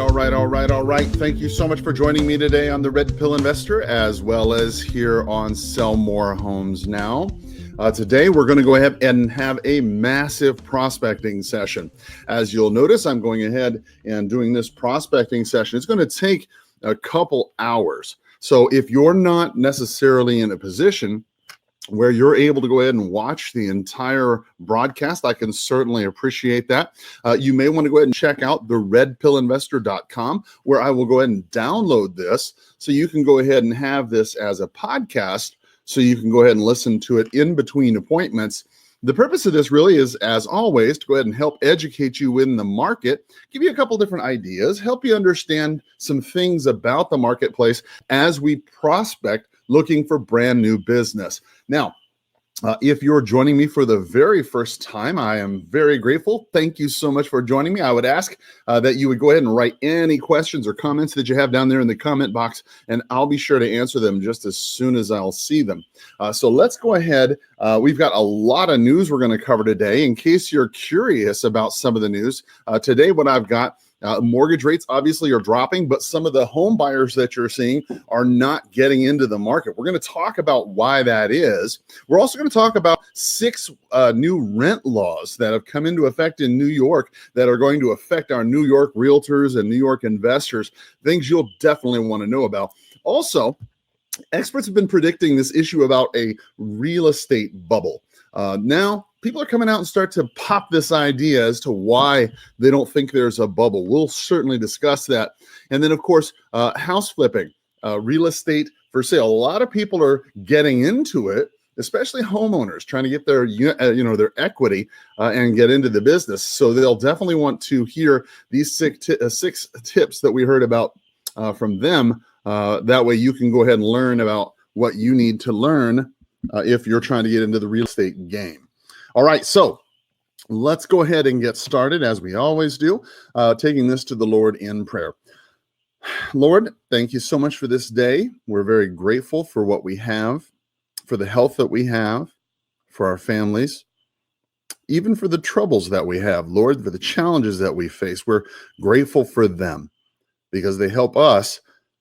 right. Thank you so much for joining me today on the Red Pill Investor, as well as here on Sell More Homes Now. Today, we're going to go ahead and have a massive prospecting session. As you'll notice, I'm going ahead and doing this prospecting session. It's going to take a couple hours. So if you're not necessarily in a position where you're able to go ahead and watch the entire broadcast, I can certainly appreciate that. You may want to go ahead and check out the redpillinvestor.com, where I will go ahead and download this so you can go ahead and have this as a podcast so you can go ahead and listen to it in between appointments. The purpose of this really is, as always, to go ahead and help educate you in the market, give you a couple different ideas, help you understand some things about the marketplace as we prospect looking for brand new business. Now, if you're joining me for the very first time, I am very grateful. Thank you so much for joining me. I would ask that you would go ahead and write any questions or comments that you have down there in the comment box, and I'll be sure to answer them just as soon as I'll see them. So let's go ahead. We've got a lot of news we're going to cover today. In case you're curious about some of the news, today what I've got, mortgage rates obviously are dropping, but some of the home buyers that you're seeing are not getting into the market. We're going to talk about why that is. We're also going to talk about 6 new rent laws that have come into effect in New York that are going to affect our New York realtors and New York investors, things you'll definitely want to know about. Also, experts have been predicting this issue about a real estate bubble. Now, people are coming out and start to pop this idea as to why they don't think there's a bubble. We'll certainly discuss that. And then, of course, house flipping, real estate for sale. A lot of people are getting into it, especially homeowners trying to get their, their equity and get into the business. So they'll definitely want to hear these 6 tips that we heard about from them. That way you can go ahead and learn about what you need to learn if you're trying to get into the real estate game. All right, so let's go ahead and get started, as we always do, taking this to the Lord in prayer. Lord, thank you so much for this day. We're very grateful for what we have, for the health that we have, for our families, even for the troubles that we have, Lord, for the challenges that we face. We're grateful for them because they help us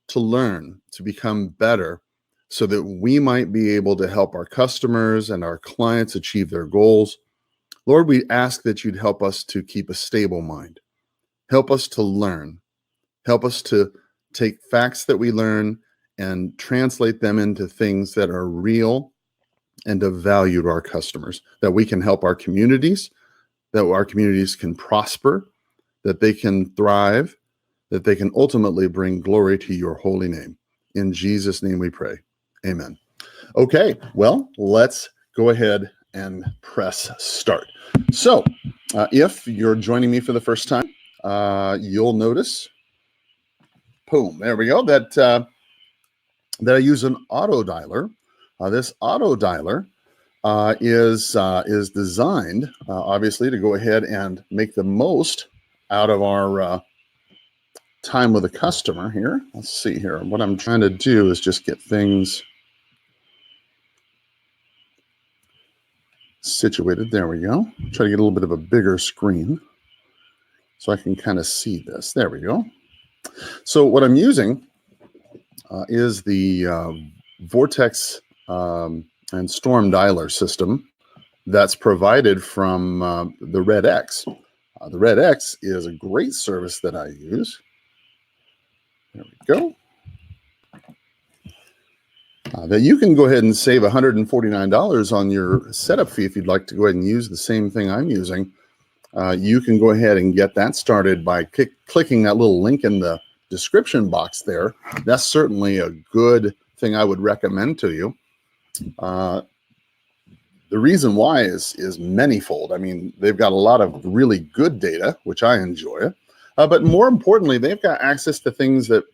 to learn, to become better, so that we might be able to help our customers and our clients achieve their goals. Lord, we ask that you'd help us to keep a stable mind. Help us to learn. Help us to take facts that we learn and translate them into things that are real and of value to our customers, that we can help our communities, that our communities can prosper, that they can thrive, that they can ultimately bring glory to your holy name. In Jesus' name we pray. Amen. Okay, well, let's go ahead and press start. So if you're joining me for the first time, you'll notice, boom, there we go, that I use an auto dialer. This auto dialer is designed, obviously, to go ahead and make the most out of our time with a customer here. Let's see here. What I'm trying to do is just get things situated. There we go. Try to get a little bit of a bigger screen so I can kind of see this. There we go. So what I'm using is the Vortex and Storm dialer system that's provided from the Red X. The Red X is a great service that I use. There we go. That you can go ahead and save $149 on your setup fee if you'd like to go ahead and use the same thing I'm using. You can go ahead and get that started by clicking that little link in the description box there. That's certainly a good thing I would recommend to you. The reason why is manifold. I mean, they've got a lot of really good data, which I enjoy. But more importantly, they've got access to things that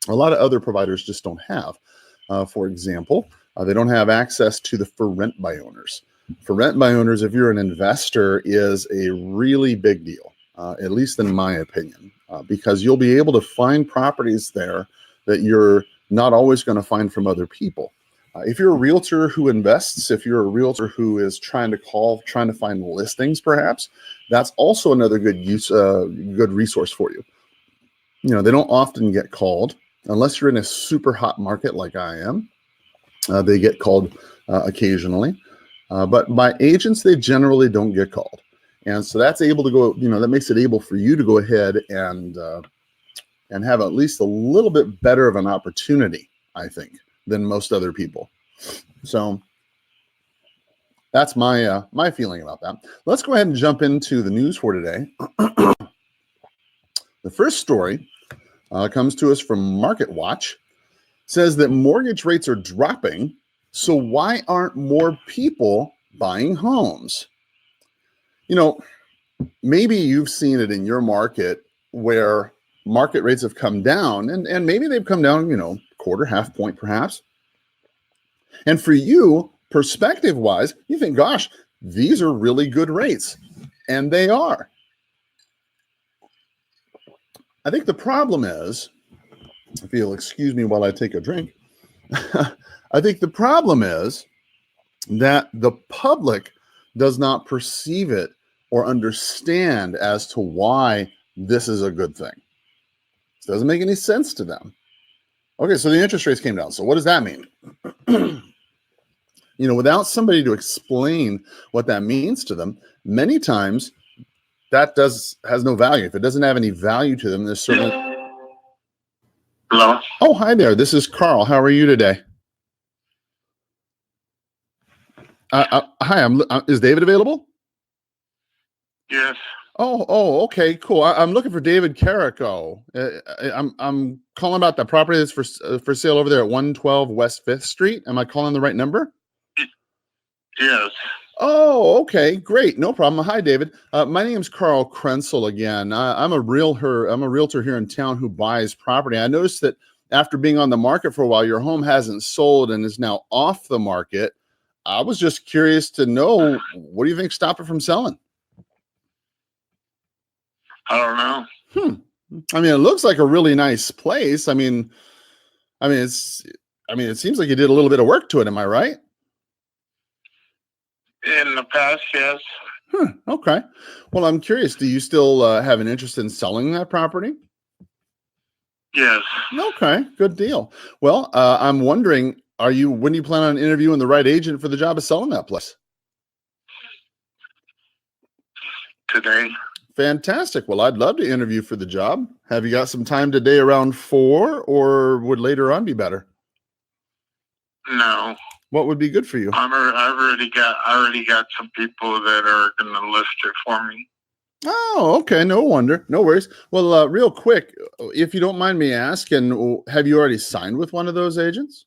a lot of other providers just don't have. For example, they don't have access to the for rent by owners. For rent by owners, if you're an investor, is a really big deal, at least in my opinion, because you'll be able to find properties there that you're not always going to find from other people. If you're a realtor who invests, if you're a realtor who is trying to find listings, perhaps, that's also another good resource for you. They don't often get called unless you're in a super hot market like I am. They get called occasionally, but by agents, they generally don't get called. And so that's able to go, that makes it able for you to go ahead and have at least a little bit better of an opportunity, I think, than most other people. So that's my feeling about that. Let's go ahead and jump into the news for today. The first story comes to us from Market Watch. Says that mortgage rates are dropping, so why aren't more people buying homes? Maybe you've seen it in your market where market rates have come down, and maybe they've come down, quarter, half point perhaps. And for you, perspective-wise, you think, gosh, these are really good rates. And they are. I think the problem is, if you'll excuse me while I take a drink, I think the problem is that the public does not perceive it or understand as to why this is a good thing. It doesn't make any sense to them. Okay, so the interest rates came down. So what does that mean? Without somebody to explain what that means to them, many times that has no value. If it doesn't have any value to them, there's certainly... Hello? Oh, hi there. This is Carl. How are you today? Hi, is David available? Yes. Oh, okay, cool. I'm looking for David Carrico. I'm calling about the property that's for sale over there at 112 West 5th Street. Am I calling the right number? Yes. Oh, okay, great, no problem. Hi, David. My name's Carl Krenzel again. I'm a realtor. I'm a realtor here in town who buys property. I noticed that after being on the market for a while, your home hasn't sold and is now off the market. I was just curious to know, what do you think stopped it from selling? I don't know. I mean, it looks like a really nice place. I mean, it seems like you did a little bit of work to it. Am I right? In the past, yes. Okay. Well, I'm curious. Do you still have an interest in selling that property? Yes. Okay. Good deal. Well, I'm wondering, when do you plan on interviewing the right agent for the job of selling that place? Today. Fantastic. Well, I'd love to interview for the job. Have you got some time today around 4, or would later on be better? No. What would be good for you? I already got some people that are going to list it for me. Oh, okay. No wonder. No worries. Well, real quick, if you don't mind me asking, have you already signed with one of those agents?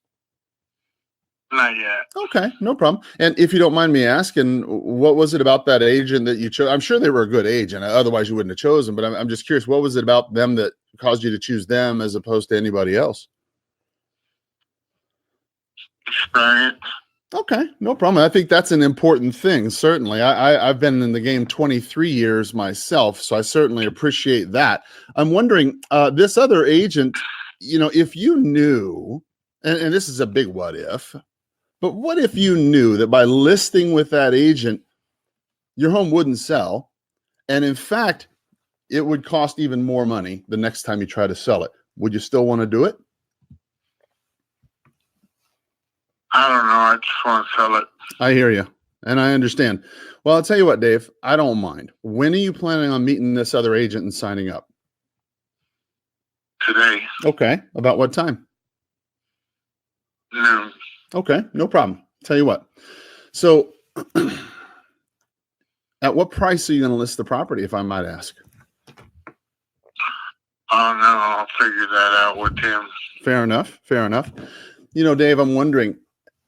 Not yet. Okay, no problem. And if you don't mind me asking, what was it about that agent that you chose? I'm sure they were a good agent. Otherwise, you wouldn't have chosen. But I'm just curious, what was it about them that caused you to choose them as opposed to anybody else? Experience. Okay, no problem. I think that's an important thing. Certainly, I've been in the game 23 years myself, so I certainly appreciate that. I'm wondering, this other agent, if you knew, and this is a big what if, but what if you knew that by listing with that agent, your home wouldn't sell, and in fact, it would cost even more money the next time you try to sell it? Would you still want to do it? I don't know. I just want to sell it. I hear you, and I understand. Well, I'll tell you what, Dave, I don't mind. When are you planning on meeting this other agent and signing up? Today. Okay. About what time? Noon. Okay, no problem. Tell you what. So, at what price are you going to list the property, if I might ask? I don't know. I'll figure that out with him. Fair enough. Fair enough. Dave, I'm wondering,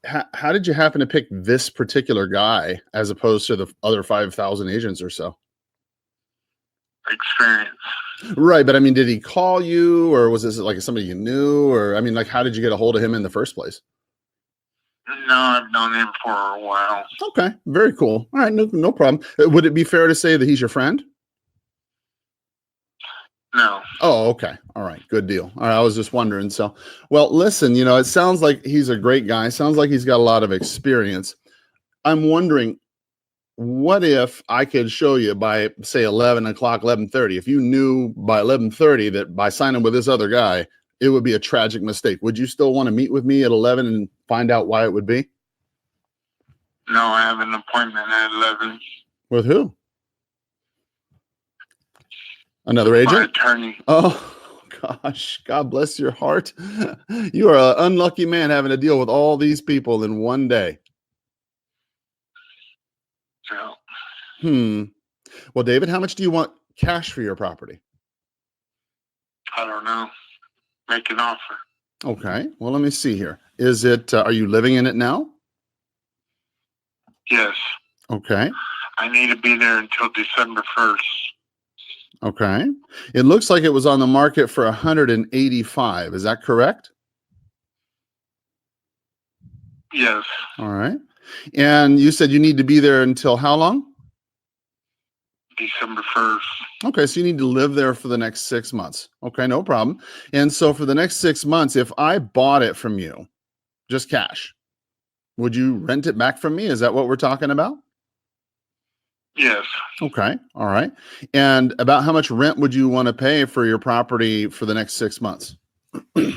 how did you happen to pick this particular guy as opposed to the other 5,000 agents or so? Experience. Right, but I mean, did he call you, or was this like somebody you knew, or I mean, like, how did you get a hold of him in the first place? No, I've known him for a while. Okay, very cool. All right, no problem. Would it be fair to say that he's your friend? No. Oh, okay. All right. Good deal. All right. I was just wondering. So, well, listen, it sounds like he's a great guy. Sounds like he's got a lot of experience. I'm wondering, what if I could show you by, say, 11 o'clock, 11:30? If you knew by 11:30 that by signing with this other guy, it would be a tragic mistake, would you still want to meet with me at 11 and find out why it would be? No, I have an appointment at 11. With who? Another My agent? attorney. Oh, gosh. God bless your heart. You are an unlucky man having to deal with all these people in one day. So, Well, David, how much do you want cash for your property? I don't know. Make an offer. Okay. Well, let me see here. Is it, are you living in it now? Yes. Okay. I need to be there until December 1st. Okay. It looks like it was on the market for 185. Is that correct? Yes. All right. And you said you need to be there until how long? December 1st. Okay, so you need to live there for the next 6 months. Okay, no problem. And so for the next 6 months, if I bought it from you, just cash, would you rent it back from me? Is that what we're talking about? Yes. Okay, all right. And about how much rent would you want to pay for your property for the next 6 months? I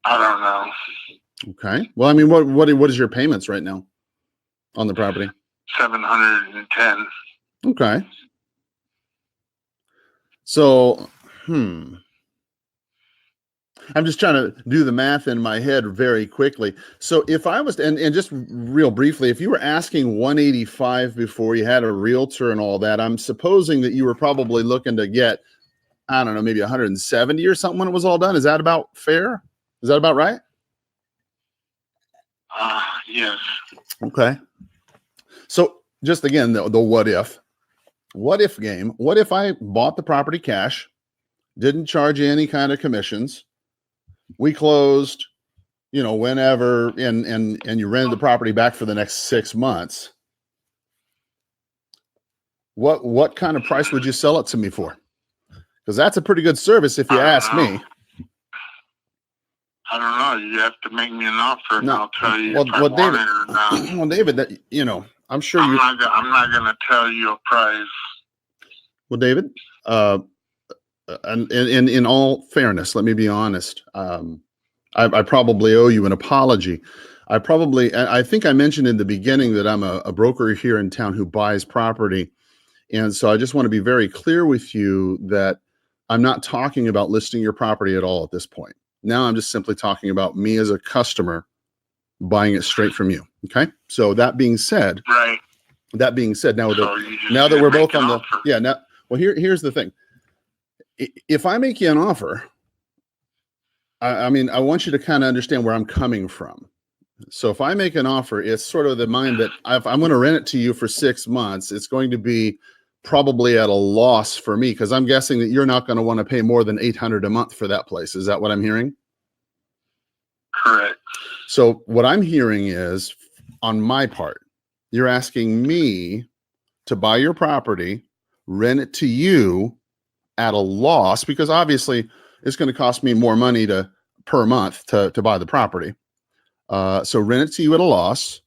don't know. Okay. Well, I mean, what is your payments right now on the property? 710. Okay. So, I'm just trying to do the math in my head very quickly. So if I was, and just real briefly, if you were asking 185 before you had a realtor and all that, I'm supposing that you were probably looking to get, I don't know, maybe 170 or something when it was all done. Is that about fair? Is that about right? Yes. Okay. So just again, the what if game. What if I bought the property cash, didn't charge you any kind of commissions? We closed, whenever, and you rented the property back for the next 6 months. What kind of price would you sell it to me for? Because that's a pretty good service if you ask me. I don't know. You have to make me an offer, and No. I'll tell you Well, if I well, want David, it or not. well, David, that I'm sure I'm not gonna tell you a price. Well, David, and in all fairness, let me be honest. I probably owe you an apology. I think I mentioned in the beginning that I'm a broker here in town who buys property. And so I just want to be very clear with you that I'm not talking about listing your property at all at this point. Now I'm just simply talking about me as a customer buying it straight from you. Okay. So that being said, Right. now So now that we're both on the, offer. here's the thing. If I make you an offer, I mean, I want you to kind of understand where I'm coming from. So if I make an offer, it's sort of the mind that if I'm going to rent it to you for 6 months, it's going to be probably at a loss for me because I'm guessing that you're not going to want to pay more than $800 a month for that place. Is that what I'm hearing? Correct. So what I'm hearing is, on my part, you're asking me to buy your property, rent it to you at a loss because obviously it's going to cost me more money per month to buy the property. So rent it to you at a loss,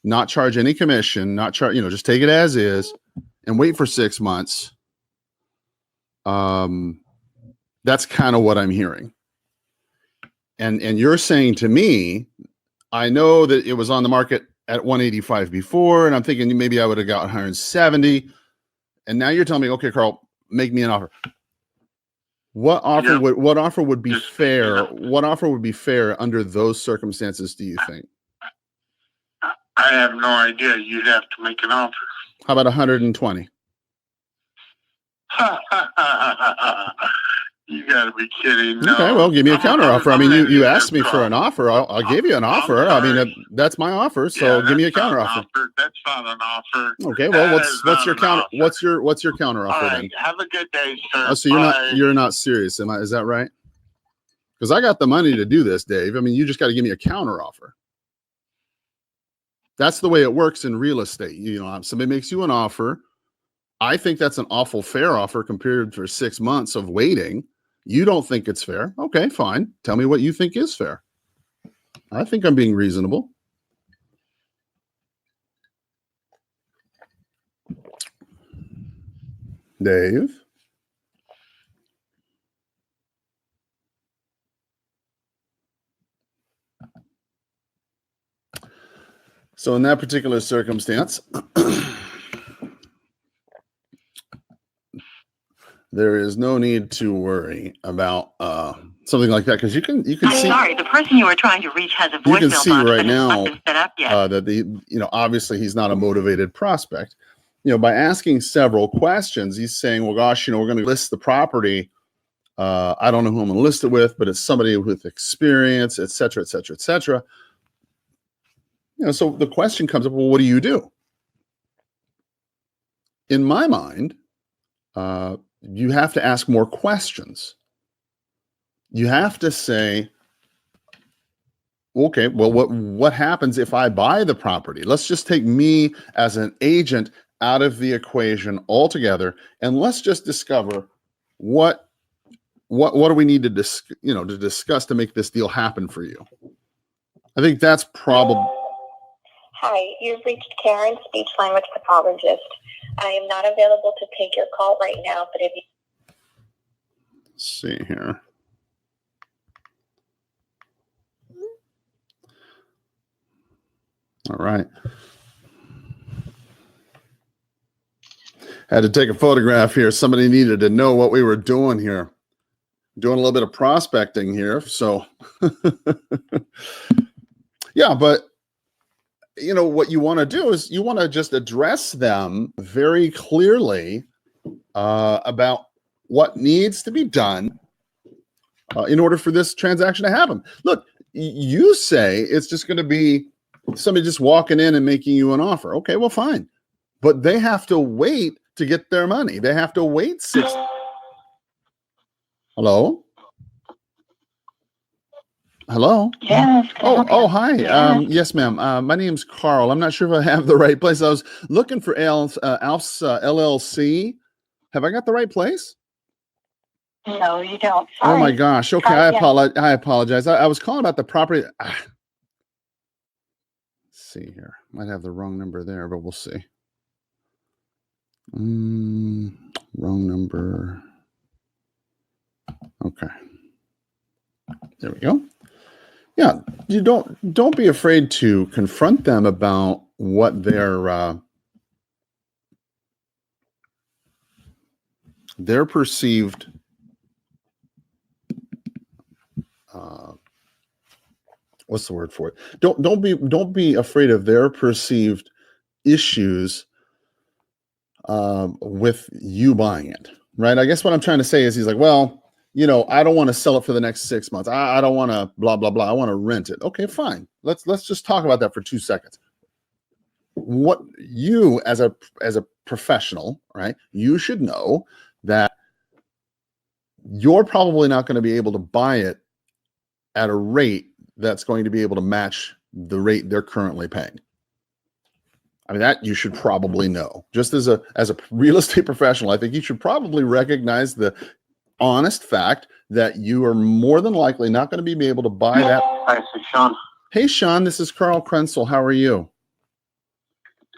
not charge any commission, not charge, just take it as is and wait for 6 months. That's kind of what I'm hearing. And you're saying to me, I know that it was on the market at 185 before, and I'm thinking maybe I would have got 170. And now you're telling me, okay, Carl, make me an offer. What offer would be fair? What offer would be fair under those circumstances, do you think? I have no idea. You'd have to make an offer. How about 120? You gotta be kidding. No. Okay, well, give me a counter offer. I mean, you asked me for an offer. I'll give you an offer. I mean, that's my offer. So give me a counter offer. That's not an offer. Okay, well, what's your counter? What's your counter offer then? Have a good day, sir. Oh, so you're not serious, is that right? Because I got the money to do this, Dave. I mean, you just got to give me a counter offer. That's the way it works in real estate. Somebody makes you an offer. I think that's an awful fair offer compared for 6 months of waiting. You don't think it's fair. Okay, fine. Tell me what you think is fair. I think I'm being reasonable. Dave? So in that particular circumstance, there is no need to worry about something like that, because you can I'm see. sorry, the person you are trying to reach has a voicemail You can see box right that has now not been set up yet. that obviously he's not a motivated prospect. By asking several questions, he's saying, well, gosh, we're going to list the property. I don't know who I'm going to list it with, but it's somebody with experience, et cetera, et cetera, et cetera. So the question comes up, well, what do you do? In my mind, you have to ask more questions. You have to say, okay, well, what happens if I buy the property? Let's just take me as an agent out of the equation altogether, and let's just discover what do we need to discuss to make this deal happen for you. I think that's probably. Hi, you've reached Karen, speech language pathologist. I am not available to take your call right now, but if you... Let's see here. All right. Had to take a photograph here. Somebody needed to know what we were doing here. Doing a little bit of prospecting here. So, yeah, but what you want to do is you want to just address them very clearly about what needs to be done in order for this transaction to happen. Look, you say it's just going to be somebody just walking in and making you an offer. Okay, well, fine. But they have to wait to get their money. They have to wait 6. Hello? Hello? Yes. Oh, hi. Yes, ma'am. My name's Carl. I'm not sure if I have the right place. I was looking for Alf's LLC. Have I got the right place? No, you don't. Sorry. Oh my gosh. Okay, I apologize. I was calling about the property. Let's see here. Might have the wrong number there, but we'll see. Wrong number. Okay. There we go. Yeah, you don't be afraid to confront them about what their perceived what's the word for it? Don't be afraid of their perceived issues with you buying it, right? I guess what I'm trying to say is he's like, well, I don't want to sell it for the next 6 months. I don't want to blah blah blah. I want to rent it. Okay, fine. Let's just talk about that for 2 seconds. What you as a professional, right? You should know that you're probably not going to be able to buy it at a rate that's going to be able to match the rate they're currently paying. I mean, that you should probably know. Just as a real estate professional, I think you should probably recognize the honest fact that you are more than likely not going to be able to buy that. Hi, this is Sean. Hey, Sean, this is Carl Krenzel. How are you?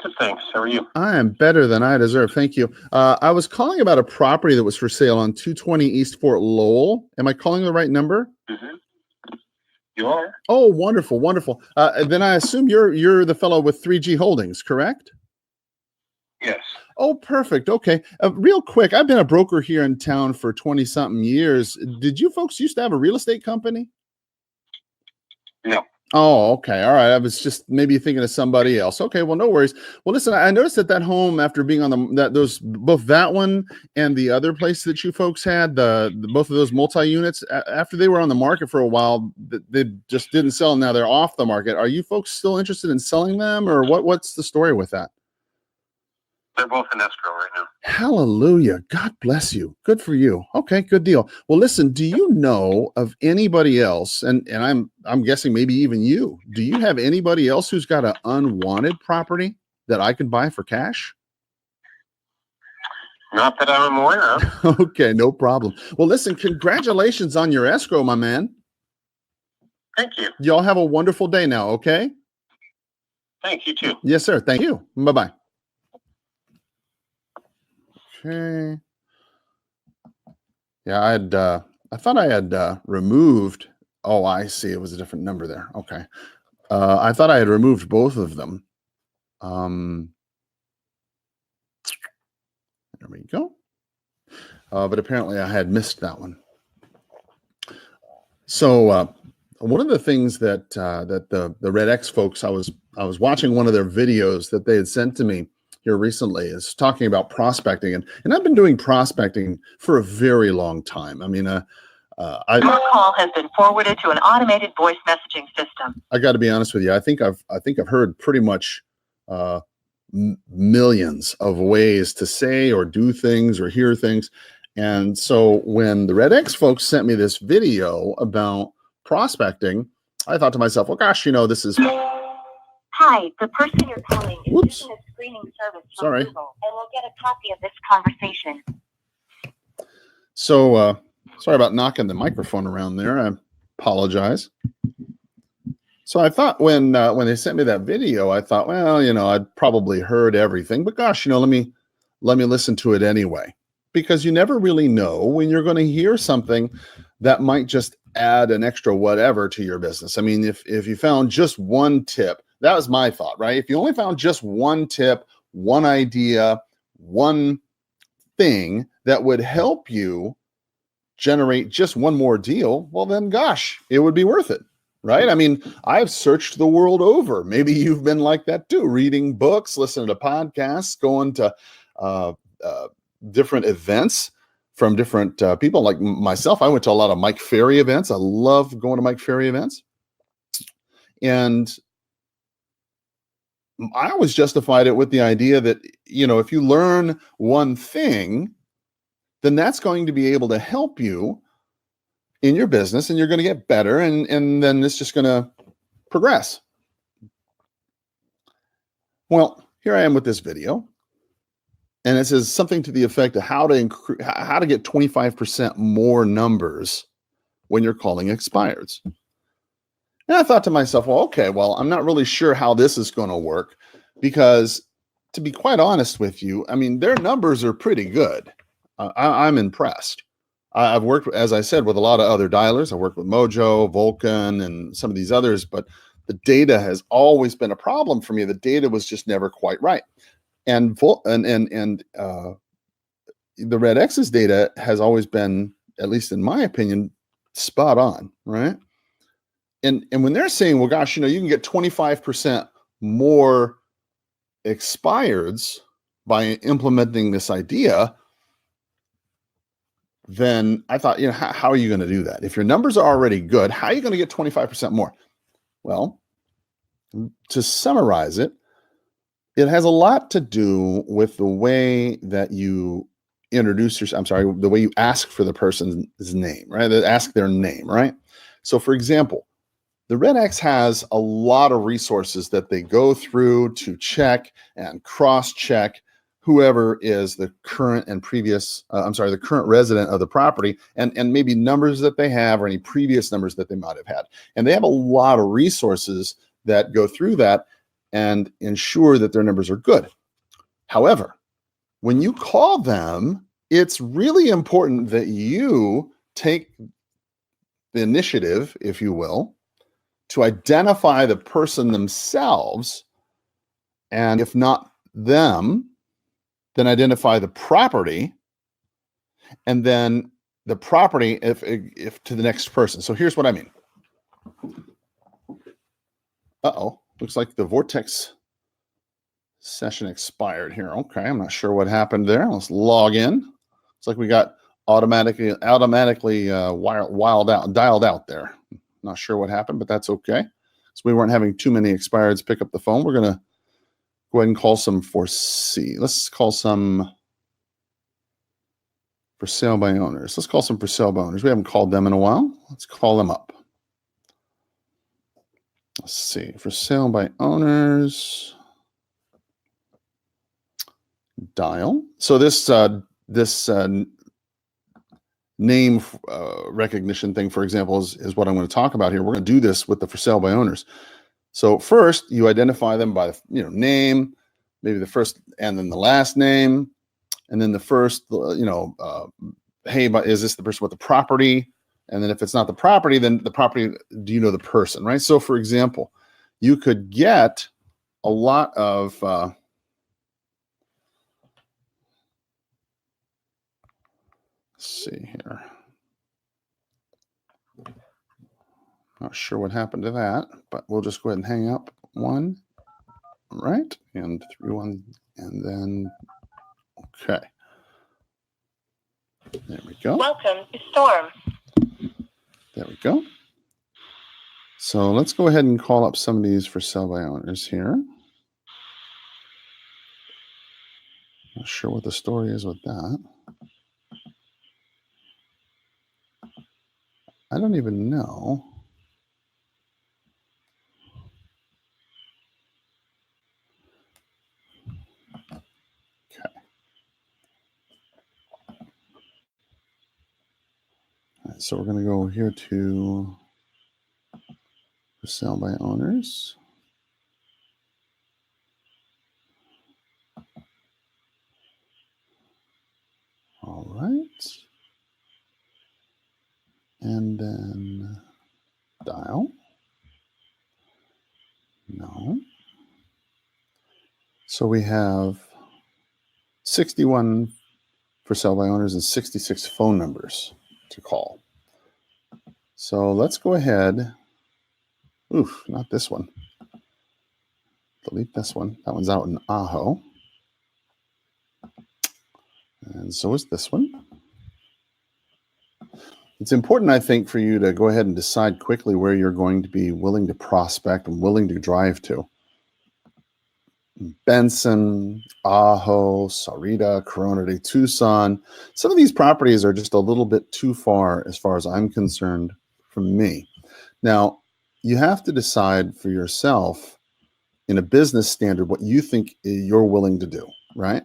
Good, thanks. How are you? I am better than I deserve. Thank you. I was calling about a property that was for sale on 220 East Fort Lowell. Am I calling the right number? Mm-hmm. You are? Oh, wonderful, wonderful. Then I assume you're the fellow with 3G Holdings, correct? Yes. Oh, perfect. Okay. Real quick, I've been a broker here in town for 20-something years. Did you folks used to have a real estate company? No. Oh, okay. All right. I was just maybe thinking of somebody else. Okay. Well, no worries. Well, listen, I noticed that home, after being on both that one and the other place that you folks had, the both of those multi-units, after they were on the market for a while, they just didn't sell. Now they're off the market. Are you folks still interested in selling them, or what's the story with that? They're both in escrow right now. Hallelujah. God bless you. Good for you. Okay, good deal. Well, listen, do you know of anybody else, and I'm guessing maybe even you, do you have anybody else who's got an unwanted property that I could buy for cash? Not that I'm aware of. Okay, no problem. Well, listen, congratulations on your escrow, my man. Thank you. Y'all have a wonderful day now, okay? Thanks, you too. Yes, sir. Thank you. Bye-bye. Okay. Yeah, I thought I had removed. Oh, I see. It was a different number there. Okay. I thought I had removed both of them. There we go. But apparently I had missed that one. So one of the things that that the Red X folks, I was watching one of their videos that they had sent to me here recently, is talking about prospecting, and I've been doing prospecting for a very long time. I mean, Your call has been forwarded to an automated voice messaging system. I got to be honest with you. I think I've heard pretty much millions of ways to say or do things or hear things. And so when the Red X folks sent me this video about prospecting, I thought to myself, well, gosh, this is. Hi, the person you're calling is using a screening service from Sorry. Google and will get a copy of this conversation. So sorry about knocking the microphone around there. I apologize. So I thought when they sent me that video, I thought, well, I'd probably heard everything, but gosh, let me listen to it anyway, because you never really know when you're going to hear something that might just add an extra whatever to your business. I mean, if you found just one tip, that was my thought, right? If you only found just one tip, one idea, one thing that would help you generate just one more deal, well, then gosh, it would be worth it. Right? I mean, I've searched the world over. Maybe you've been like that too, reading books, listening to podcasts, going to different events from different people. Like myself, I went to a lot of Mike Ferry events. I love going to Mike Ferry events. And I always justified it with the idea that, if you learn one thing, then that's going to be able to help you in your business, and you're going to get better, and then it's just going to progress. Well, here I am with this video, and it says something to the effect of how to get 25% more numbers when you're calling expireds. And I thought to myself, well, okay, I'm not really sure how this is going to work, because to be quite honest with you, I mean, their numbers are pretty good. I'm impressed. I've worked, as I said, with a lot of other dialers. I worked with Mojo, Vulcan, and some of these others, but the data has always been a problem for me. The data was just never quite right. And the Red X's data has always been, at least in my opinion, spot on, right? And when they're saying, well, gosh, you can get 25% more expireds by implementing this idea, then I thought, how are you going to do that? If your numbers are already good, how are you going to get 25% more? Well, to summarize it, it has a lot to do with the way that you introduce yourself. The way you ask for the person's name, right? Ask their name, right? So for example, the Red X has a lot of resources that they go through to check and cross-check whoever is the current and previous, the current resident of the property, and maybe numbers that they have or any previous numbers that they might have had. And they have a lot of resources that go through that and ensure that their numbers are good. However, when you call them, it's really important that you take the initiative, if you will, to identify the person themselves, and if not them, then identify the property, and then the property if to the next person. So here's what I mean. Looks like the Vortex session expired here. Okay, I'm not sure what happened there. Let's log in. Looks like we got automatically dialed out there. Not sure what happened, but that's okay. So we weren't having too many expireds pick up the phone. We're gonna go ahead and call some let's call some for sale by owners. Let's call some for sale by owners. We haven't called them in a while. Let's call them up. Let's see, for sale by owners. Dial. So this name recognition thing, for example, is what I'm going to talk about here. We're going to do this with the for sale by owners. So first, you identify them by name, maybe the first and then the last name, and then the first hey, but is this the person with the property? And then if it's not the property, then the property, do you know the person, right? So for example, you could get a lot of, let's see here. Not sure what happened to that, but we'll just go ahead and hang up one, right? And 3-1, and then, okay. There we go. Welcome to Storm. There we go. So let's go ahead and call up some of these for sale by owners here. Not sure what the story is with that. I don't even know. Okay. All right, so we're going to go here to for sale by owners. All right. And then dial. No. So we have 61 for sale by owners and 66 phone numbers to call. So let's go ahead. Oof, not this one. Delete this one. That one's out in Aho. And so is this one. It's important, I think, for you to go ahead and decide quickly where you're going to be willing to prospect and willing to drive to. Benson, Ajo, Sarita, Corona de Tucson. Some of these properties are just a little bit too far as I'm concerned from me. Now, you have to decide for yourself in a business standard what you think you're willing to do, right?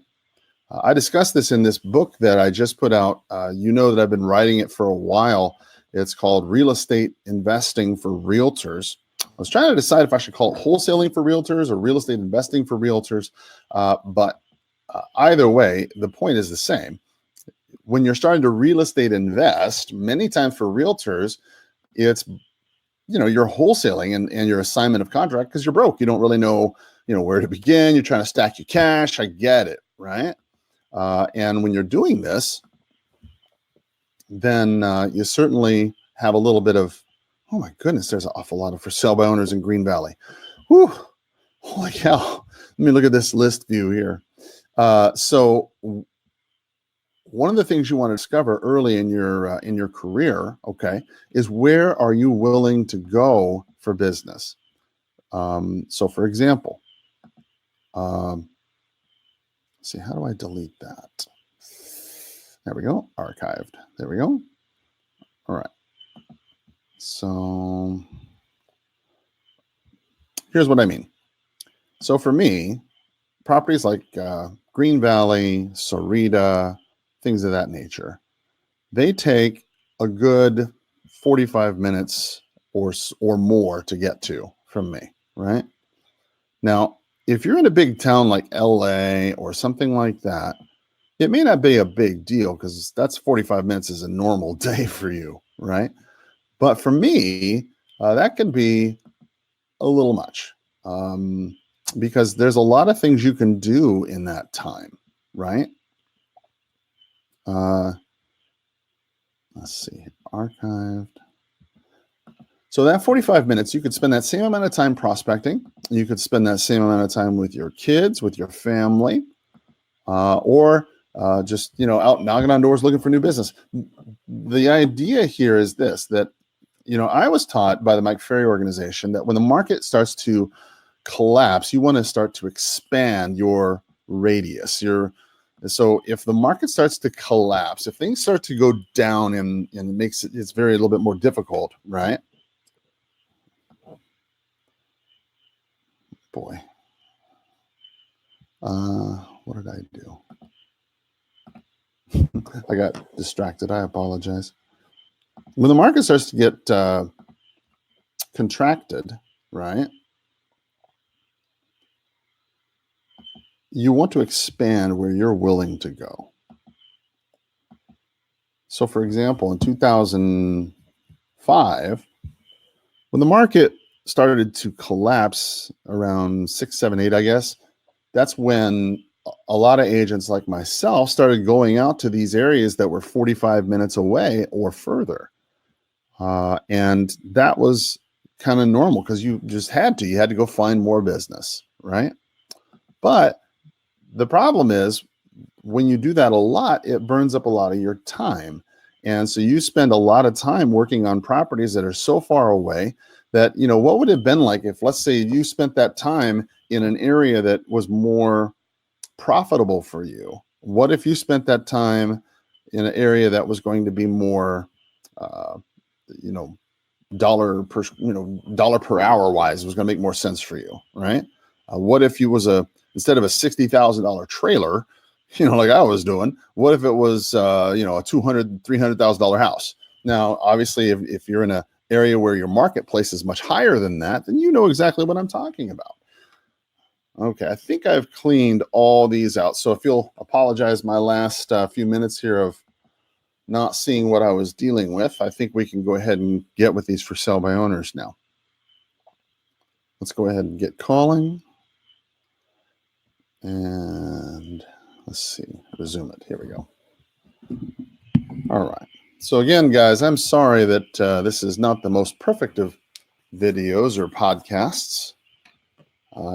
I discussed this in this book that I just put out. You know that I've been writing it for a while. It's called Real Estate Investing for Realtors. I was trying to decide if I should call it wholesaling for realtors or real estate investing for realtors. But either way, the point is the same. When you're starting to real estate invest, many times for realtors, it's, you're wholesaling and your assignment of contract because you're broke. You don't really know, where to begin. You're trying to stack your cash. I get it, right? And when you're doing this, then you certainly have a little bit of, oh my goodness, there's an awful lot of for sale by owners in Green Valley. Whew, holy cow. Let me look at this list view here. So one of the things you want to discover early in your career, okay, is where are you willing to go for business? So for example, let's see, how do I delete that? There we go, archived. There we go. All right. So here's what I mean. So for me, properties like Green Valley, Sarita, things of that nature, they take a good 45 minutes or more to get to from me, right? Now, if you're in a big town like LA or something like that, it may not be a big deal because that's 45 minutes is a normal day for you, right? But for me, that can be a little much because there's a lot of things you can do in that time, right? Let's see, archived. So that 45 minutes, you could spend that same amount of time prospecting. You could spend that same amount of time with your kids, with your family, or just, out knocking on doors looking for new business. The idea here is this, that, I was taught by the Mike Ferry organization that when the market starts to collapse, you want to start to expand your radius. So if the market starts to collapse, if things start to go down and it makes it's very a little bit more difficult, right? Boy, what did I do? I got distracted. I apologize. When the market starts to get contracted, right? You want to expand where you're willing to go. So, for example, in 2005, when the market started to collapse around 6, 7, 8, I guess, that's when a lot of agents like myself started going out to these areas that were 45 minutes away or further. And that was kind of normal because you just had to. You had to go find more business, right? But the problem is when you do that a lot, it burns up a lot of your time. And so you spend a lot of time working on properties that are so far away that, what would it have been like if, let's say, you spent that time in an area that was more profitable for you? What if you spent that time in an area that was going to be more, you know, dollar per hour wise was going to make more sense for you, right? What if you was instead of a $60,000 trailer, like I was doing, what if it was a $200,000-$300,000 house? Now, obviously, if you're in an area where your marketplace is much higher than that, then you know exactly what I'm talking about. Okay, I think I've cleaned all these out. So if you'll apologize my last few minutes here of not seeing what I was dealing with, I think we can go ahead and get with these for sale by owners now. Let's go ahead and get calling. And let's see, resume it. Here we go. All right. So again, guys, I'm sorry that this is not the most perfect of videos or podcasts.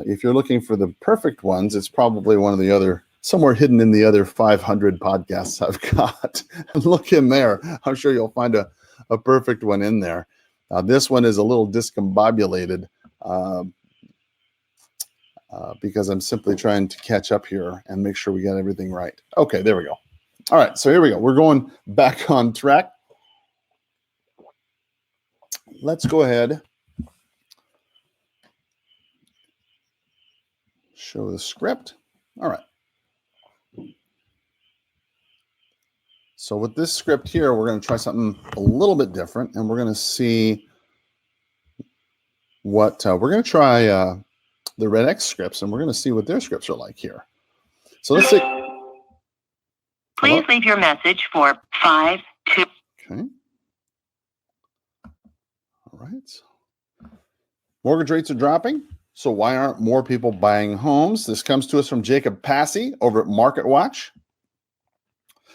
If you're looking for the perfect ones, it's probably one of the other, somewhere hidden in the other 500 podcasts I've got. Look in there. I'm sure you'll find a perfect one in there. This one is a little discombobulated because I'm simply trying to catch up here and make sure we got everything right. Okay, there we go. All right, so here we go. We're going back on track. Let's go ahead. Show the script. All right. So with this script here, we're going to try something a little bit different, and we're going to see what we're going to try the Red X scripts, and we're going to see what their scripts are like here. So let's see. Please leave your message for 5-2. Okay. All right. Mortgage rates are dropping. So why aren't more people buying homes? This comes to us from Jacob Passy over at Market Watch.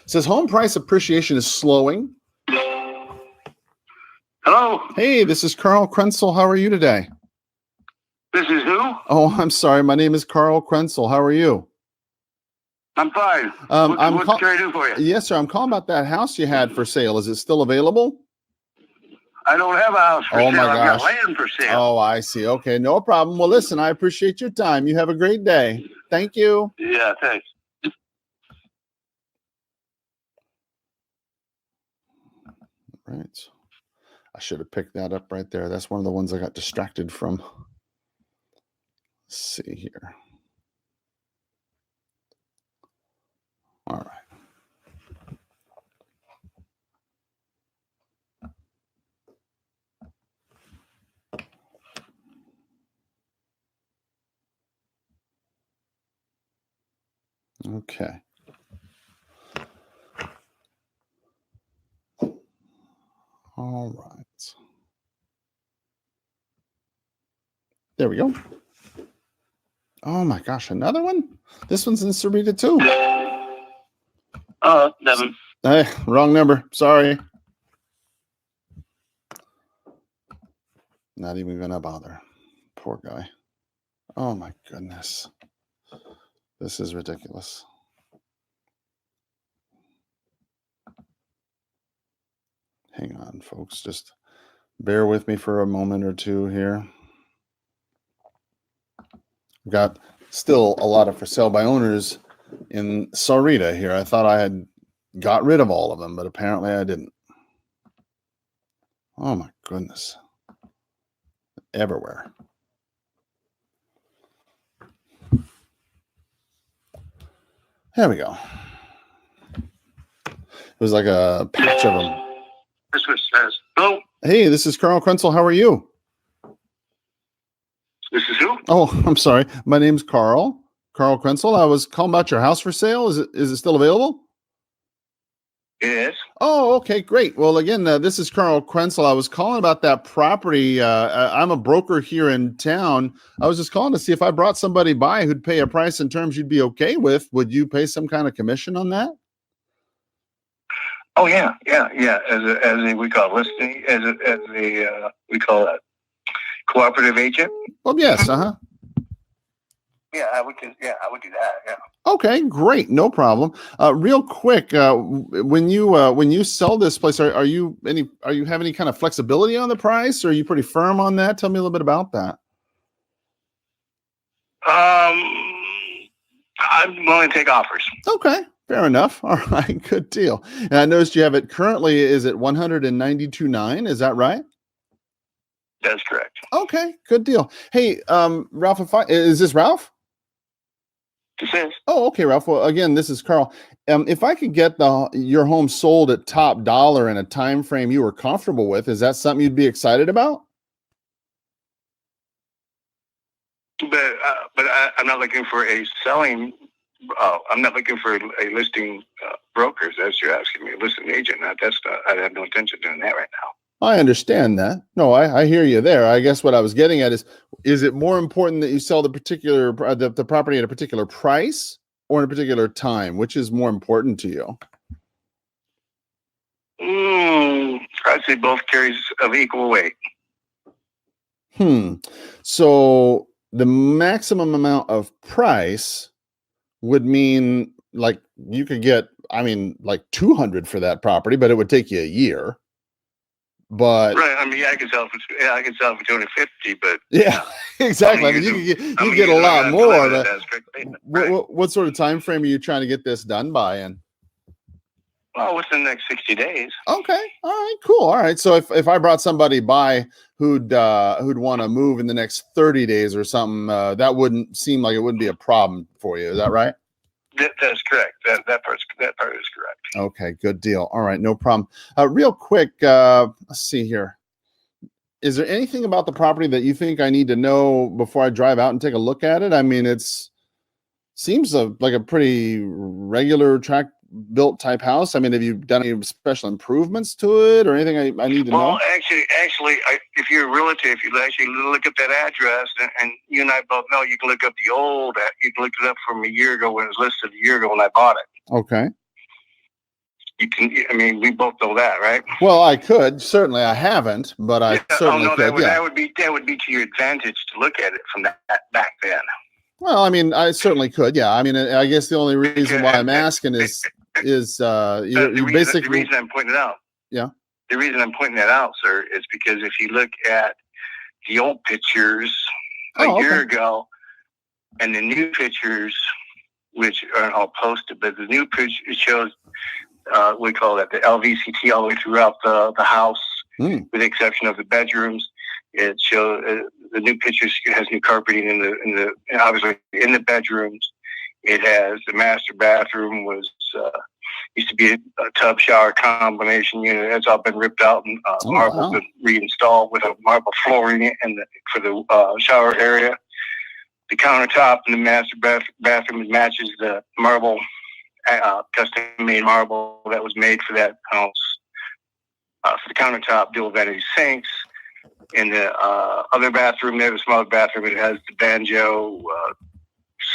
It says home price appreciation is slowing. Hello, Hey, this is Carl Krenzel. How are you today? this is who? Oh, I'm sorry. My name is Carl Krenzel. How are you? I'm fine. What can I do for you? Yes, sir. I'm calling about that house you had for sale. Is it still available? I don't have a house for Oh, sale. my I've gosh. got land for sale. Oh, I see. Okay, no problem. Well, listen, I appreciate your time. You have a great day. Thank you. Yeah, thanks. Right. I should have picked that up right there. That's one of the ones I got distracted from. Let's see here. All right. Okay. All right. There we go. Oh my gosh, another one? This one's in Sarita too. Devin. Hey, wrong number. Sorry. Not even gonna bother. Poor guy. Oh my goodness. This is ridiculous. Hang on, folks. Just bear with me for a moment or two here. We've got still a lot of for sale by owners in Sarita here. I thought I had got rid of all of them, but apparently I didn't. Oh my goodness. Everywhere. There we go. It was like a patch of them. This was says. Hello, Hey, this is Carl Krenzel. How are you? this is who? Oh, I'm sorry. My name's Carl. Carl Krenzel. I was calling about your house for sale. Is it still available? It is. Oh, okay, great. Well, again, this is Carl Krenzel. I was calling about that property. I'm a broker here in town. I was just calling to see if I brought somebody by who'd pay a price and terms you'd be okay with. Would you pay some kind of commission on that? Oh yeah. As a we call listing, we call it cooperative agent. Well, yes. Uh-huh. Yeah, I would do that. Yeah. Okay, great. No problem. Real quick, when you sell this place, are you have any kind of flexibility on the price, or are you pretty firm on that? Tell me a little bit about that. I'm willing to take offers. Okay, fair enough. All right, good deal. And I noticed you have it currently is at 192.9. Is that right? That's correct. Okay, good deal. Hey, Ralph, is this Ralph? This is. Oh, okay, Ralph. Well, again, this is Carl. If I could get your home sold at top dollar in a time frame you were comfortable with, is that something you'd be excited about? But I'm not looking for a selling. I'm not looking for a listing brokers. As you're asking me, a listing agent. I have no intention of doing that right now. I understand that. No, I hear you there. I guess what I was getting at is it more important that you sell the particular the property at a particular price or in a particular time? Which is more important to you? I'd say both carries of equal weight. So the maximum amount of price would mean like you could get, like 200 for that property, but it would take you a year. But right, I can sell for 250, but yeah, exactly. You get a lot more. What sort of time frame are you trying to get this done by? And well, within the next 60 days. Okay, all right, cool. All right, so if I brought somebody by who'd want to move in the next 30 days or something, that wouldn't seem like it wouldn't be a problem for you. Is that right? That's correct. That part is correct. Okay, good deal. All right, no problem. Real quick, let's see here. Is there anything about the property that you think I need to know before I drive out and take a look at it? Seems like a pretty regular track built type house. Have you done any special improvements to it or anything I need to know? Well, actually, if you're a realtor, if you actually look up that address, and you and I both know, you can look up you can look it up from a year ago when it was listed a year ago when I bought it. Okay. You can. We both know that, right? Well, I could certainly. I haven't, but I certainly could. That would be to your advantage to look at it from that back then. Well, I certainly could. Yeah. I guess the only reason why I'm asking is the reason I'm pointing it out. Yeah. The reason I'm pointing that out, sir, is because if you look at the old pictures a year ago and the new pictures, which are all posted, but the new picture shows, we call that the LVCT all the way throughout the house, with the exception of the bedrooms. It shows the new pictures has new carpeting obviously in the bedrooms. It has the master bathroom used to be a tub shower combination unit. That's all been ripped out and marble been reinstalled with a marble flooring for the shower area. The countertop in the master bathroom matches the marble, custom made marble that was made for that house. For the countertop, dual vanity sinks. In the other bathroom, there, the smaller bathroom, it has the banjo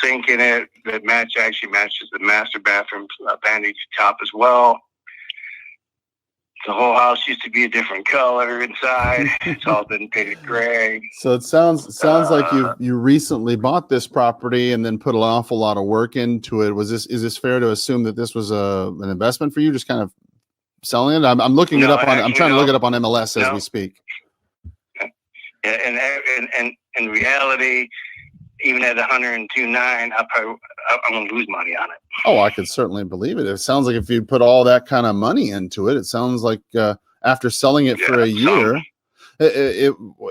sink in it that actually matches the master bathroom vanity top as well. The whole house used to be a different color inside. It's all been painted gray. So it sounds like you recently bought this property and then put an awful lot of work into it. Is this fair to assume that this was an investment for you, just kind of selling it? I'm looking it up I'm trying to look it up on MLS as we speak. Yeah, and in reality, even at 102.9, I'm going to lose money on it. Oh, I could certainly believe it. It sounds like if you put all that kind of money into it, it sounds like after selling it for a year,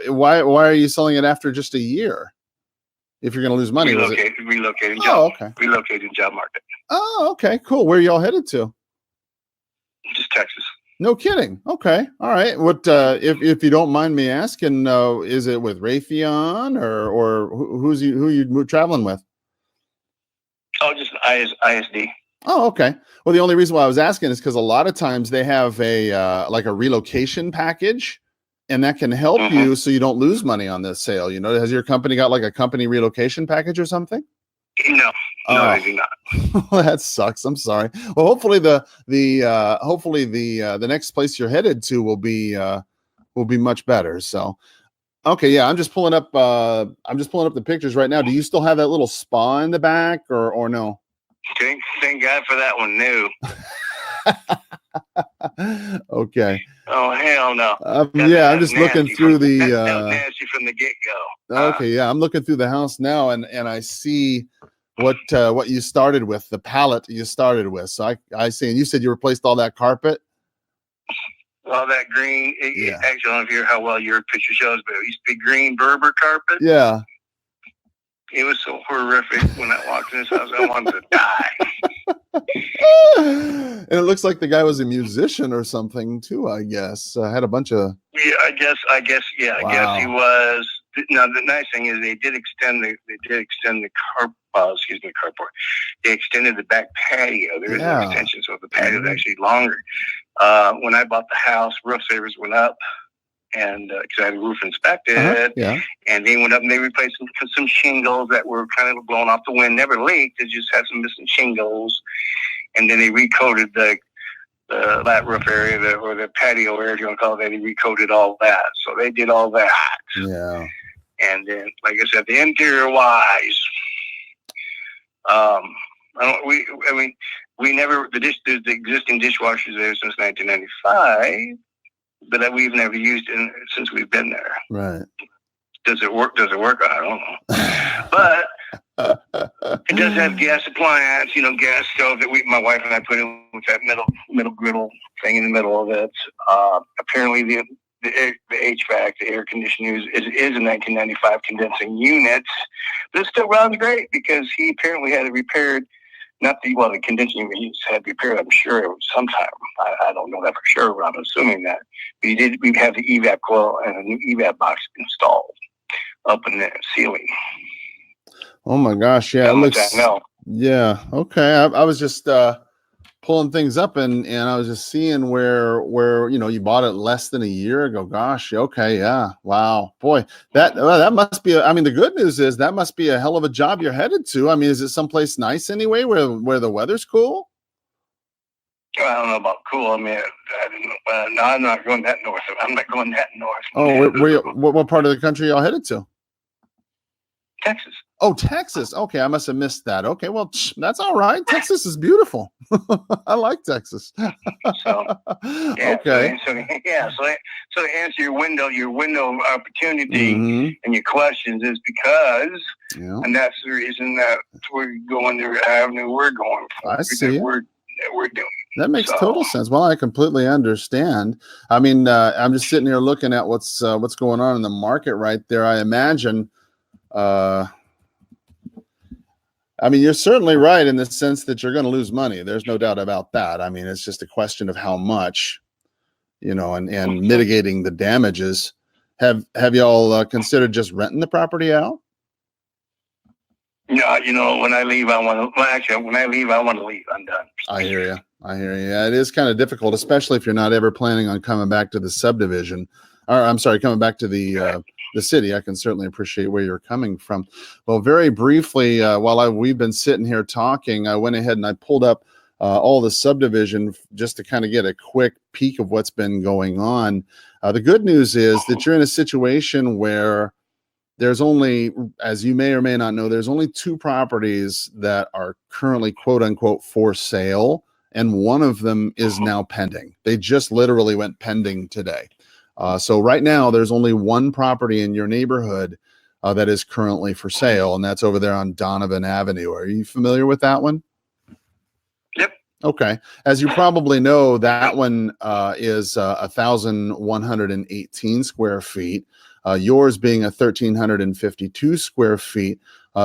why are you selling it after just a year? If you're going to lose money, relocating job market. Oh, okay, cool. Where are y'all headed to? Just Texas. No kidding. Okay. All right. What if you don't mind me asking, is it with Raytheon or who you traveling with? Oh, just ISD. Oh, okay. Well, the only reason why I was asking is because a lot of times they have a like a relocation package, and that can help you so you don't lose money on this sale. You know, has your company got like a company relocation package or something? No, I do not. Well, that sucks. I'm sorry. Well, hopefully the next place you're headed to will be much better. So, okay, yeah, I'm just pulling up the pictures right now. Do you still have that little spa in the back or no? Thank God for that one. No. Okay. Oh hell no. Yeah, I'm just looking through the. That's nasty from the get go. Okay, yeah, I'm looking through the house now, and I see what you started with, the palette you started with. So I see, and you said you replaced all that carpet. All that green. Yeah. Actually, I don't know how well your picture shows, but it used to be green Berber carpet. Yeah. It was so horrific when I walked in this house. I wanted to die. And it looks like the guy was a musician or something too. I guess had a bunch of. Yeah, I guess. Yeah, wow. I guess he was. Now the nice thing is they did extend the carport. They extended the back patio. There is no extension, so the patio is actually longer. When I bought the house, roof savers went up, and because I had the roof inspected, and they went up and they replaced some shingles that were kind of blown off the wind, never leaked. They just had some missing shingles, and then they recoated the that roof area, or the patio area, if you want to call it that. They recoated all that, so they did all that. Yeah. And then, like I said, the interior wise, we never there's the existing dishwashers there since 1995. But we've never used it since we've been there. Right. Does it work? I don't know. But it does have gas appliance, gas stove that my wife and I put in with that middle griddle thing in the middle of it. Apparently the HVAC, the air conditioning is a 1995 condensing unit. But it still runs great because he apparently had it repaired. The condensing unit had repaired, I'm sure, sometime. I don't know that for sure, but I'm assuming that. But we have the evap coil and a new evap box installed up in the ceiling. Oh my gosh, yeah. It looks. Yeah, okay. I was just pulling things up and I was just seeing where you bought it less than a year ago. Gosh, okay, yeah. Wow. Boy, that must be the good news is that must be a hell of a job you're headed to. I mean, is it someplace nice anyway where the weather's cool? I don't know about cool. I mean, no, I'm not going that north. I'm not going that north. Oh, what part of the country y'all headed to? Texas. Oh, Texas. Okay, I must have missed that. Okay, well, that's all right. Texas is beautiful. I like Texas. Okay. So to answer your window opportunity and your questions is because, and that's the reason that we're going the avenue we're going for. I see. We're doing. That makes total sense. Well, I completely understand. I mean, I'm just sitting here looking at what's going on in the market right there. I imagine. I mean, you're certainly right in the sense that you're going to lose money. There's no doubt about that. I mean, it's just a question of how much, and mitigating the damages. Have y'all considered just renting the property out? No, when I leave, I want to. Well, actually, when I leave, I want to leave. I'm done. I hear you. Yeah, it is kind of difficult, especially if you're not ever planning on coming back to the subdivision. Or I'm sorry, coming back to the city. I can certainly appreciate where you're coming from. Well, very briefly, while we've been sitting here talking, I went ahead and I pulled up all the subdivision just to kind of get a quick peek of what's been going on. The good news is that you're in a situation where there's only, as you may or may not know, there's only 2 properties that are currently quote unquote for sale. And one of them is now pending. They just literally went pending today. So right now there's only 1 property in your neighborhood that is currently for sale. And that's over there on Donovan Avenue. Are you familiar with that one? Yep. Okay. As you probably know, that one is 1,118 square feet. Yours being 1,352 square feet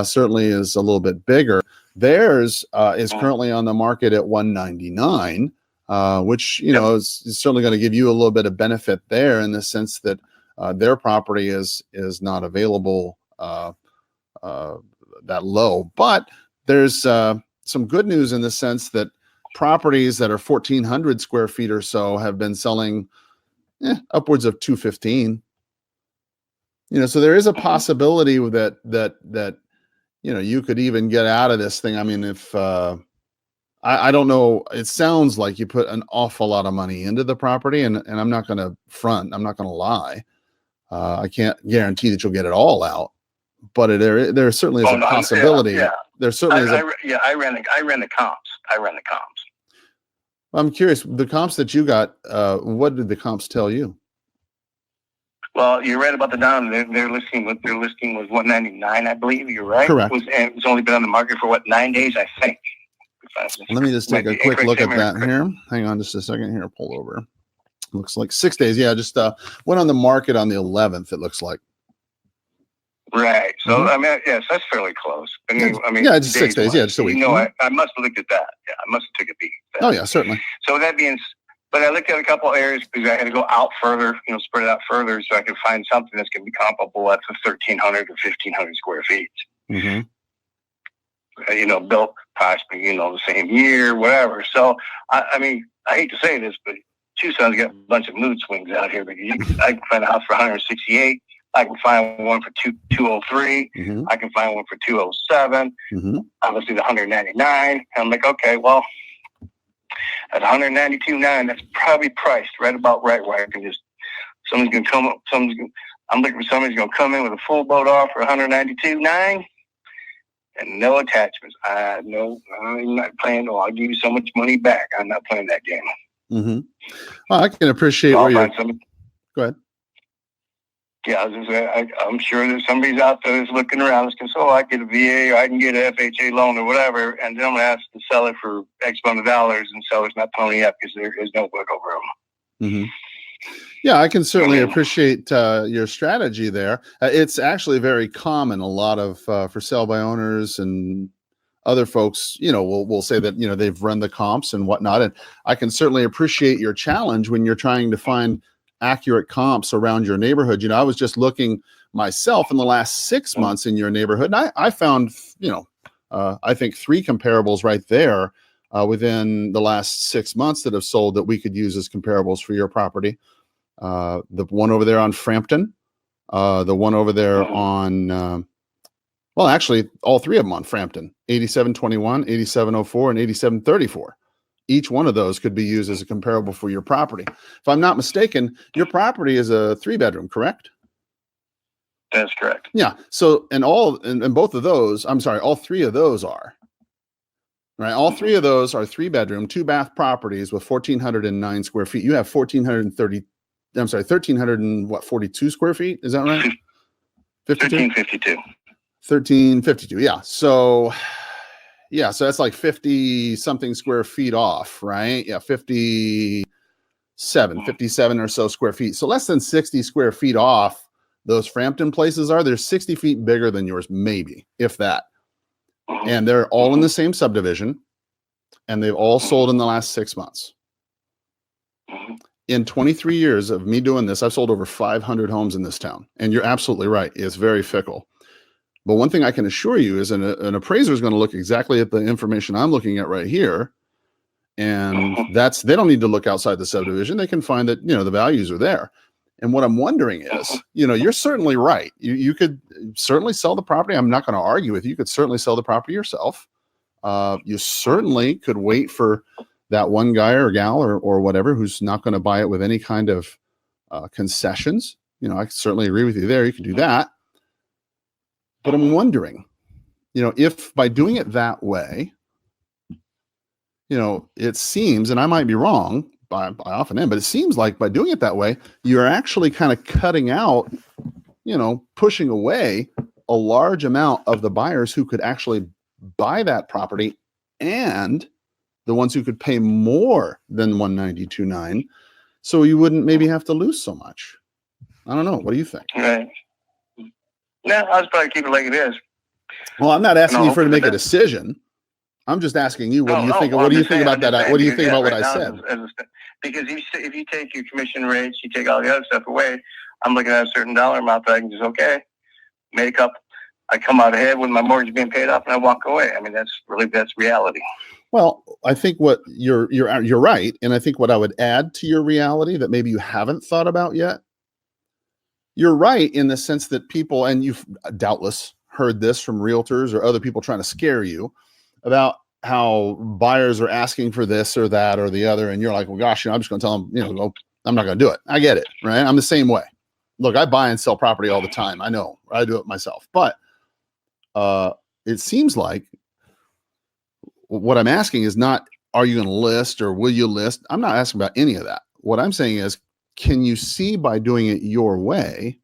certainly is a little bit bigger. Theirs is currently on the market at 199, which is certainly going to give you a little bit of benefit there in the sense that their property is not available that low. But there's some good news in the sense that properties that are 1,400 square feet or so have been selling upwards of 215. So there is a possibility that you could even get out of this thing. I mean, if I don't know, it sounds like you put an awful lot of money into the property, and I'm not going to front. I'm not going to lie. I can't guarantee that you'll get it all out, but there certainly is a possibility. Yeah. There certainly is. I ran the comps. I'm curious, the comps that you got, what did the comps tell you? Well, you're right about the down. Their listing was 199, I believe. You're right. Correct. It's only been on the market for 9 days, I think. Let me just take a quick look at that here. Hang on just a second here. Pull over. Looks like 6 days. Yeah, just went on the market on the 11th, it looks like. Right. So, I mean, yes, that's fairly close. I mean, yeah, just 6 days. Yeah, just a week. I must have looked at that. Yeah, I must have took a peek. Oh, yeah, certainly. So but I looked at a couple areas because I had to go out further, spread it out further so I could find something that's going to be comparable at the 1,300 or 1,500 square feet. Mm-hmm. Built possibly, the same year, whatever. So, I mean, I hate to say this, but Tucson's got a bunch of mood swings out here. I can find a house for 168. I can find one for 203. Mm-hmm. I can find one for 207. Mm-hmm. Obviously, the 199. And I'm like, okay, well, at 192.9, that's probably priced right about right where I can just. I'm looking for somebody's going to come in with a full boat offer for 192.9 and no attachments. No, I'm not playing. Oh, I'll give you so much money back. I'm not playing that game. Mm-hmm. Well, I can appreciate where you're. Go ahead. Yeah, I'm sure there's somebody's out there that's looking around. I can get a VA or I can get an FHA loan or whatever, and then I'm going to ask to sell it for X amount of dollars, and sellers not pony up because there is no work over them. Mm-hmm. Yeah, I can certainly appreciate your strategy there. It's actually very common. A lot of for sale by owners and other folks, will say that, they've run the comps and whatnot. And I can certainly appreciate your challenge when you're trying to find accurate comps around your neighborhood. I was just looking myself in the last 6 months in your neighborhood, and I found, I think 3 comparables right there within the last 6 months that have sold that we could use as comparables for your property. The one over there on Frampton, the one over there on, actually all 3 of them on Frampton, 8721, 8704, and 8734. Each one of those could be used as a comparable for your property. If I'm not mistaken, your property is a 3-bedroom, correct? That's correct. Yeah. So, and both of those, I'm sorry, all 3 of those are. Right. All 3 of those are 3-bedroom, 2-bath properties with 1,409 square feet. You have 1,342 square feet. Is that right? 1352. 1352. Yeah. So that's like 50 something square feet off, right? Yeah. 57 or so square feet. So less than 60 square feet off those Frampton places are. They're 60 feet bigger than yours, maybe, if that. And they're all in the same subdivision, and they've all sold in the last 6 months. In 23 years of me doing this, I've sold over 500 homes in this town. And you're absolutely right. It's very fickle. But one thing I can assure you is an appraiser is going to look exactly at the information I'm looking at right here. And they don't need to look outside the subdivision. They can find that, the values are there. And what I'm wondering is, you're certainly right. You could certainly sell the property. I'm not going to argue with you. You could certainly sell the property yourself. You certainly could wait for that one guy or gal or whatever who's not going to buy it with any kind of concessions. I certainly agree with you there. You can do that. But I'm wondering, if by doing it that way, it seems, and I might be wrong, I often am, but it seems like by doing it that way, you're actually kind of cutting out, pushing away a large amount of the buyers who could actually buy that property and the ones who could pay more than 192.9. So you wouldn't maybe have to lose so much. I don't know. What do you think? Right. No, I'll just probably keep it like it is. Well, I'm not asking you to make a decision. I'm just asking you, what do you think? What do you think about that? What do you think about what I said? Because if you take your commission rates, you take all the other stuff away, I'm looking at a certain dollar amount that I can just, made a couple. I come out ahead with my mortgage being paid off, and I walk away. I mean, that's reality. Well, I think what you're right, and I think what I would add to your reality that maybe you haven't thought about yet. You're right in the sense that people, and you've doubtless heard this from realtors or other people trying to scare you about how buyers are asking for this or that or the other, and you're like, well, gosh, I'm just going to tell them, go, I'm not going to do it. I get it, right? I'm the same way. Look, I buy and sell property all the time. I know, I do it myself, but it seems like what I'm asking is not, are you going to list or will you list? I'm not asking about any of that. What I'm saying is, can you see by doing it your way,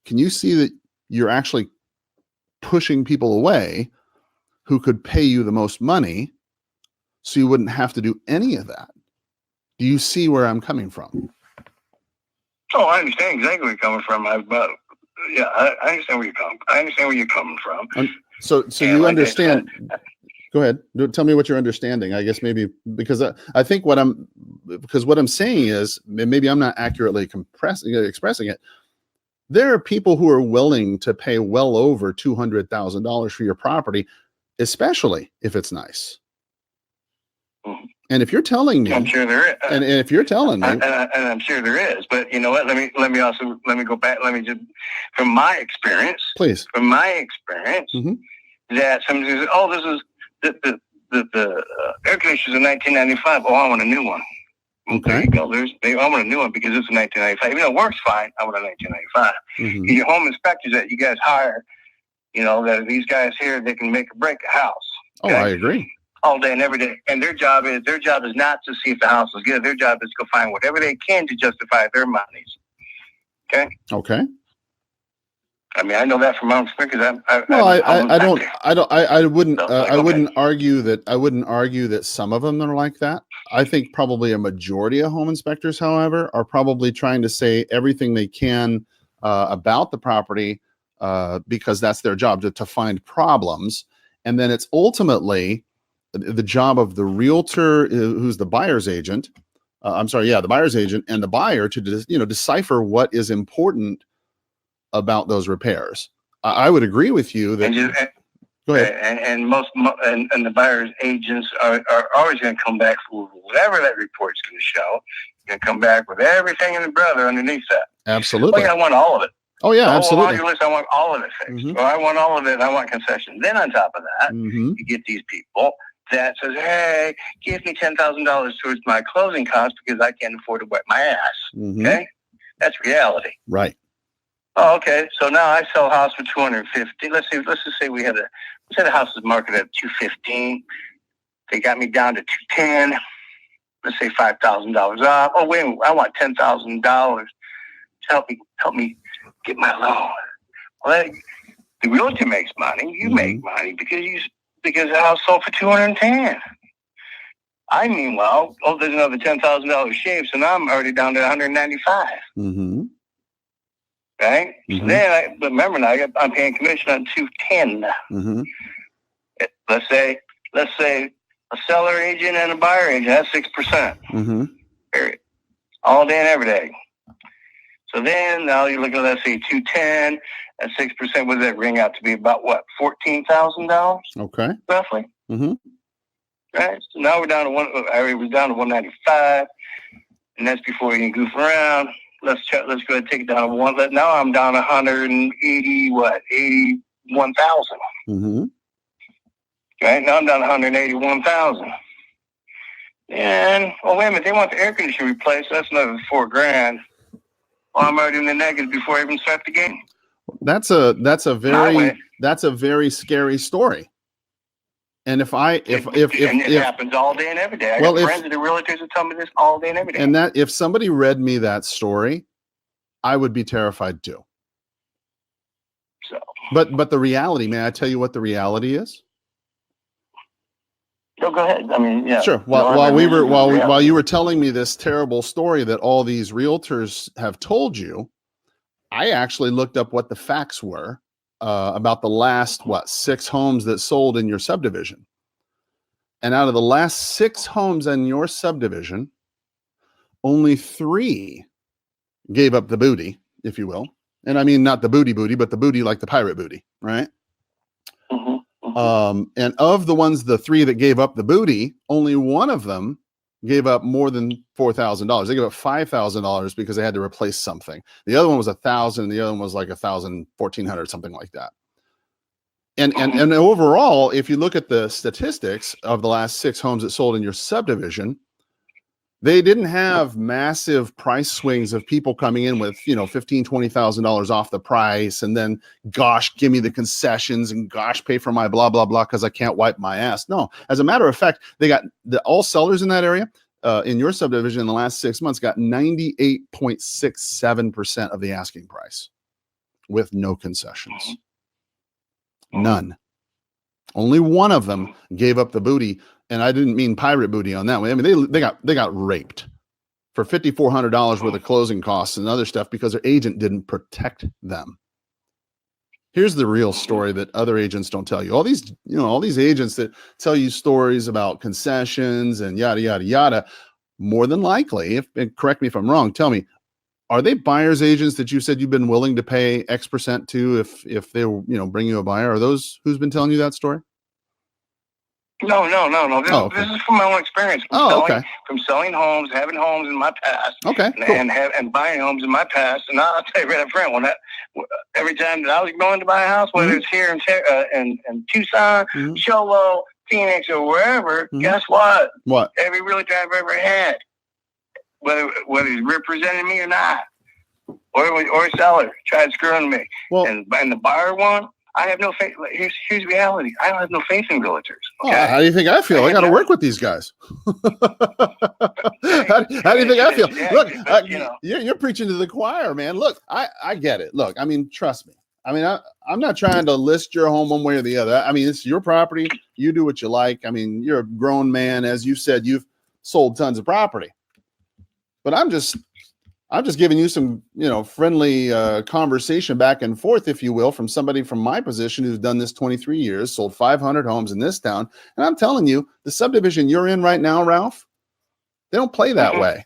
can you see that you're actually pushing people away who could pay you the most money so you wouldn't have to do any of that? Do you see where I'm coming from? Oh, I understand exactly where you're coming from. I understand where you're coming. I understand where you're coming from. So you understand. Go ahead. Tell me what you're understanding. I guess maybe because I think what I'm saying is, maybe I'm not accurately expressing it. There are people who are willing to pay well over $200,000 for your property, especially if it's nice. Mm-hmm. And if you're telling me, I'm sure there is. And if you're telling me, and I'm sure there is, but you know what? Let me go back. Let me just, from my experience, please. Mm-hmm. That somebody says, "Oh, this is the air conditioners in 1995. Oh, I want a new one." Okay. There you go. I want a new one because it's a 1995. Even though it works fine, I want a 1995. Mm-hmm. Your home inspectors that you guys hire, that these guys here, they can make or break a house. Okay? Oh, I agree. All day and every day. And their job is not to see if the house is good. Their job is to go find whatever they can to justify their monies. Okay? Okay. I mean, I know that from my own experience. I wouldn't argue that some of them are like that. I think probably a majority of home inspectors, however, are probably trying to say everything they can about the property because that's their job to find problems. And then it's ultimately the job of the realtor, who's the buyer's agent. The buyer's agent and the buyer to decipher what is important about those repairs. I would agree with you that. Go ahead. And the buyer's agents are always going to come back for whatever that report's going to show. Going to come back with everything in the brother underneath that. Absolutely. Oh, yeah, I want all of it. Oh yeah, absolutely. List, I want all of it fixed. Mm-hmm. Or I want all of it. And I want concessions. Then on top of that, mm-hmm. you get these people that says, "Hey, give me $10,000 towards my closing costs because I can't afford to wet my ass." Mm-hmm. Okay, that's reality. Right. Oh, okay. So now I sell a house for $250. Let's just say we had a house is marketed at $215. They got me down to $210. Let's say $5,000 off. Oh wait, I want $10,000 to help me get my loan. Well, the realtor makes money. You mm-hmm. make money because the house sold for $210. I meanwhile, there's another $10,000 shave, so now I'm already down to $195. Mm-hmm. Right? Mm-hmm. So then, remember now, I'm paying commission on $210. Mm-hmm. Let's say a seller agent and a buyer agent, that's 6%. Mm-hmm. Period. All day and every day. So then now you're looking at, let's say, $210 and 6%. What does that ring out to be? About what? $14,000? Okay. Roughly. Mm-hmm. Right. So now we're down to $195, and that's before you can goof around. Let's go ahead and take it down to one. Now I'm down 81,000. Mm-hmm. Right now I'm down 181,000. And wait a minute, they want the air conditioner replaced. That's another $4,000. Well, I'm already in the negative before I even start the game. That's a very scary story. And it happens all day and every day. I got friends that are realtors who tell me this all day and every day. And that if somebody read me that story, I would be terrified too. So, but the reality, may I tell you what the reality is? No, go ahead. I mean, yeah. Sure. While you were telling me this terrible story that all these realtors have told you, I actually looked up what the facts were about the last 6 homes that sold in your subdivision. And out of the last 6 homes in your subdivision, only 3 gave up the booty, if you will. And I mean, not the booty, but the booty like the pirate booty, right? And of the ones, the three that gave up the booty, only one of them gave up more than $4,000. They gave up $5,000 because they had to replace something. The other one was $1,000. The other one was like $1,400, something like that. And overall, if you look at the statistics of the last 6 homes that sold in your subdivision, they didn't have massive price swings of people coming in with, $15,000, $20,000 off the price. And then, gosh, give me the concessions and gosh, pay for my blah, blah, blah, because I can't wipe my ass. No, as a matter of fact, they got all sellers in that area in your subdivision in the last 6 months got 98.67% of the asking price with no concessions. None. Only one of them gave up the booty. And I didn't mean pirate booty on that one. I mean, they got raped for $5,400 worth of closing costs and other stuff because their agent didn't protect them. Here's the real story that other agents don't tell you. All these agents that tell you stories about concessions and yada, yada, yada, more than likely, and correct me if I'm wrong, tell me, are they buyer's agents that you said you've been willing to pay X percent to if they bring you a buyer? Are those who's been telling you that story? No. This is from my own experience. From selling homes, having homes in my past. Okay. Cool. And buying homes in my past. And I'll tell you right up front, every time that I was going to buy a house, whether it's here in Tucson, Sholo, Phoenix, or wherever, guess what? What? Every realtor I've ever had, whether he's representing me or not, or a seller, tried screwing me. Well, and the buyer one, I have no faith. Here's reality. I don't have no faith in realtors. Okay? Oh, how do you think I feel? I got to work with these guys. How do you think I feel? Look, you're preaching to the choir, man. Look, I get it. Look, I mean, trust me. I mean, I'm not trying to list your home one way or the other. I mean, it's your property. You do what you like. I mean, you're a grown man. As you said, you've sold tons of property. But I'm just giving you some, friendly conversation back and forth, if you will, from somebody from my position who's done this 23 years, sold 500 homes in this town. And I'm telling you, the subdivision you're in right now, Ralph, they don't play that way.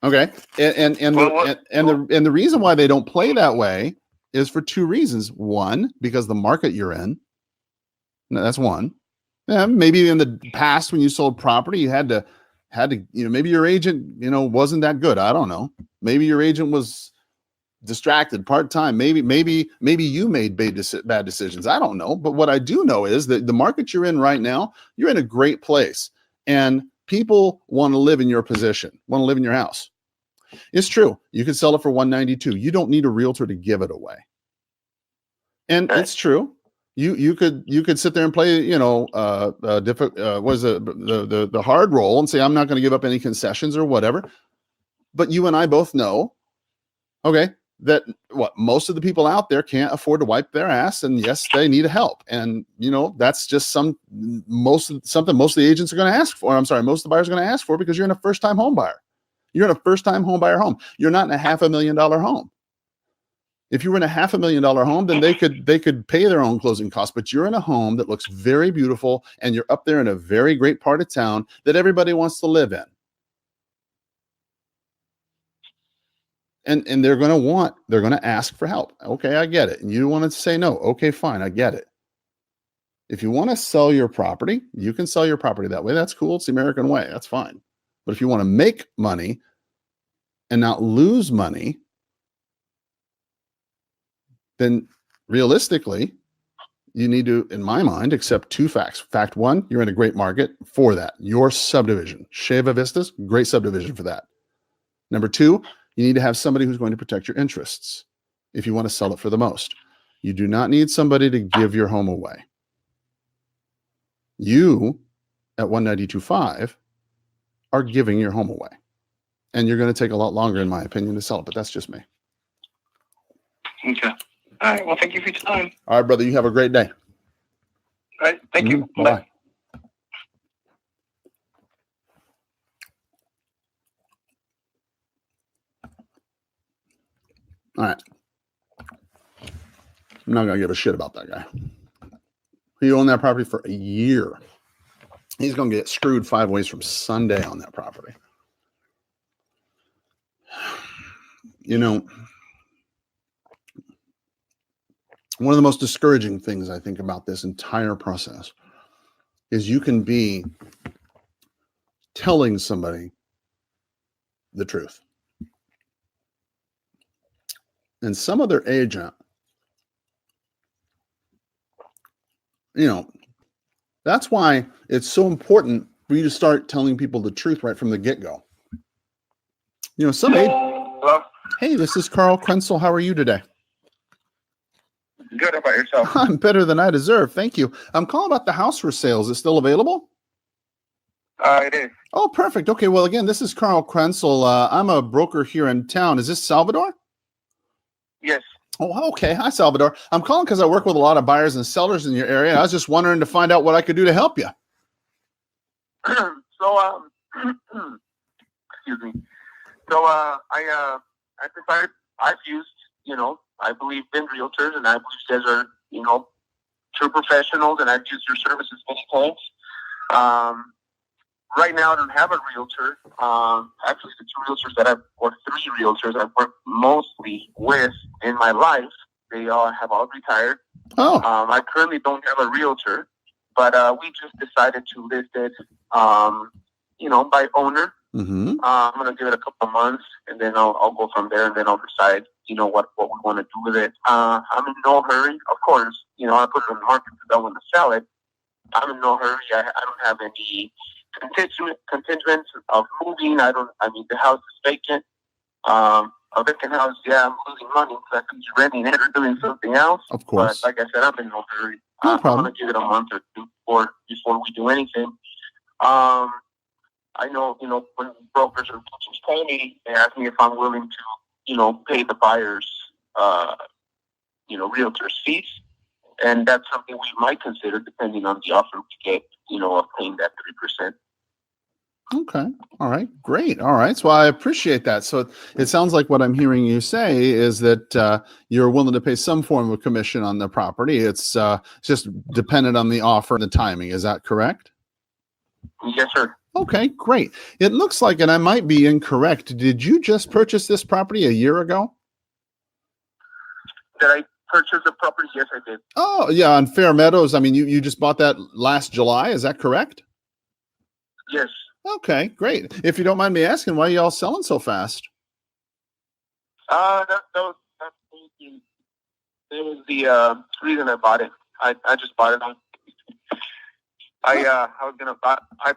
Okay. And the reason why they don't play that way is for 2 reasons. One, because the market you're in. No, that's one. Yeah, maybe in the past when you sold property, you had to, maybe your agent, wasn't that good. I don't know. Maybe your agent was distracted part-time. Maybe you made bad decisions. I don't know. But what I do know is that the market you're in right now, you're in a great place and people want to live in your position, want to live in your house. It's true. You could sell it for $192. You don't need a realtor to give it away. And it's true. You could sit there and play, the hard role and say, I'm not going to give up any concessions or whatever. But you and I both know, okay, that most of the people out there can't afford to wipe their ass, and yes, they need help. And that's just most of the agents are going to ask for. I'm sorry, most of the buyers are going to ask for because you're in a first-time home buyer. You're in a first-time home buyer home. You're not in a $500,000 home. If you were in a $500,000 home, then they could pay their own closing costs. But you're in a home that looks very beautiful, and you're up there in a very great part of town that everybody wants to live in. And they're going to ask for help. Okay, I get it. And you want to say no. Okay, fine, I get it. If you want to sell your property, you can sell your property that way. That's cool. It's the American way. That's fine. But if you want to make money and not lose money, then realistically, you need to, in my mind, accept 2 facts. Fact 1, you're in a great market for that. Your subdivision, Cheva Vistas, great subdivision for that. Number 2, you need to have somebody who's going to protect your interests if you want to sell it for the most. You do not need somebody to give your home away. You, at 192.5, are giving your home away. And you're going to take a lot longer, in my opinion, to sell it, but that's just me. Okay. All right. Well, thank you for your time. All right, brother. You have a great day. All right. Thank you. Bye-bye. All right. I'm not going to give a shit about that guy. He owned that property for a year. He's going to get screwed 5 ways from Sunday on that property. one of the most discouraging things I think about this entire process is you can be telling somebody the truth, and some other agent, that's why it's so important for you to start telling people the truth right from the get-go. Hello? Hey, this is Carl Krenzel. How are you today? Good. How about yourself? I'm better than I deserve. Thank you. I'm calling about the house for sale. Is it still available? It is. Oh, perfect. Okay. Well, again, this is Carl Krenzel. I'm a broker here in town. Is this Salvador? Yes. Oh, okay. Hi, Salvador. I'm calling because I work with a lot of buyers and sellers in your area. I was just wondering to find out what I could do to help you. So, excuse me. So, I decided I've used, I believe in realtors, and I believe you guys are, true professionals, and I've used your services many times. Right now, I don't have a realtor. Actually, the three realtors I've worked mostly with in my life, they all have all retired. Oh. I currently don't have a realtor, but we just decided to list it, by owner. Mm-hmm. I'm going to give it a couple of months, and then I'll go from there, and then I'll decide, what we want to do with it. I'm in no hurry. Of course, I put it on the market because I want to sell it. I'm in no hurry. I don't have any contingents of moving. The house is vacant. A vacant house, I'm losing money because I could be renting it or doing something else. Of course. But like I said, I'm in no hurry. No problem. I'm going to give it a month or two before we do anything. I know, when brokers or agents pay me, they ask me if I'm willing to, pay the buyers, realtor's fees. And that's something we might consider depending on the offer we get, of paying that 3%. Okay. All right. Great. All right. So I appreciate that. So it sounds like what I'm hearing you say is that you're willing to pay some form of commission on the property. It's just dependent on the offer and the timing. Is that correct? Yes, sir. Okay, great. It looks like, and I might be incorrect, did you just purchase this property a year ago? Did I purchase the property? Yes, I did. Oh, yeah, on Fair Meadows. I mean, you just bought that last July. Is that correct? Yes. Okay, great. If you don't mind me asking, why are y'all selling so fast? That was the reason I bought it. I just bought it on. I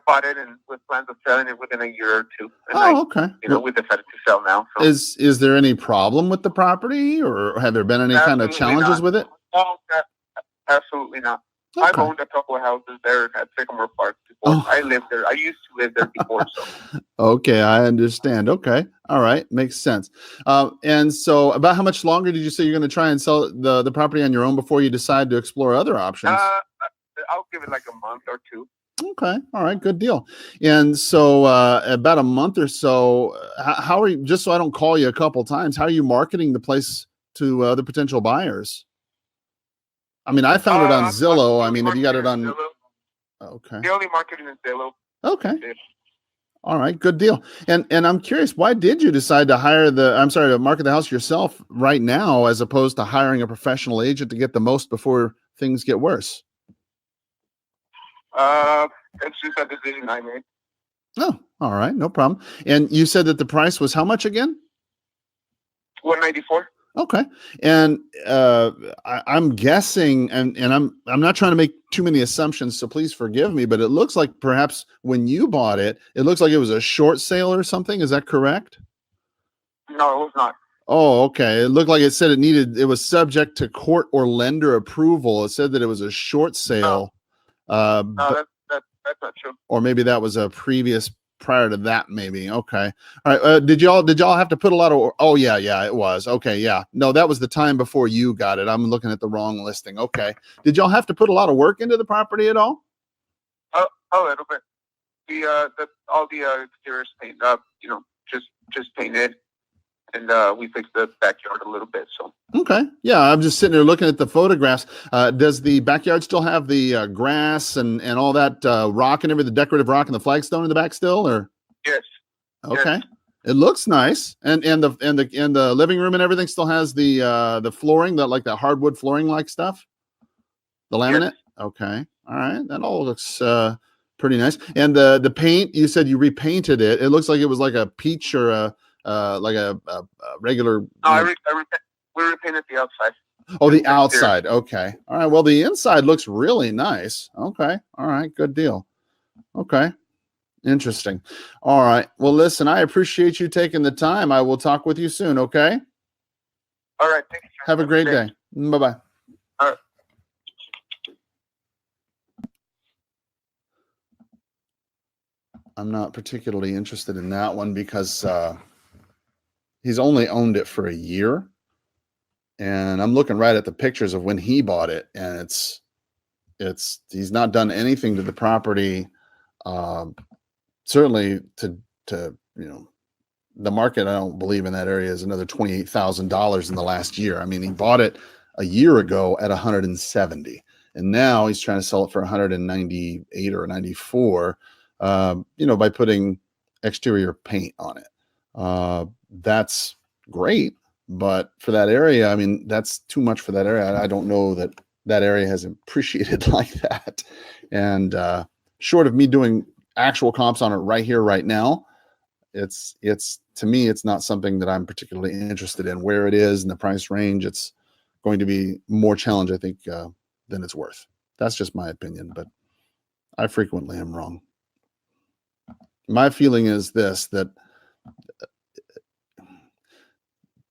bought it and with plans of selling it within a year or two. And okay. We decided to sell now. So. Is there any problem with the property, or have there been any kind of challenges with it? No, absolutely not. Okay. I've owned a couple of houses there at Sycamore Park before. Oh. I lived there. I used to live there before. So. Okay, I understand. Okay, all right, makes sense. And so, about how much longer did you say you're going to try and sell the property on your own before you decide to explore other options? I'll give it like a month or two. Okay, all right, good deal. And so, about a month or so, how are you? Just so I don't call you a couple times, how are you marketing the place to other potential buyers? I mean, I found it on Zillow. I mean, have you got it on? Zillow. Okay. The only marketing is Zillow. Okay. All right, good deal. And I'm curious, why did you decide to to market the house yourself right now as opposed to hiring a professional agent to get the most before things get worse? It's just a decision I made. Oh, all right, no problem. And you said that the price was how much again? $194. Okay. And I'm guessing, and I'm not trying to make too many assumptions, so please forgive me, but it looks like perhaps when you bought it, it looks like it was a short sale or something. Is that correct? No, it was not. Oh, okay. It looked like it said it was subject to court or lender approval. It said that it was a short sale. No, that's not true. Or maybe that was a previous prior to that, maybe. Okay. All right. Did y'all have to put a lot of, oh yeah, it was. Okay. Yeah. No, that was the time before you got it. I'm looking at the wrong listing. Okay. Did y'all have to put a lot of work into the property at all? A little bit. All the exteriors painted up, just painted. And we fixed the backyard a little bit. So okay, yeah, I'm just sitting there looking at the photographs. Does the backyard still have the grass and all that rock and everything, the decorative rock and the flagstone in the back still, or? Yes. Okay. Yes. It looks nice, and the living room and everything still has the flooring, that like that hardwood flooring like stuff, the laminate. Yes. Okay, all right, that all looks pretty nice. And the paint, you said you repainted it. It looks like it was like a peach or a like a regular. No, we repainted the outside. Oh, the outside. Okay, all right. Well, the inside looks really nice. Okay, all right, good deal. Okay. Interesting. All right. Well, listen, I appreciate you taking the time. I will talk with you soon. Okay. All right. Thank you, sir. Have a great day. Bye bye. All right. I'm not particularly interested in that one because he's only owned it for a year. And I'm looking right at the pictures of when he bought it. And he's not done anything to the property. Certainly to the market, I don't believe in that area is another $28,000 in the last year. I mean, he bought it a year ago at 170, and now he's trying to sell it for 198 or 94. By putting exterior paint on it. That's great, but for that area, I mean, that's too much for that area. I don't know that area has appreciated like that. And short of me doing actual comps on it right here, right now, it's to me, it's not something that I'm particularly interested in. Where it is in the price range, it's going to be more challenge, I think, than it's worth. That's just my opinion, but I frequently am wrong. My feeling is this, that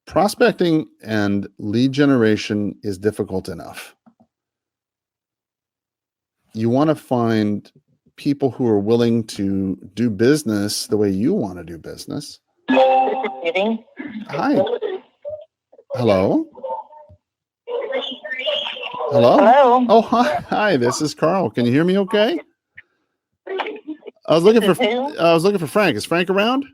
prospecting and lead generation is difficult enough. You want to find people who are willing to do business the way you want to do business. Hi. Hello. Hello. Hello. Oh, hi. This is Carl. Can you hear me okay? I was looking for Frank. Is Frank around?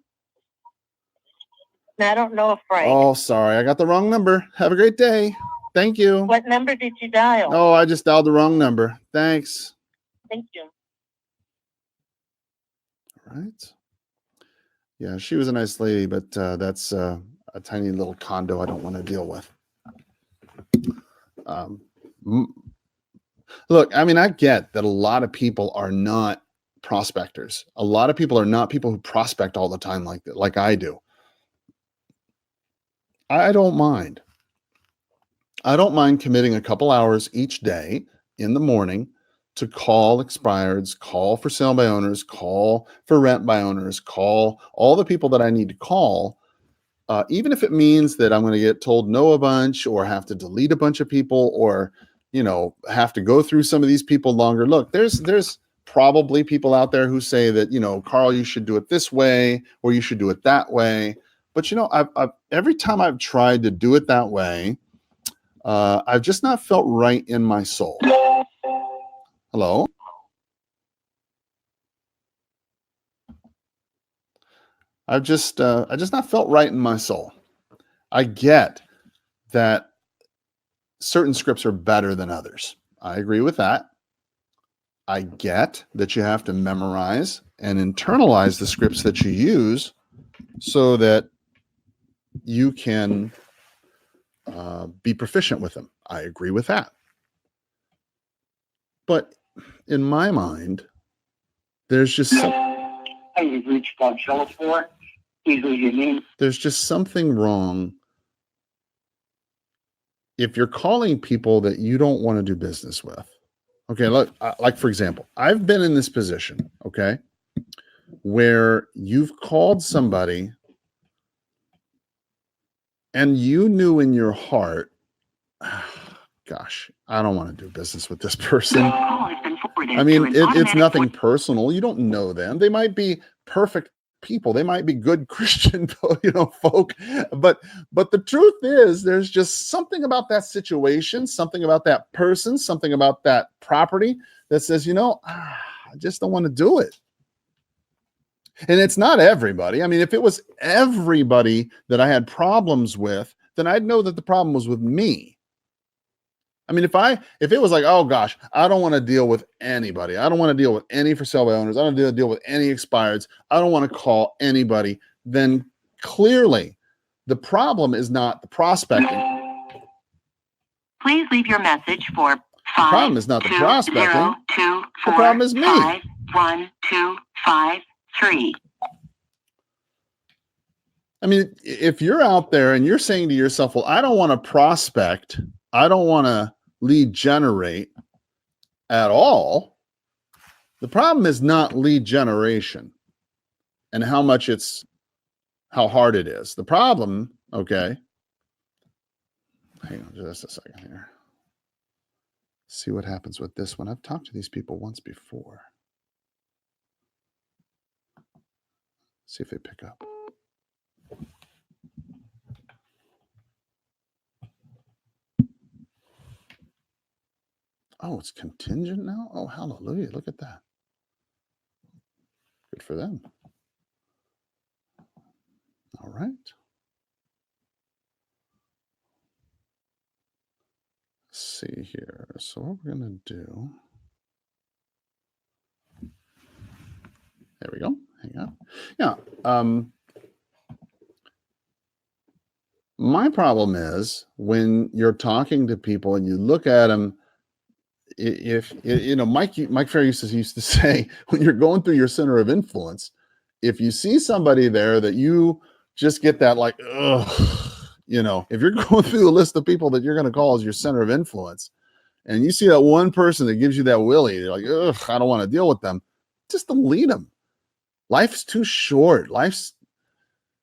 I don't know if Frank. Oh, sorry. I got the wrong number. Have a great day. Thank you. What number did you dial? Oh, I just dialed the wrong number. Thanks. Thank you. All right. Yeah, she was a nice lady, but that's a tiny little condo I don't want to deal with. Look, I mean, I get that a lot of people are not prospectors. A lot of people are not people who prospect all the time like I do. I don't mind. I don't mind committing a couple hours each day in the morning to call expireds, call for sale by owners, call for rent by owners, call all the people that I need to call, even if it means that I'm going to get told no a bunch or have to delete a bunch of people or, have to go through some of these people longer. Look, there's probably people out there who say that, Carl, you should do it this way or you should do it that way. But, I've every time I've tried to do it that way, I've just not felt right in my soul. Hello? I just not felt right in my soul. I get that certain scripts are better than others. I agree with that. I get that you have to memorize and internalize the scripts that you use so that you can be proficient with them. I agree with that. But in my mind, there's just there's just something wrong if you're calling people that you don't want to do business with. Okay, look, like for example, I've been in this position, okay, where you've called somebody and you knew in your heart, gosh, I don't want to do business with this person. I mean, it's nothing personal. You don't know them. They might be perfect people. They might be good Christian, folk. But the truth is, there's just something about that situation, something about that person, something about that property that says, I just don't want to do it. And it's not everybody. I mean, if it was everybody that I had problems with, then I'd know that the problem was with me. I mean, if it was like, oh gosh, I don't want to deal with anybody. I don't want to deal with any for sale by owners. I don't want to deal with any expireds. I don't want to call anybody. Then clearly, the problem is not the prospecting. Please leave your message for The problem is not the prospecting. The problem is me. 51253. I mean, if you're out there and you're saying to yourself, well, I don't want to prospect, I don't want to lead generate at all, the problem is not lead generation and how hard it is. The problem, okay, hang on just a second here. See what happens with this one. I've talked to these people once before. See if they pick up. Oh, it's contingent now? Oh, hallelujah. Look at that. Good for them. All right. Let's see here. So what we're going to do. There we go. Hang on. Yeah. My problem is when you're talking to people and you look at them, if you know, Mike Fair used to say, when you're going through your center of influence, if you see somebody there that you just get that like, ugh, you know, if you're going through the list of people that you're going to call as your center of influence, and you see that one person that gives you that willy, you're like, ugh, I don't want to deal with them. Just delete them. Life's too short.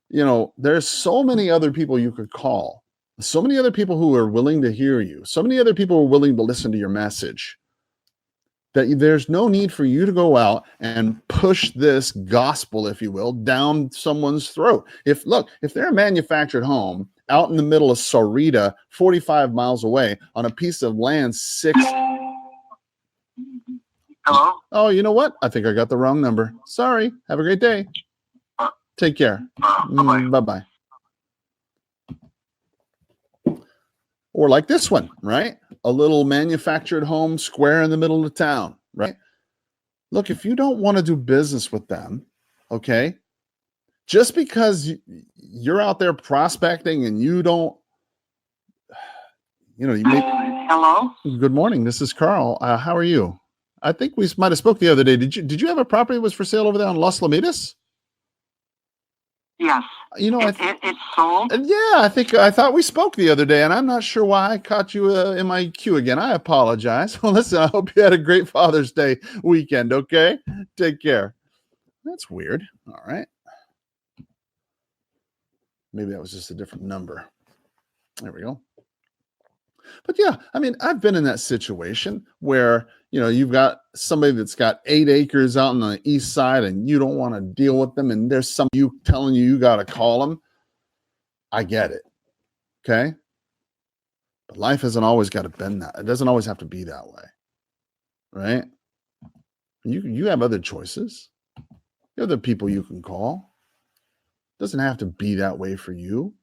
You know, there's so many other people you could call, so many other people who are willing to hear you, so many other people who are willing to listen to your message, that there's no need for you to go out and push this gospel, if you will, down someone's throat. If they're a manufactured home out in the middle of Sarita, 45 miles away on a piece of land, Hello? Oh, you know what? I think I got the wrong number. Sorry. Have a great day. Take care. Bye-bye. Bye-bye. Or like this one, right? A little manufactured home square in the middle of town, right? Look, if you don't want to do business with them, okay, just because you're out there prospecting and you don't, you know, you may. Hello? Good morning. This is Carl. How are you? I think we might have spoke the other day. Did you have a property that was for sale over there on Los Lomitas? Yes. You know, It's sold? Yeah, I thought we spoke the other day, and I'm not sure why I caught you in my queue again. I apologize. Well, listen, I hope you had a great Father's Day weekend, okay? Take care. That's weird. All right. Maybe that was just a different number. There we go. But yeah, I mean, I've been in that situation where, you know, you've got somebody that's got 8 acres out on the east side and you don't want to deal with them. And there's some you telling you got to call them. I get it. Okay. But life hasn't always got to bend that. It doesn't always have to be that way. Right. You have other choices. You have other people you can call. It doesn't have to be that way for you.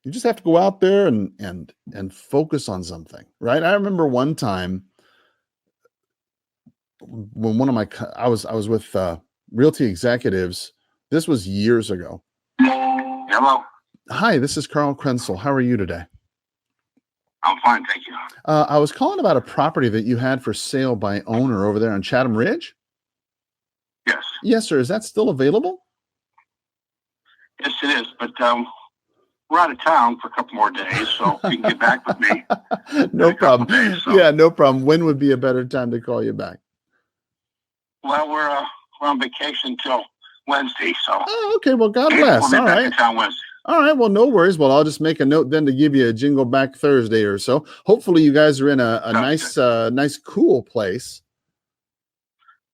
You just have to go out there and focus on something, right? I remember one time when I was with Realty Executives. This was years ago. Hello? Hi, this is Carl Krenzel. How are you today? I'm fine, thank you. I was calling about a property that you had for sale by owner over there on Chatham Ridge. Yes. Yes, sir. Is that still available? Yes, it is, but we're out of town for a couple more days, so you can get back with me. No problem. Days, so. Yeah, no problem. When would be a better time to call you back? Well, we're on vacation till Wednesday, so. Oh, okay. Well, God bless. We'll be All back right. in town Wednesday. All right. Well, no worries. Well, I'll just make a note then to give you a jingle back Thursday or so. Hopefully you guys are in a nice, cool place.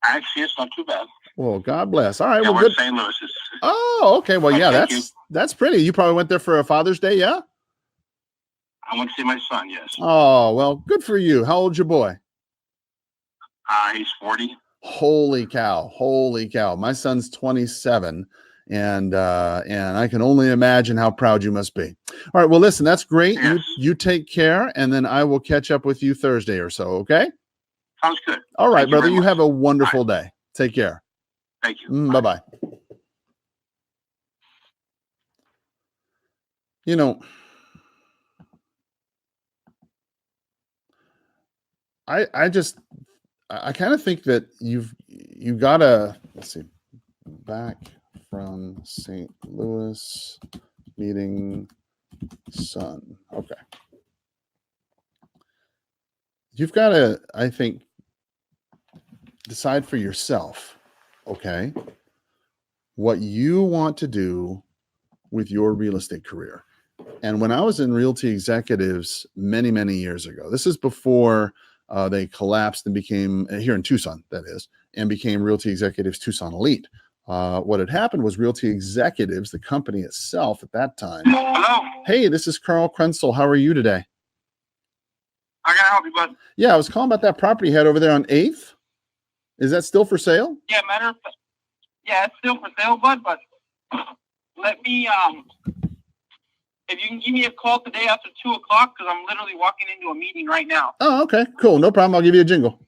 Actually, it's not too bad. Well, God bless. All right. Yeah, Well, we're good. in St. Louis. Oh, okay. Well, yeah, Thank you. that's pretty. You probably went there for a Father's Day, yeah? I went to see my son, yes. Oh, well, good for you. How old's your boy? He's 40. Holy cow. Holy cow. My son's 27. And I can only imagine how proud you must be. All right. Well, listen, that's great. Yes. You take care, and then I will catch up with you Thursday or so. Okay. Sounds good. All right, Thank brother. very You much. have a wonderful day. Take care. Thank you. Bye-bye. You know, I kind of think that you gotta, let's see, back from St. Louis meeting son. Okay. You've got to, I think, decide for yourself, okay, what you want to do with your real estate career. And when I was in Realty Executives many, many years ago, this is before they collapsed and became, here in Tucson, that is, and became Realty Executives Tucson Elite. What had happened was Realty Executives, the company itself at that time. Hello. Hey, this is Carl Krenzel. How are you today? How can I help you, bud? Yeah, I was calling about that property you had over there on 8th. Is that still for sale? Yeah, matter of fact, yeah, it's still for sale, bud, but let me, if you can give me a call today after 2 o'clock, because I'm literally walking into a meeting right now. Oh, okay, cool. No problem. I'll give you a jingle.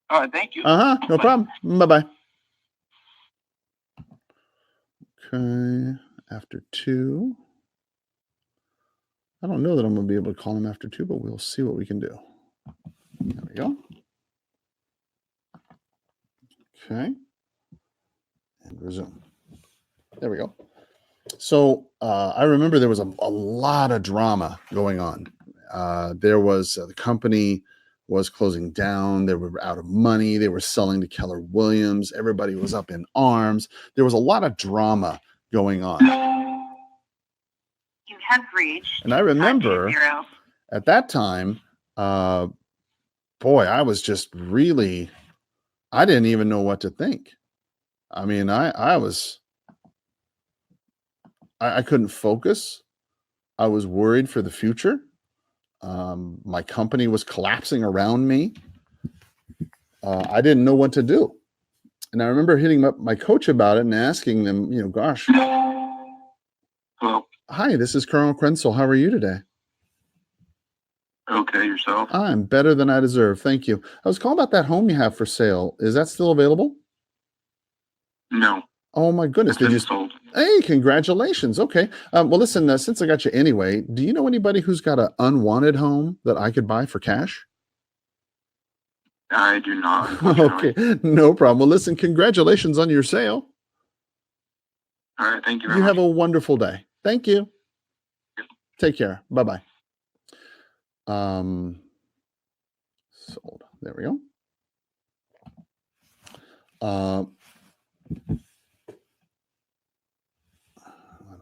All right, thank you. No problem. Bye-bye. Okay, after 2. I don't know that I'm going to be able to call him after 2, but we'll see what we can do. There we go. Okay. And resume. There we go. So I remember there was a lot of drama going on. There was the company was closing down. They were out of money. They were selling to Keller Williams. Everybody was up in arms. There was a lot of drama going on. You have reached. And I remember at that time, boy, I was just really, I didn't even know what to think. I mean, I couldn't focus. I was worried for the future. My company was collapsing around me. I didn't know what to do. And I remember hitting up my coach about it and asking them, gosh. Hello. Hi, this is Colonel Krenzel. How are you today? Okay, yourself? I'm better than I deserve. Thank you. I was calling about that home you have for sale. Is that still available? No. Oh my goodness. Did you sold? Hey, congratulations. Okay. Well, listen, since I got you anyway, do you know anybody who's got an unwanted home that I could buy for cash? I do not. Okay, no problem. Well, listen, congratulations on your sale. All right, thank you very You much. have a wonderful day. Thank you. Take care. Bye-bye. Sold. There we go. I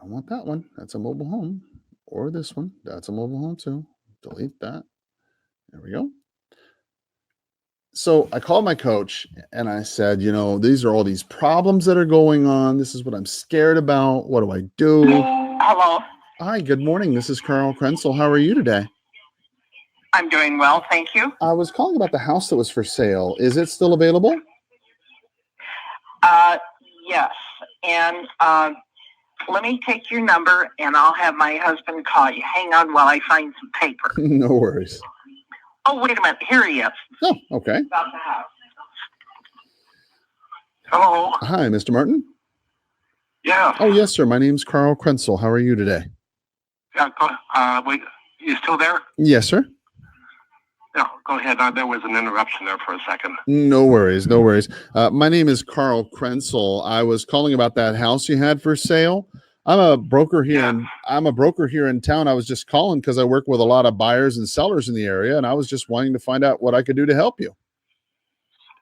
don't want that one. That's a mobile home. Or this one. That's a mobile home too. Delete that. There we go. So I called my coach and I said, these are all these problems that are going on. This is what I'm scared about. What do I do? Hello. Hi, good morning. This is Carl Krenzel. How are you today? I'm doing well, thank you. I was calling about the house that was for sale. Is it still available? Yes. And let me take your number and I'll have my husband call you. Hang on while I find some paper. No worries. Oh, wait a minute. Here he is. Oh, okay. About the house. Hello. Hi, Mr. Martin. Yeah. Oh, yes, sir. My name's Carl Krenzel. How are you today? Yeah. Wait. You still there? Yes, sir. Yeah. Go ahead. There was an interruption there for a second. No worries. No worries. My name is Carl Krenzel. I was calling about that house you had for sale. I'm a broker here. Yeah. I'm a broker here in town. I was just calling because I work with a lot of buyers and sellers in the area, and I was just wanting to find out what I could do to help you.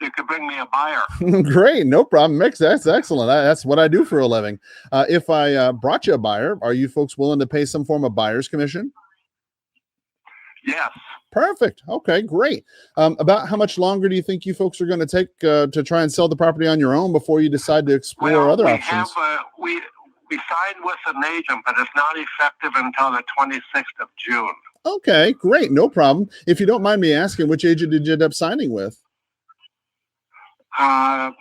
You could bring me a buyer. Great, no problem, Mix. That's excellent. That's what I do for a living. If I brought you a buyer, are you folks willing to pay some form of buyer's commission? Yes. Perfect. Okay, great. About how much longer do you think you folks are going to take to try and sell the property on your own before you decide to explore other options? We signed with an agent, but it's not effective until the 26th of June. Okay, great. No problem. If you don't mind me asking, which agent did you end up signing with? I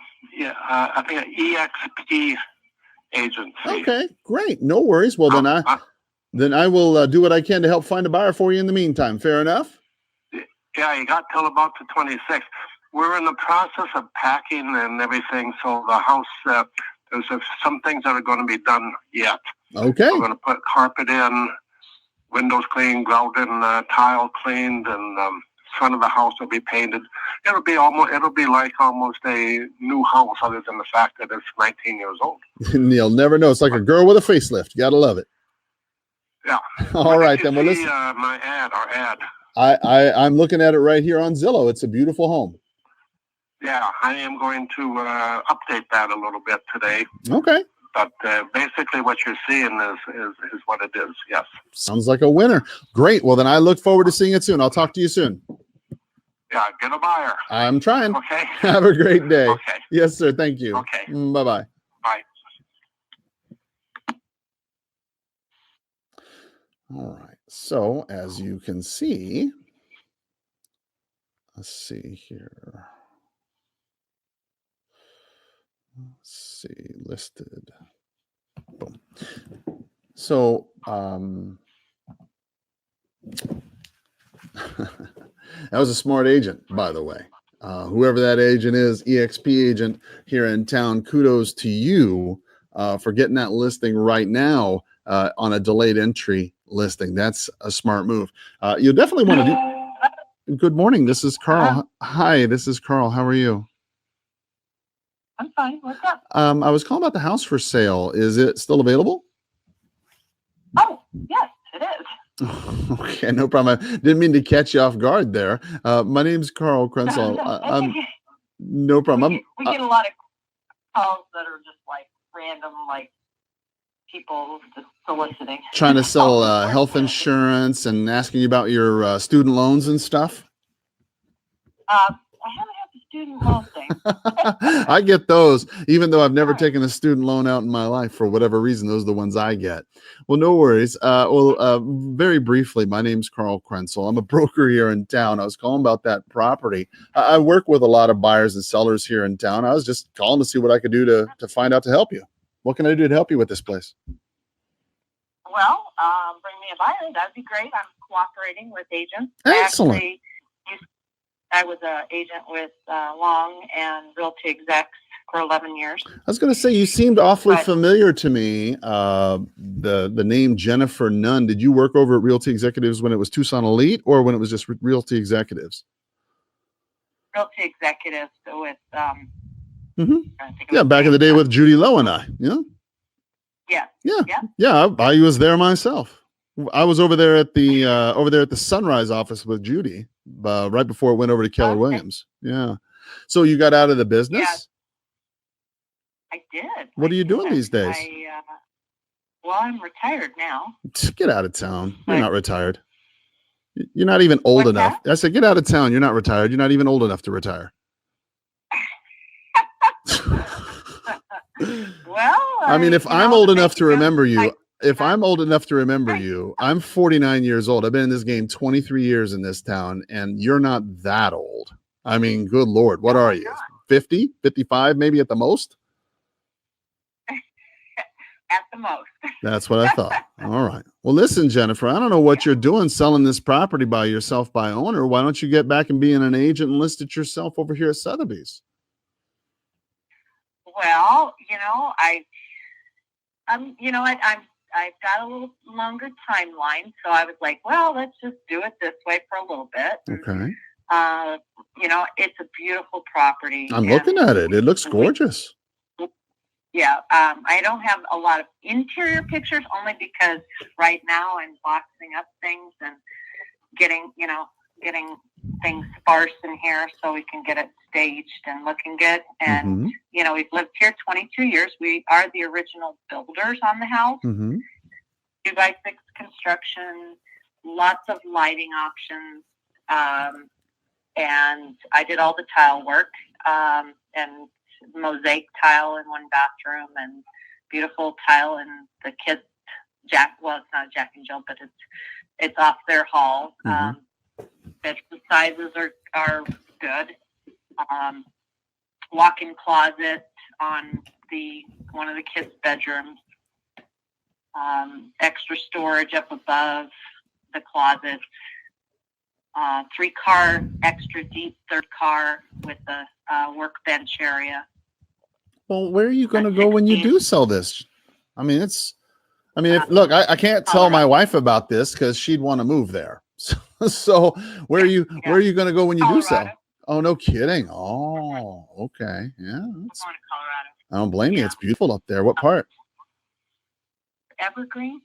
think an EXP agency. Okay, great. No worries. Well, then I will do what I can to help find a buyer for you in the meantime. Fair enough? Yeah, you got till about the 26th. We're in the process of packing and everything, so the house, there's some things that are going to be done yet. Okay. We're going to put carpet in, windows cleaned, grouted, and tile cleaned, and front of the house will be painted. It'll be like almost a new house, other than the fact that it's 19 years old. You'll never know. It's like a girl with a facelift. You gotta love it. Yeah. All right, then. Well, listen. Our ad. I'm looking at it right here on Zillow. It's a beautiful home. Yeah, I am going to update that a little bit today. Okay. But basically what you're seeing is what it is, yes. Sounds like a winner. Great. Well, then I look forward to seeing it soon. I'll talk to you soon. Yeah, get a buyer. I'm trying. Okay. Have a great day. Okay. Yes, sir. Thank you. Okay. Bye-bye. Bye. All right. So as you can see, let's see here. Let's see, listed. Boom. So that was a smart agent, by the way. Whoever that agent is, EXP agent here in town, kudos to you for getting that listing right now on a delayed entry listing. That's a smart move. You definitely want to do. Good morning. This is Carl. Hi, this is Carl. How are you? I'm fine. What's up? I was calling about the house for sale. Is it still available? Oh, yes, it is. Okay, no problem. I didn't mean to catch you off guard there. My name's Carl Krenzel. No problem. We get a lot of calls that are just like random, like people just soliciting. Trying to sell health insurance and asking you about your student loans and stuff. I haven't had the student loan thing. I get those, even though I've never taken a student loan out in my life for whatever reason. Those are the ones I get. Well, no worries. Very briefly, my name's Carl Krenzel. I'm a broker here in town. I was calling about that property. I work with a lot of buyers and sellers here in town. I was just calling to see what I could do to find out to help you. What can I do to help you with this place? Well, bring me a buyer. That'd be great. I'm cooperating with agents. Excellent. Actually, I was an agent with Long and Realty Execs for 11 years. I was going to say, you seemed awfully familiar to me. The name Jennifer Nunn. Did you work over at Realty Executives when it was Tucson Elite or when it was just Realty Executives? Realty Executives with yeah, back in the day with Judy Lowe and I. Yeah. I was there myself. I was over there at the Sunrise office with Judy right before it went over to Keller Williams. Yeah. So you got out of the business? Yeah, I did. What are you doing these days? Well, I'm retired now. Get out of town. You're not retired. You're not even old enough. I said, get out of town. You're not retired. You're not even old enough to retire. Well, I mean, if I'm old enough to remember you, I'm 49 years old. I've been in this game 23 years in this town, and you're not that old. I mean, good Lord, what are you? 50, 55, maybe at the most? At the most. That's what I thought. All right. Well, listen, Jennifer, I don't know what you're doing selling this property by yourself, by owner. Why don't you get back and being an agent and list it yourself over here at Sotheby's? Well, I've got a little longer timeline, so I was like, well, let's just do it this way for a little bit. Okay. It's a beautiful property. I'm looking at it. It looks gorgeous. Yeah. I don't have a lot of interior pictures only because right now I'm boxing up things and getting things sparse in here so we can get it staged and looking good. And, we've lived here 22 years. We are the original builders on the house. 2x6 construction, lots of lighting options. And I did all the tile work, and mosaic tile in one bathroom and beautiful tile in the kids' it's not a Jack and Jill, but it's off their hall. Bedroom sizes are good. Walk-in closet on one of the kids' bedrooms. Extra storage up above the closet. 3-car extra deep third car with a workbench area. Well, where are you going to go when you do sell this? I mean, I mean, look, I can't tell my wife about this because she'd want to move there. So where are you going to go when you do sell? Oh, no kidding. Oh, okay. Yeah. We're going to Colorado. I don't blame you. It's beautiful up there. What part? Evergreen.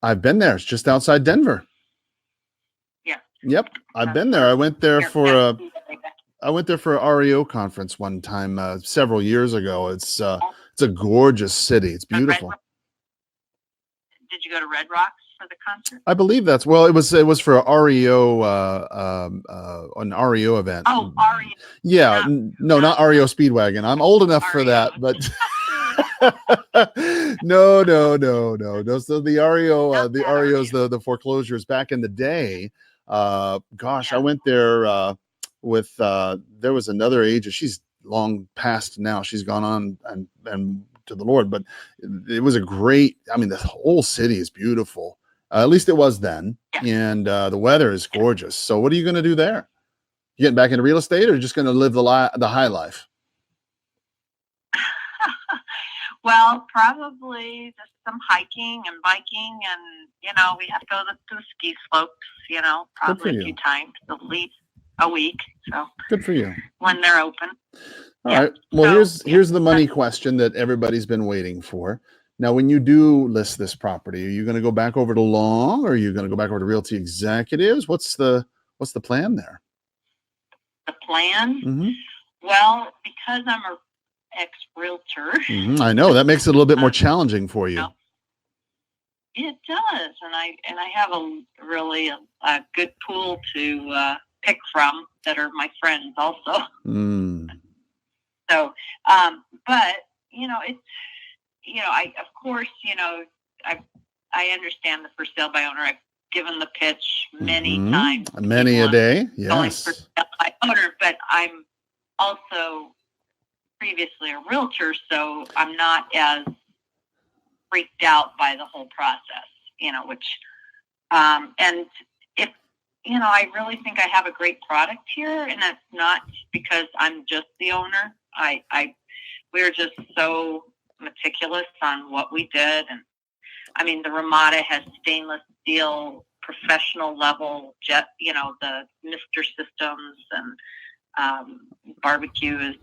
I've been there. It's just outside Denver. Yeah. Yep. I've been there. I went there for a REO conference one time several years ago. It's a gorgeous city. It's beautiful. Did you go to Red Rocks for the concert? I believe it was for a REO an REO event. Oh, REO. Yeah, no, not REO Speedwagon. I'm old enough for that, but no. Those are the REO the REOs, the foreclosures back in the day. I went there with there was another agent. She's long past now. She's gone on and to the Lord, but it was a great, I mean, the whole city is beautiful. At least it was then. And the weather is gorgeous. So what are you going to do there? You getting back into real estate, or just going to live the high life? Well, probably just some hiking and biking, and we have to go to the ski slopes. Probably a few times, at least a week. So good for you when they're open. All right. Well, here's the money question that everybody's been waiting for. Now, when you do list this property, are you going to go back over to Long, or are you going to go back over to Realty Executives? What's the plan there? The plan? Mm-hmm. Well, because I'm a ex-realtor. Mm-hmm. I know that makes it a little bit more challenging for you. It does, and I have a really a good pool to pick from that are my friends also. Mm. So, but it's I of course I understand the for sale by owner. I've given the pitch many times, many a day. Yes, for sale by owner, but I'm also previously a realtor, so I'm not as freaked out by the whole process, which, and if, I really think I have a great product here, and that's not because I'm just the owner. We're just so meticulous on what we did. And I mean, the Ramada has stainless steel, professional level jet, the Mr. systems, and barbecue is,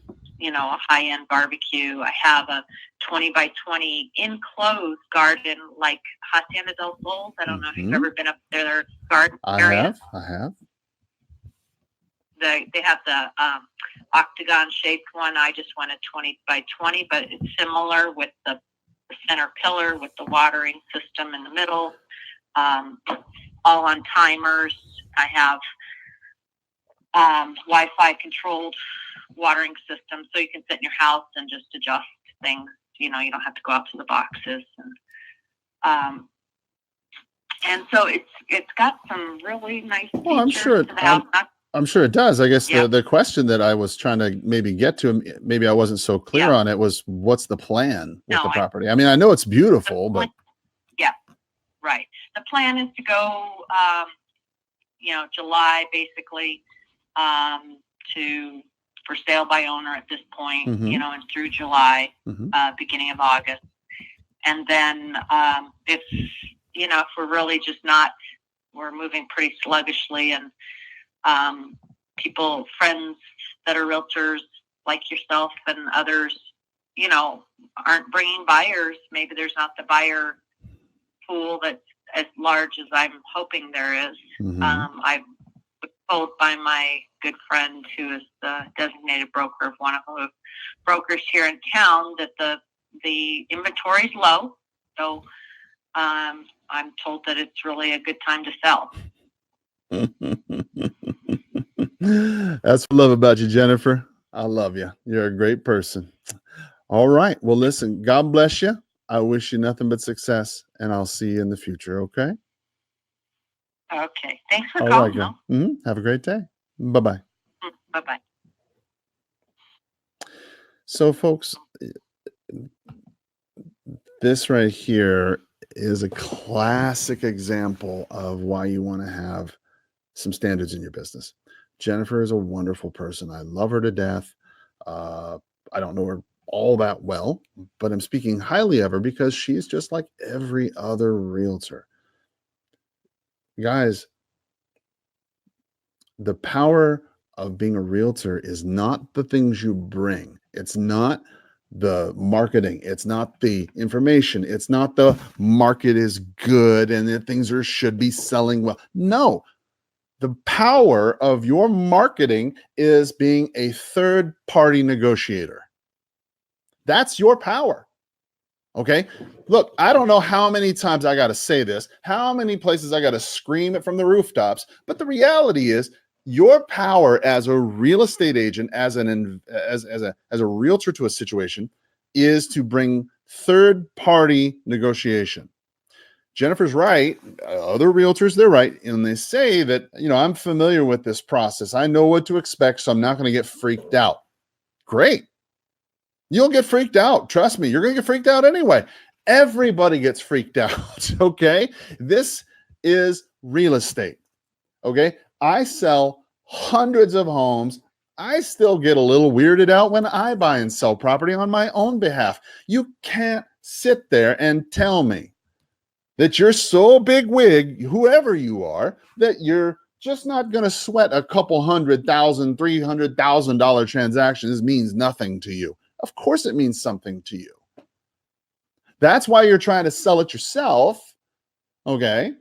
a high-end barbecue. I have a 20 by 20 enclosed garden like Hacienda del Sol. I don't know if you've ever been up there. Their garden area. I have. They have the octagon-shaped one. I just went a 20 by 20, but it's similar with the center pillar with the watering system in the middle, all on timers. I have Wi-Fi controlled watering system, so you can sit in your house and just adjust things. You don't have to go out to the boxes, and so it's got some really nice features. Well, I'm sure to the house. I'm sure it does. I guess the question that I was trying to maybe get to, maybe I wasn't so clear on it, was what's the plan with the property? I mean, I know it's beautiful, but right. The plan is to go, July basically, to for sale by owner at this point, and through July, beginning of August, and then if we're really just we're moving pretty sluggishly, and friends that are realtors like yourself and others, aren't bringing buyers. Maybe there's not the buyer pool that's as large as I'm hoping there is. I was told by my good friend, who is the designated broker of one of the brokers here in town, that the inventory is low. So I'm told that it's really a good time to sell. That's what I love about you, Jennifer. I love you. You're a great person. All right. Well, listen, God bless you. I wish you nothing but success, and I'll see you in the future. Okay. Okay. Thanks for calling. Right, have a great day. Bye-bye. Bye-bye. So, folks, this right here is a classic example of why you want to have some standards in your business. Jennifer is a wonderful person. I love her to death. I don't know her all that well, but I'm speaking highly of her because she's just like every other realtor. Guys, the power of being a realtor is not the things you bring. It's not the marketing. It's not the information. It's not the market is good and that things should be selling well. No, the power of your marketing is being a third party negotiator. That's your power. Okay. Look, I don't know how many times I got to say this, how many places I got to scream it from the rooftops, but the reality is your power as a real estate agent, as a realtor to a situation, is to bring third party negotiation. Jennifer's right. Other realtors, they're right. And they say that, I'm familiar with this process. I know what to expect, so I'm not going to get freaked out. Great. You'll get freaked out. Trust me, you're going to get freaked out anyway. Everybody gets freaked out. Okay. This is real estate. Okay. I sell hundreds of homes. I still get a little weirded out when I buy and sell property on my own behalf. You can't sit there and tell me that you're so big wig, whoever you are, that you're just not going to sweat a couple $100,000, $300,000 transactions means nothing to you. Of course it means something to you. That's why you're trying to sell it yourself, okay?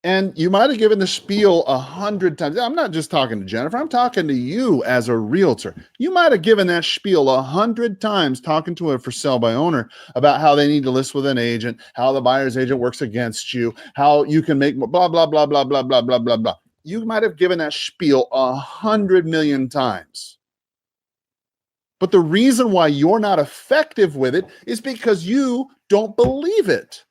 And you might have given the spiel 100 times. I'm not just talking to Jennifer. I'm talking to you as a realtor. You might have given that spiel 100 times talking to a for sale by owner about how they need to list with an agent, how the buyer's agent works against you, how you can make blah, blah, blah, blah, blah, blah, blah, blah, blah. You might have given that spiel 100 million times. But the reason why you're not effective with it is because you don't believe it.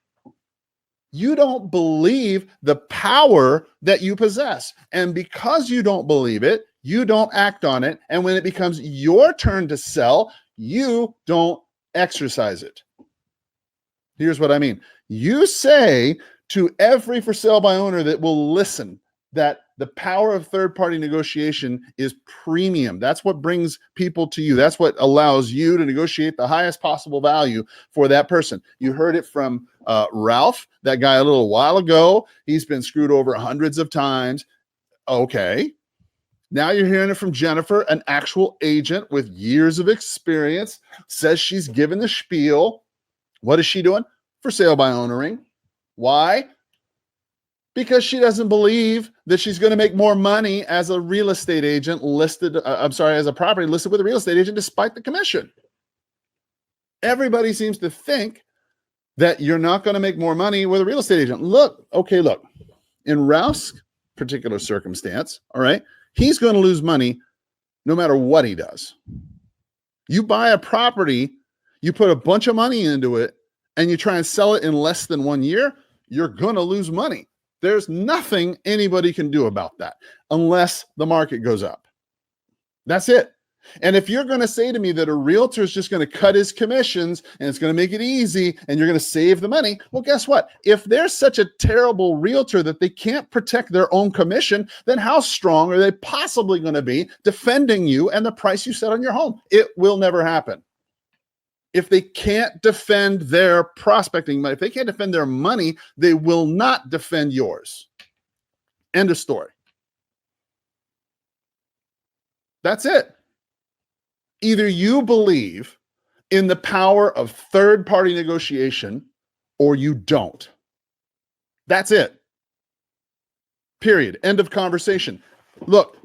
You don't believe the power that you possess. And because you don't believe it, you don't act on it. And when it becomes your turn to sell, you don't exercise it. Here's what I mean. You say to every for sale by owner that will listen that the power of third-party negotiation is premium. That's what brings people to you. That's what allows you to negotiate the highest possible value for that person. You heard it from Ralph, that guy a little while ago. He's been screwed over hundreds of times. Okay. Now you're hearing it from Jennifer, an actual agent with years of experience, says she's given the spiel. What is she doing? For sale by ownering. Why? Because she doesn't believe that she's going to make more money as a real estate agent as a property listed with a real estate agent, despite the commission. Everybody seems to think that you're not going to make more money with a real estate agent. Look, in Ralph's particular circumstance, all right, he's going to lose money no matter what he does. You buy a property, you put a bunch of money into it, and you try and sell it in less than 1 year, you're going to lose money. There's nothing anybody can do about that unless the market goes up. That's it. And if you're going to say to me that a realtor is just going to cut his commissions and it's going to make it easy and you're going to save the money, well, guess what? If they're such a terrible realtor that they can't protect their own commission, then how strong are they possibly going to be defending you and the price you set on your home? It will never happen. If they can't defend their prospecting money, if they can't defend their money, they will not defend yours. End of story. That's it. Either you believe in the power of third-party negotiation or you don't. That's it. Period. End of conversation. Look,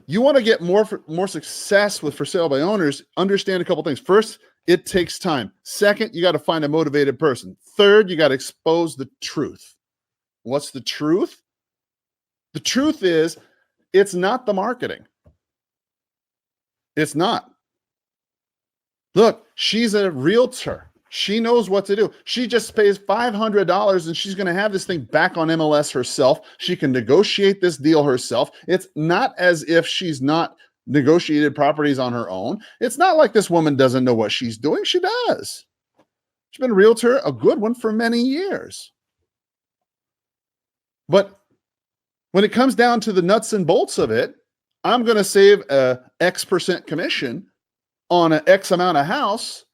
you want to get more success with for sale by owners, understand a couple things. First, it takes time. Second, you got to find a motivated person. Third, you got to expose the truth. What's the truth? The truth is, it's not the marketing. It's not. Look, she's a realtor. She knows what to do. She just pays $500 and she's going to have this thing back on MLS herself. She can negotiate this deal herself. It's not as if she's not negotiated properties on her own. It's not like this woman doesn't know what she's doing. She does. She's been a realtor, a good one, for many years. But when it comes down to the nuts and bolts of it, I'm going to save a X% commission on an X amount of house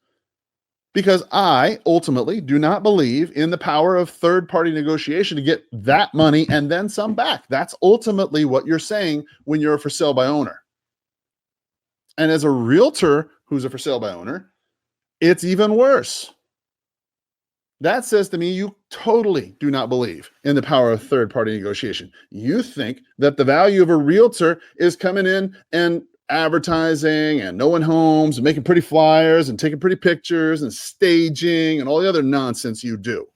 because I ultimately do not believe in the power of third-party negotiation to get that money and then some back. That's ultimately what you're saying when you're a for sale by owner. And as a realtor who's a for sale by owner, it's even worse. That says to me, you totally do not believe in the power of third-party negotiation. You think that the value of a realtor is coming in and advertising and knowing homes and making pretty flyers and taking pretty pictures and staging and all the other nonsense you do.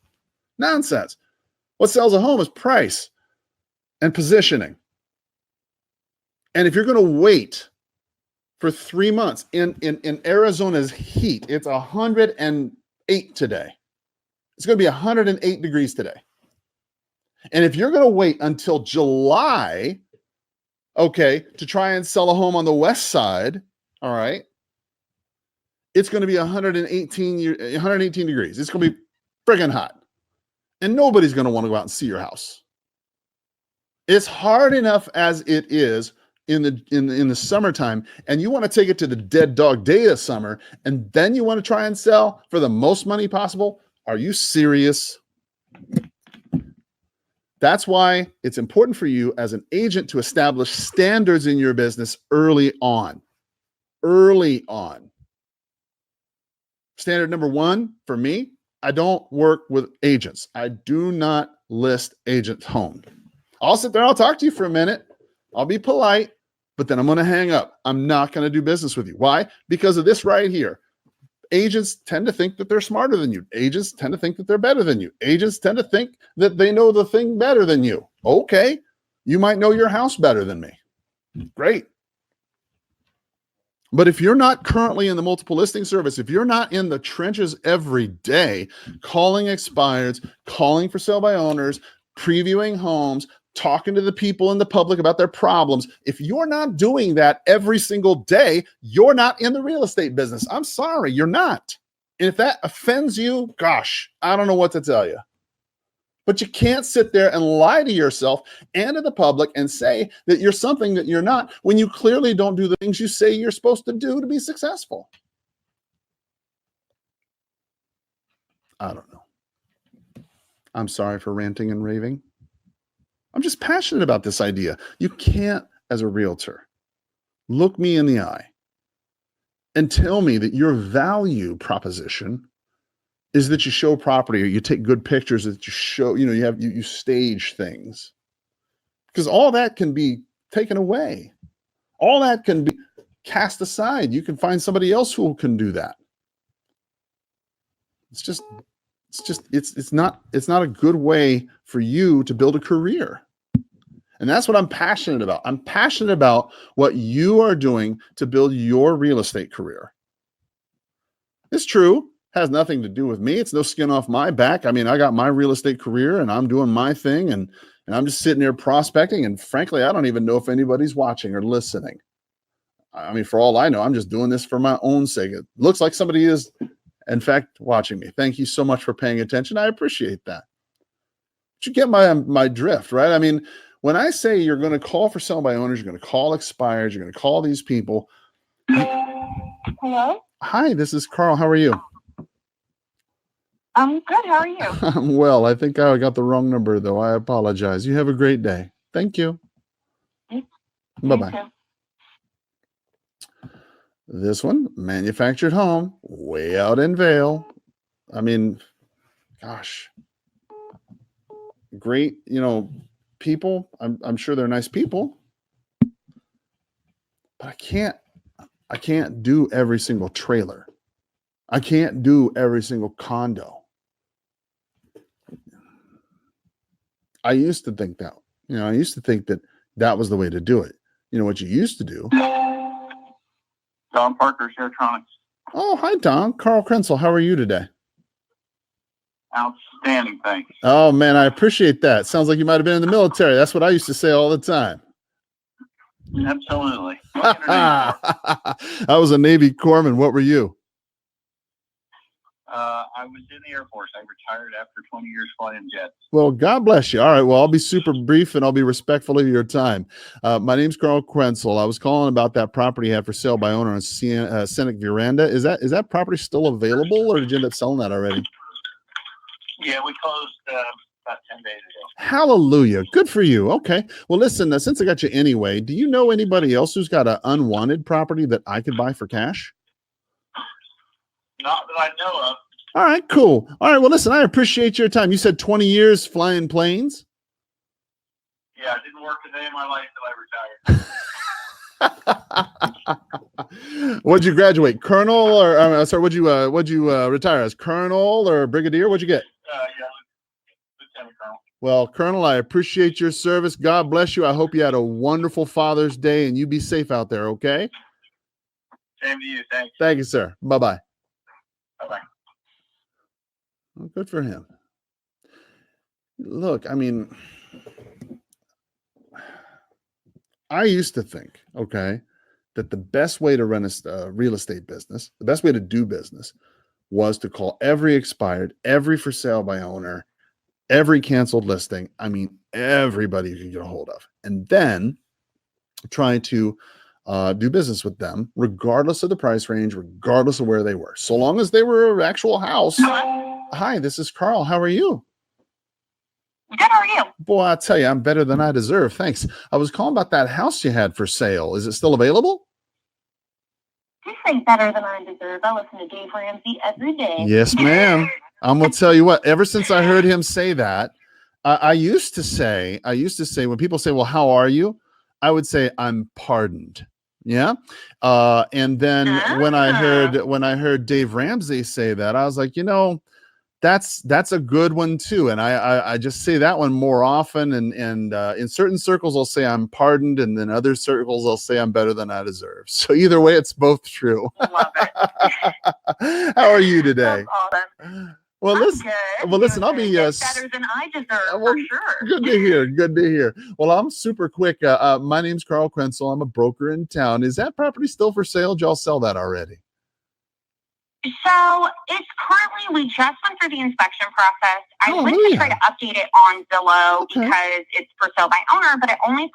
Nonsense. What sells a home is price and positioning. And if you're going to wait for 3 months in Arizona's heat, it's 108 today. It's going to be 108 degrees today. And if you're going to wait until July, okay, to try and sell a home on the west side, all right, it's going to be 118 degrees. It's going to be friggin' hot. And nobody's going to want to go out and see your house. It's hard enough as it is in the summertime, and you want to take it to the dead dog day of summer, and then you want to try and sell for the most money possible. Are you serious? That's why it's important for you as an agent to establish standards in your business early on. Early on. Standard number one for me, I don't work with agents. I do not list agents' homes. I'll sit there, I'll talk to you for a minute. I'll be polite, but then I'm going to hang up. I'm not going to do business with you. Why? Because of this right here. Agents tend to think that they're smarter than you. Agents tend to think that they're better than you. Agents tend to think that they know the thing better than you. Okay, you might know your house better than me. Great. But if you're not currently in the multiple listing service, if you're not in the trenches every day, calling expireds, calling for sale by owners, previewing homes, talking to the people in the public about their problems, if you're not doing that every single day, you're not in the real estate business. I'm sorry, you're not. And if that offends you, gosh, I don't know what to tell you. But you can't sit there and lie to yourself and to the public and say that you're something that you're not when you clearly don't do the things you say you're supposed to do to be successful. I don't know. I'm sorry for ranting and raving. I'm just passionate about this idea. You can't, as a realtor, look me in the eye and tell me that your value proposition is that you show property or you take good pictures, that you show, you stage things. Because all that can be taken away. All that can be cast aside. You can find somebody else who can do that. It's not a good way for you to build a career. And that's what I'm passionate about. I'm passionate about what you are doing to build your real estate career. It's true. Has nothing to do with me. It's no skin off my back. I mean, I got my real estate career and I'm doing my thing and I'm just sitting there prospecting. And frankly, I don't even know if anybody's watching or listening. I mean, for all I know, I'm just doing this for my own sake. It looks like somebody is, in fact, watching me. Thank you so much for paying attention. I appreciate that. But you get my drift, right? I mean, when I say you're going to call for sale by owners, you're going to call expireds, you're going to call these people. Hello? Hi, this is Carl. How are you? I'm good. How are you? I'm well. I think I got the wrong number, though. I apologize. You have a great day. Thank you. Bye-bye. This one, manufactured home, way out in Vail. I mean, gosh. Great, people. I'm sure they're nice people. But I can't do every single trailer. I can't do every single condo. I used to think that, that was the way to do it. You know what you used to do? Don Parker's Electronics. Oh, hi, Don. Carl Krenzel. How are you today? Outstanding, thanks. Oh, man, I appreciate that. Sounds like you might have been in the military. That's what I used to say all the time. Absolutely. I was a Navy corpsman. What were you? I was in the Air Force. I retired after 20 years flying jets. Well, God bless you. All right. Well, I'll be super brief and I'll be respectful of your time. My name's Carl Krenzel. I was calling about that property you had for sale by owner on Scenic Veranda. Is that property still available, or did you end up selling that already? Yeah, we closed about 10 days ago. Hallelujah. Good for you. Okay. Well, listen, since I got you anyway, do you know anybody else who's got an unwanted property that I could buy for cash? Not that I know of. All right, cool. All right. Well, listen, I appreciate your time. You said 20 years flying planes? Yeah, I didn't work a day in my life till I retired. What'd you graduate? Colonel or sorry, what'd you retire as? Colonel or brigadier? What'd you get? Yeah, Lieutenant Colonel. Well, Colonel, I appreciate your service. God bless you. I hope you had a wonderful Father's Day and you be safe out there, okay? Same to you. Thanks. Thank you, sir. Bye-bye. Bye-bye. Well, good for him. Look, I mean, I used to think, okay, that the best way to run a real estate business, the best way to do business was to call every expired, every for sale by owner, every canceled listing. I mean, everybody you can get a hold of. And then try to do business with them, regardless of the price range, regardless of where they were. So long as they were an actual house. Hi, this is Carl. How are you? Good, how are you? Boy, I tell you, I'm better than I deserve. Thanks. I was calling about that house you had for sale. Is it still available? You say better than I deserve. I listen to Dave Ramsey every day. Yes, ma'am. I'm going to tell you what, ever since I heard him say that, I used to say when people say, well, how are you? I would say, I'm pardoned. Yeah. And then when I heard Dave Ramsey say that, I was like, that's a good one too. And I just say that one more often. And in certain circles, I'll say I'm pardoned. And then other circles, I'll say I'm better than I deserve. So either way, it's both true. Love it. How are you today? That's awesome. Well, listen, I'll be better than I deserve, for sure. Good to hear. Good to hear. Well, I'm super quick. My name's Carl Krenzel. I'm a broker in town. Is that property still for sale? Did y'all sell that already? So it's currently, we just went through the inspection process. I went to try to update it on Zillow because it's for sale by owner, but it only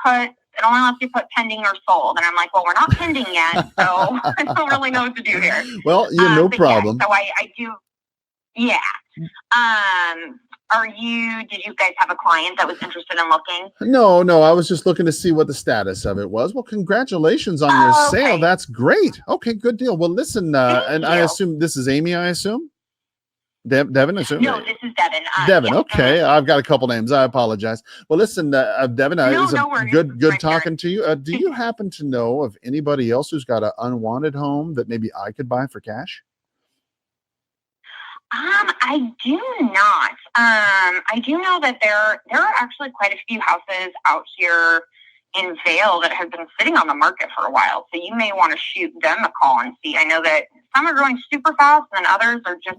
lets you put pending or sold. And I'm like, well, we're not pending yet, so I don't really know what to do here. Well, no problem. Yeah, so I do. Yeah. Did you guys have a client that was interested in looking? No, I was just looking to see what the status of it was. Well, congratulations on your sale. That's great. Okay, good deal. Well, listen, and I assume this is Amy, I assume? Devin, I assume? No, this is Devin. Devin, okay. I've got a couple names. I apologize. Well, listen, Devin, it's good talking to you. Do you happen to know of anybody else who's got an unwanted home that maybe I could buy for cash? I do not. I do know that there are actually quite a few houses out here in Vail that have been sitting on the market for a while. So you may want to shoot them a call and see. I know that some are growing super fast and others are just,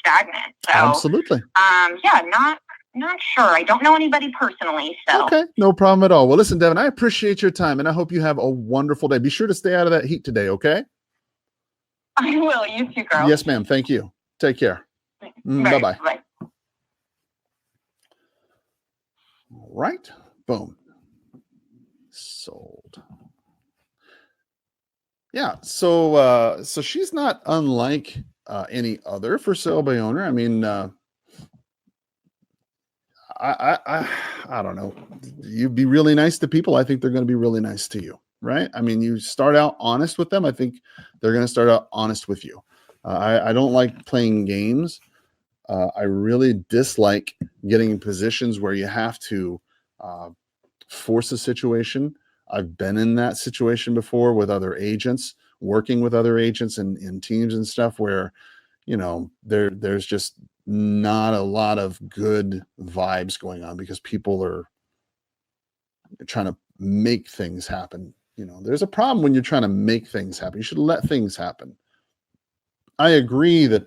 stagnant. So absolutely. Yeah, not sure. I don't know anybody personally. So okay, no problem at all. Well, listen, Devin, I appreciate your time and I hope you have a wonderful day. Be sure to stay out of that heat today, okay? I will. You too, girl. Yes, ma'am. Thank you. Take care. Bye-bye. Bye. All right. Boom. Sold. Yeah. So she's not unlike any other for sale by owner. I mean, I don't know. You be really nice to people. I think they're going to be really nice to you, right? I mean, you start out honest with them. I think they're going to start out honest with you. I don't like playing games. I really dislike getting in positions where you have to force a situation. I've been in that situation before with other agents, working with other agents in teams and stuff where, there's just not a lot of good vibes going on because people are trying to make things happen. There's a problem when you're trying to make things happen. You should let things happen. I agree that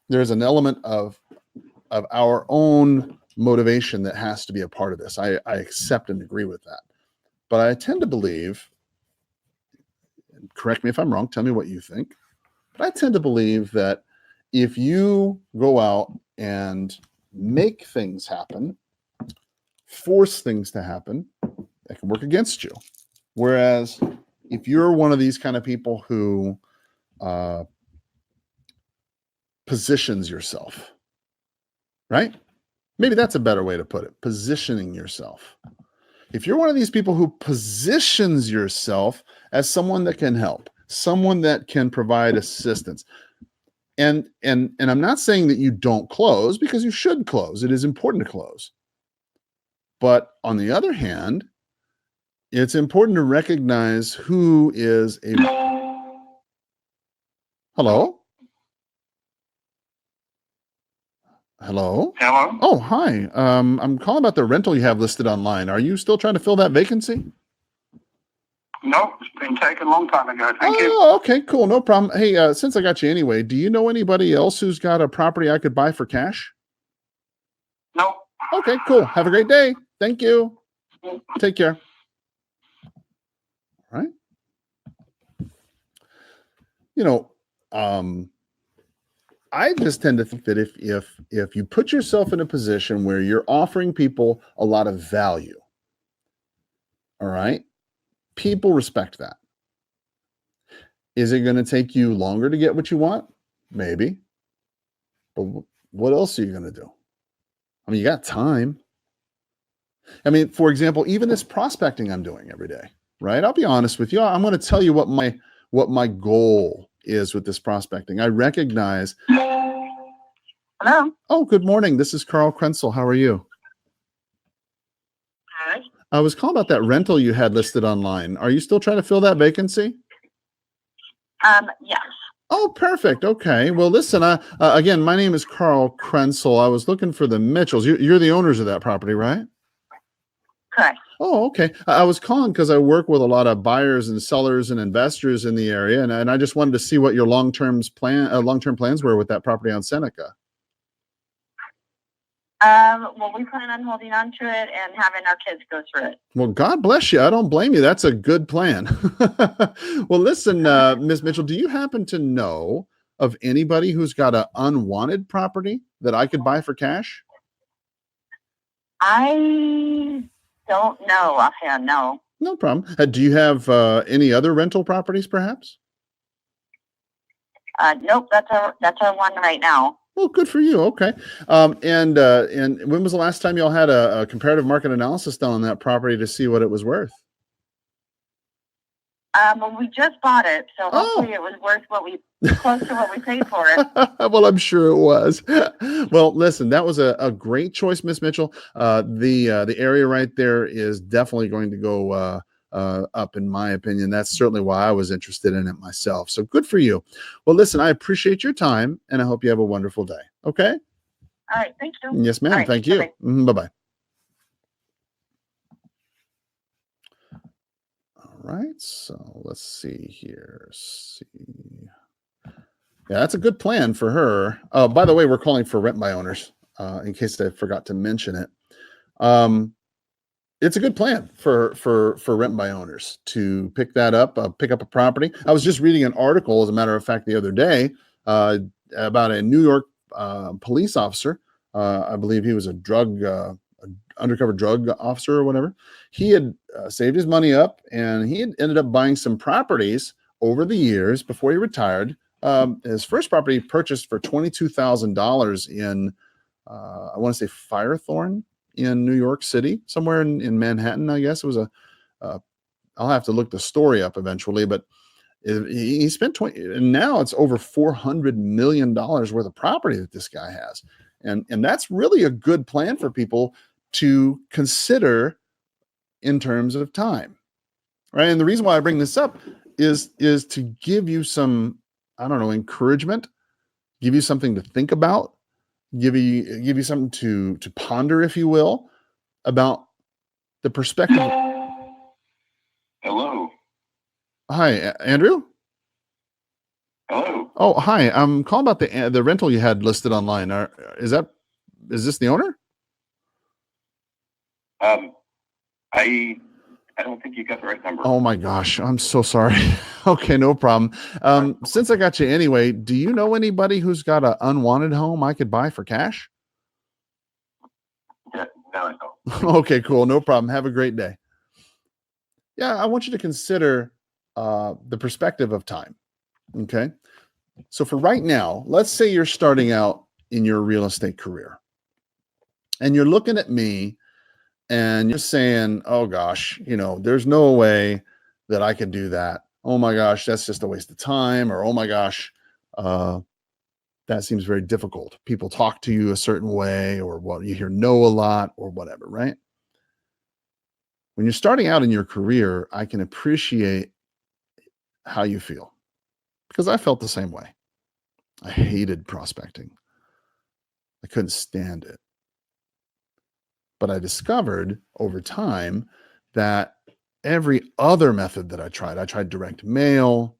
there's an element of our own motivation that has to be a part of this. I accept and agree with that. But I tend to believe, correct me if I'm wrong, tell me what you think, but I tend to believe that if you go out and make things happen, force things to happen, that can work against you. Whereas if you're one of these kind of people who positions yourself, right? Maybe that's a better way to put it, positioning yourself. If you're one of these people who positions yourself as someone that can help, someone that can provide assistance, and I'm not saying that you don't close, because you should close. It is important to close. But on the other hand, it's important to recognize who is a... Hello? Hello? Hello? Oh, hi. I'm calling about the rental you have listed online. Are you still trying to fill that vacancy? No, it's been taken a long time ago. Thank you. Oh, okay, cool. No problem. Hey, since I got you anyway, do you know anybody else who's got a property I could buy for cash? No. Okay, cool. Have a great day. Thank you. Take care. All right. You know, I just tend to think that if you put yourself in a position where you're offering people a lot of value, all right, people respect that. Is it going to take you longer to get what you want? Maybe. But what else are you going to do? I mean, you got time. I mean, for example, even this prospecting I'm doing every day, right? I'll be honest with you. I'm going to tell you what my goal is with this prospecting. I recognize. Hello. Oh, good morning. This is Carl Krenzel. How are you? Hi. I was calling about that rental you had listed online. Are you still trying to fill that vacancy? Yes. Oh, perfect. Okay. Well, listen, again, my name is Carl Krenzel. I was looking for the Mitchells. You're the owners of that property, right? Correct. Oh, okay. I was calling because I work with a lot of buyers and sellers and investors in the area, and I just wanted to see what your long-term plans were with that property on Seneca. Well, we plan on holding on to it and having our kids go through it. Well, God bless you. I don't blame you. That's a good plan. Well, listen, Ms. Mitchell, do you happen to know of anybody who's got an unwanted property that I could buy for cash? I don't know offhand, no. No problem. Do you have any other rental properties, perhaps? Nope, that's our one right now. Well, good for you. Okay. And when was the last time y'all had a comparative market analysis done on that property to see what it was worth? Well, we just bought it, so hopefully it was worth close to what we paid for it. Well, I'm sure it was. Well, listen, that was a great choice, Miss Mitchell. The area right there is definitely going to go up, in my opinion. That's certainly why I was interested in it myself. So good for you. Well, listen, I appreciate your time, and I hope you have a wonderful day. Okay? All right, thank you. Yes, ma'am. All right, thank you. bye-bye. Bye-bye. All right, so let's see here. Yeah, that's a good plan for her. Oh, by the way, we're calling for rent by owners, in case I forgot to mention it. It's a good plan for rent by owners to pick that up, pick up a property. I was just reading an article, as a matter of fact, the other day about a New York police officer. I believe he was a undercover drug officer or whatever. He had saved his money up, and he had ended up buying some properties over the years before he retired. His first property purchased for $22,000 in, I want to say Firethorn in New York City, somewhere in Manhattan, I guess. It was I'll have to look the story up eventually, but he spent 20, and now it's over $400 million worth of property that this guy has. And that's really a good plan for people to consider in terms of time, right? And the reason why I bring this up is to give you some, I don't know, encouragement, give you something to think about, give you something to ponder, if you will, about the perspective. Hello. Hi, Andrew. Hello. Oh, hi. I'm calling about the rental you had listed online. Is this the owner? I I don't think you got the right number. Oh my gosh, I'm so sorry. Okay, no problem. Since I got you anyway, do you know anybody who's got an unwanted home I could buy for cash? Yeah, no, I don't. Okay, cool. No problem. Have a great day. Yeah, I want you to consider the perspective of time. Okay. So for right now, let's say you're starting out in your real estate career and you're looking at me and you're saying, oh gosh, there's no way that I could do that. Oh my gosh, that's just a waste of time. Or, oh my gosh, that seems very difficult. People talk to you a certain way, or what you hear no a lot, or whatever, right? When you're starting out in your career, I can appreciate how you feel because I felt the same way. I hated prospecting. I couldn't stand it. But I discovered over time that every other method that I tried direct mail,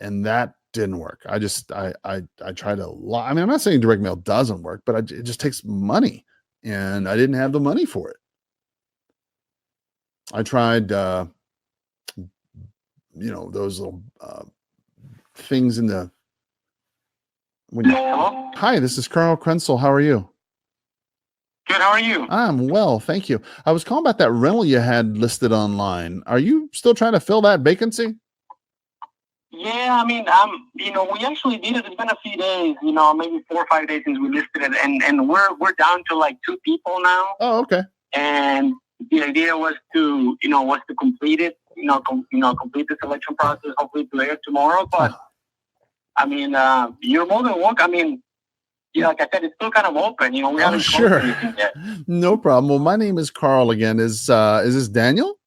and that didn't work. I tried a lot. I mean, I'm not saying direct mail doesn't work, but it just takes money, and I didn't have the money for it. I tried, those little things in the. Hello? Hi, this is Carl Krenzel. How are you? Good, how are you? I'm well, thank you. I was calling about that rental you had listed online. Are you still trying to fill that vacancy? Yeah, I mean, we actually did it. It's been a few days, maybe 4 or 5 days since we listed it, and we're down to like 2 people now. Oh, okay. And the idea was to complete it, complete the selection process, hopefully today or tomorrow. But I mean, you're more than welcome. I mean, yeah, like I said, it's still kind of open. We haven't closed anything yet. No problem. Well, my name is Carl again. Is this Daniel?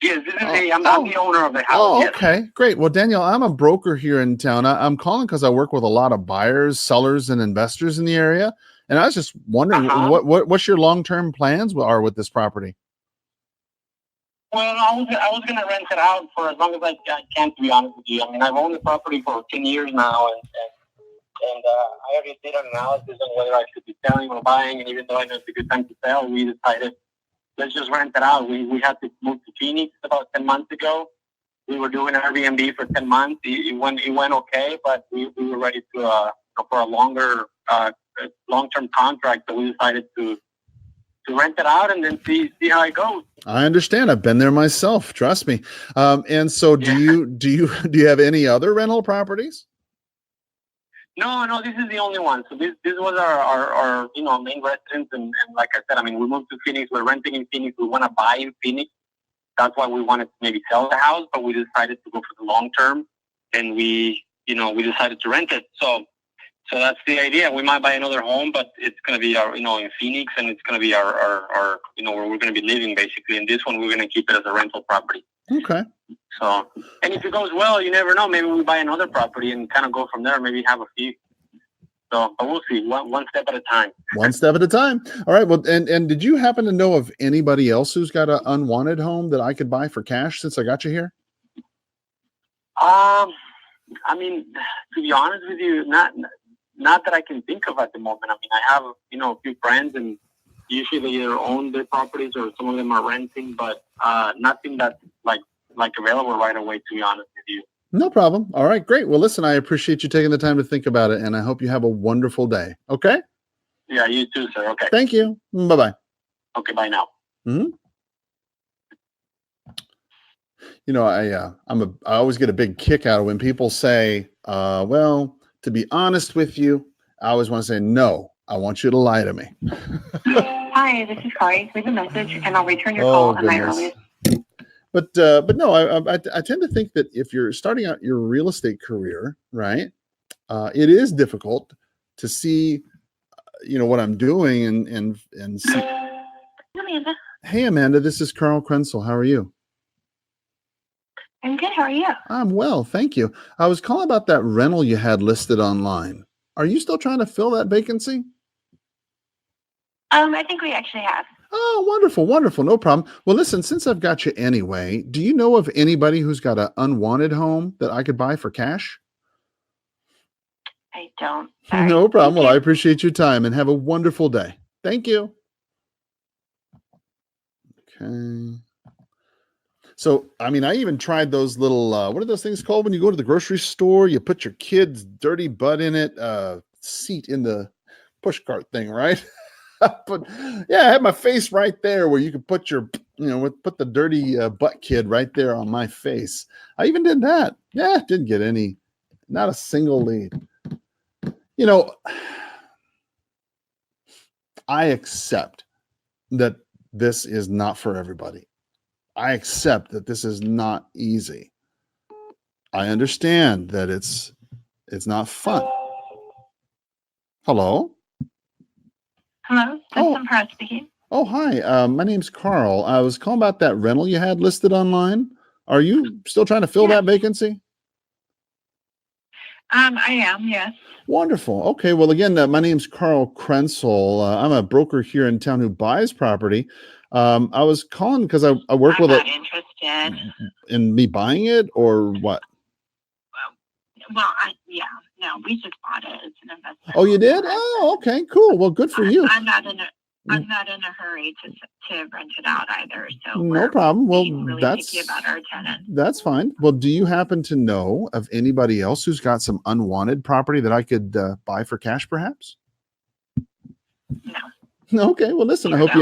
Yes, this is I'm the owner of the house. Oh, yes. Okay, great. Well, Daniel, I'm a broker here in town. I'm calling because I work with a lot of buyers, sellers, and investors in the area. And I was just wondering, what's your long-term plans are with this property? Well, I was going to rent it out for as long as I can, to be honest with you. I mean, I've owned the property for 10 years now, and I already did an analysis on whether I should be selling or buying. And even though I know it's a good time to sell, we decided let's just rent it out. We had to move to Phoenix about 10 months ago. We were doing Airbnb for 10 months. It went okay, but we were ready to for a longer long-term contract. So we decided to rent it out and then see how it goes. I understand. I've been there myself. Trust me. And so, do you have any other rental properties? No, this is the only one. So this was our main residence, and like I said, I mean, we moved to Phoenix. We're renting in Phoenix. We want to buy in Phoenix. That's why we wanted to maybe sell the house, but we decided to go for the long term, and we decided to rent it. So that's the idea. We might buy another home, but it's going to be our in Phoenix, and it's going to be our where we're going to be living basically. And this one we're going to keep it as a rental property. Okay. So, and if it goes well, you never know. Maybe we buy another property and kind of go from there. Maybe have a few. So, but we'll see. One step at a time. One step at a time. All right. Well, and did you happen to know of anybody else who's got an unwanted home that I could buy for cash since I got you here? I mean, to be honest with you, not that I can think of at the moment. I mean, I have a few friends, and usually they either own their properties or some of them are renting, but nothing that's like available right away. To be honest with you. No problem. All right, great. Well, listen, I appreciate you taking the time to think about it, and I hope you have a wonderful day. Okay? Yeah, you too, sir. Okay. Thank you. Bye-bye. Okay, bye now. Mm-hmm. I always get a big kick out of when people say, well, to be honest with you, I always want to say, no, I want you to lie to me. Hi, this is Kari. Leave a message, and I'll return your call at my earliest. But no, I tend to think that if you're starting out your real estate career, right, it is difficult to see, what I'm doing and see. Amanda. Hey, Amanda, this is Carl Krenzel. How are you? I'm good. How are you? I'm well, thank you. I was calling about that rental you had listed online. Are you still trying to fill that vacancy? I think we actually have. Oh, wonderful, wonderful. No problem. Well, listen, since I've got you anyway, do you know of anybody who's got an unwanted home that I could buy for cash? I don't. Sorry. No problem. Well, I appreciate your time and have a wonderful day. Thank you. Okay. So, I mean, I even tried those little, what are those things called when you go to the grocery store? You put your kid's dirty butt in it, seat in the push cart thing, right? But yeah, I had my face right there where you could put your, put the dirty butt kid right there on my face. I even did that. Yeah, didn't get any, not a single lead. You know, I accept that this is not for everybody. I accept that this is not easy. I understand that it's not fun. Hello? Hello, this is Press speaking. Oh, hi. My name's Carl. I was calling about that rental you had listed online. Are you still trying to fill that vacancy? I am, yes. Wonderful. Okay. Well, again, my name's Carl Krenzel. I'm a broker here in town who buys property. I was calling because I work I'm with not interested. in me buying it or what? Well, no, we just bought it. It's an investment. Oh, you did? Oh, okay, cool. Well, good for you. I'm not in a hurry to rent it out either. So no problem. Well, really that's picky about our tenants. That's fine. Well, do you happen to know of anybody else who's got some unwanted property that I could buy for cash, perhaps? No. Okay. Well, listen. I hope